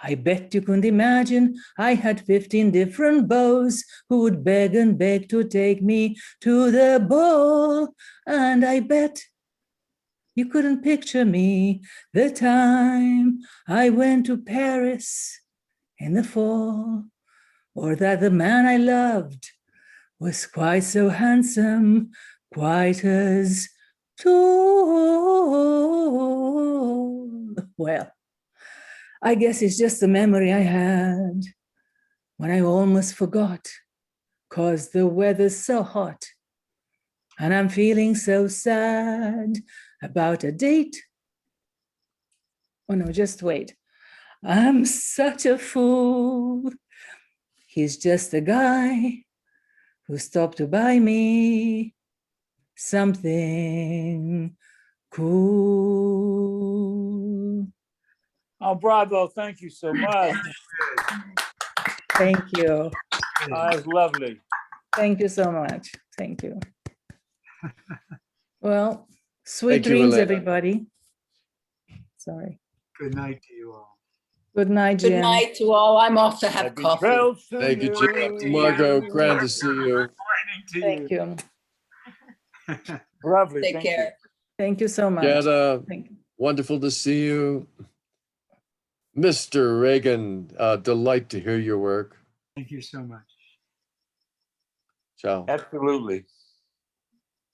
I bet you couldn't imagine I had 15 different beaux who would beg and beg to take me to the ball. And I bet you couldn't picture me the time I went to Paris in the fall, or that the man I loved was quite so handsome, quite as tall. Well, I guess it's just a memory I had when I almost forgot, 'cause the weather's so hot and I'm feeling so sad about a date. Oh no, just wait. I'm such a fool. He's just a guy who stopped to buy me something cool. Oh, bravo. Thank you so much. Thank you. That's lovely. Thank you so much. Thank you. Well, sweet Thank you, dreams, Elena. everybody. Sorry. Good night to you all. Good night, Jim. Good night to all. I'm off to have Happy coffee. trails to Thank you, you. Jim. Margo, grand to see you. Thank you. Lovely. Take Thank care. Thank you so much. Gedda, Thank you. wonderful to see you. Mr. Ragan, delight to hear your work. Thank you so much. Ciao. Absolutely.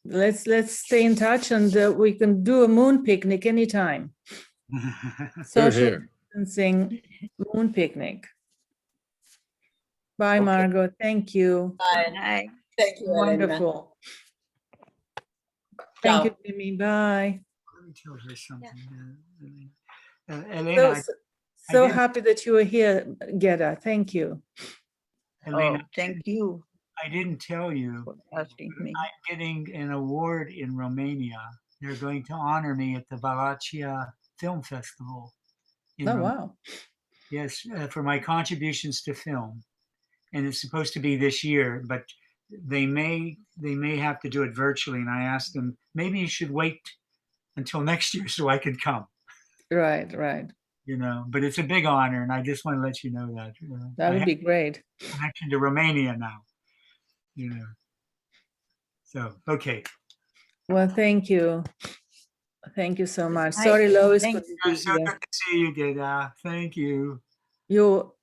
Let's stay in touch, and we can do a moon picnic anytime. Social here. distancing moon picnic. Bye, Okay. Margo. Thank you. Bye. Thank you, Elena. Wonderful. Thank you, Ciao. Jimmy. Bye. Let me tell her something. So, Elena, so did- happy that you were here, Gedda. Thank you. Elena, Oh, thank you I didn't tell you, for asking me. I'm getting an award in Romania. They're going to honor me at the Vale Film Festival. in Oh, Romania. wow. Yes, for my contributions to film. And it's supposed to be this year, but they may have to do it virtually. And I asked them, maybe you should wait until next year so I could come, Right, right. you know, but it's a big honor. And I just want to let you know that. That I would have be great. a connection to Romania now, you know. So, okay. Well, thank you. Thank you so much. Hi, Sorry, Lois thank couldn't be So here. good to see you, Gedda. Thank you.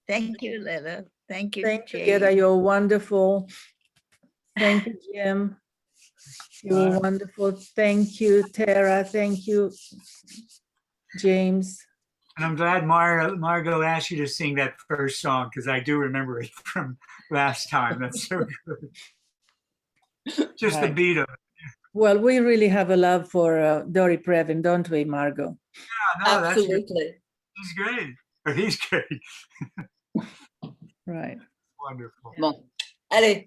Thank you, Lena. Thank you, Thank you, Jay. Gedda. You're wonderful. Thank you, Jim. You're Bye. wonderful. Thank you, Tera. Thank you, James. And I'm glad Margo asked you to sing that first song because I do remember it from last time. That's so good. Just the Right. beat of it. Well, we really have a love for Dori Previn, don't we, Margo? Yeah, no, that's good. Absolutely. He's great. Or he's great. Right. Wonderful. Bon. Allez.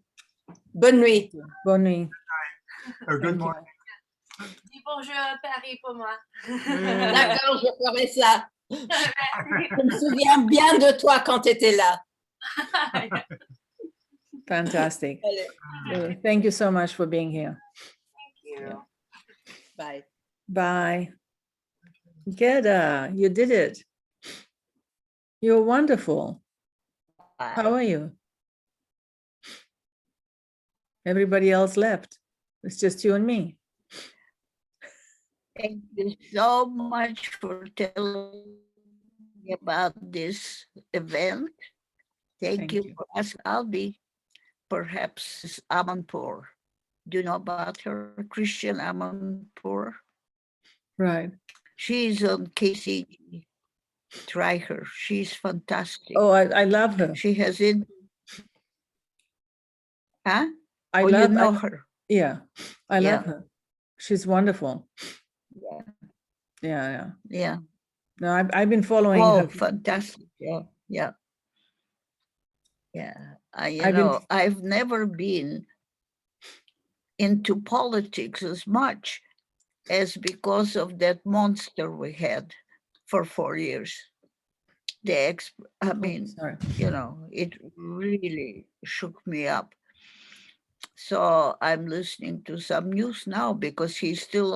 Bonne nuit. Bonne nuit. Or good Thank you. morning. Dis bonjour à Paris pour moi. D'accord, je ferai ça. Je me souviens bien de toi quand tu étais là. Fantastic. Allez. Thank you so much for being here. Thank you. Bye. Bye. Gedda, you did it. You're wonderful. How are you? Everybody else left. It's just you and me. Thank you so much for telling me about this event. Thank you for asking. I'll be perhaps Amanpour. Do you know about her, Christian Amanpour? Right. She's on KCG. Try her. She's fantastic. Oh, I love her. She has in. Huh? I Oh, love you know her. Yeah, I Yeah. love her. She's wonderful. Yeah. Yeah. Yeah. No, I've been following Oh, her. fantastic. Yeah. Yeah. Yeah. I've I've never been into politics as much as because of that monster we had for 4 years. It really shook me up. So I'm listening to some news now because he's still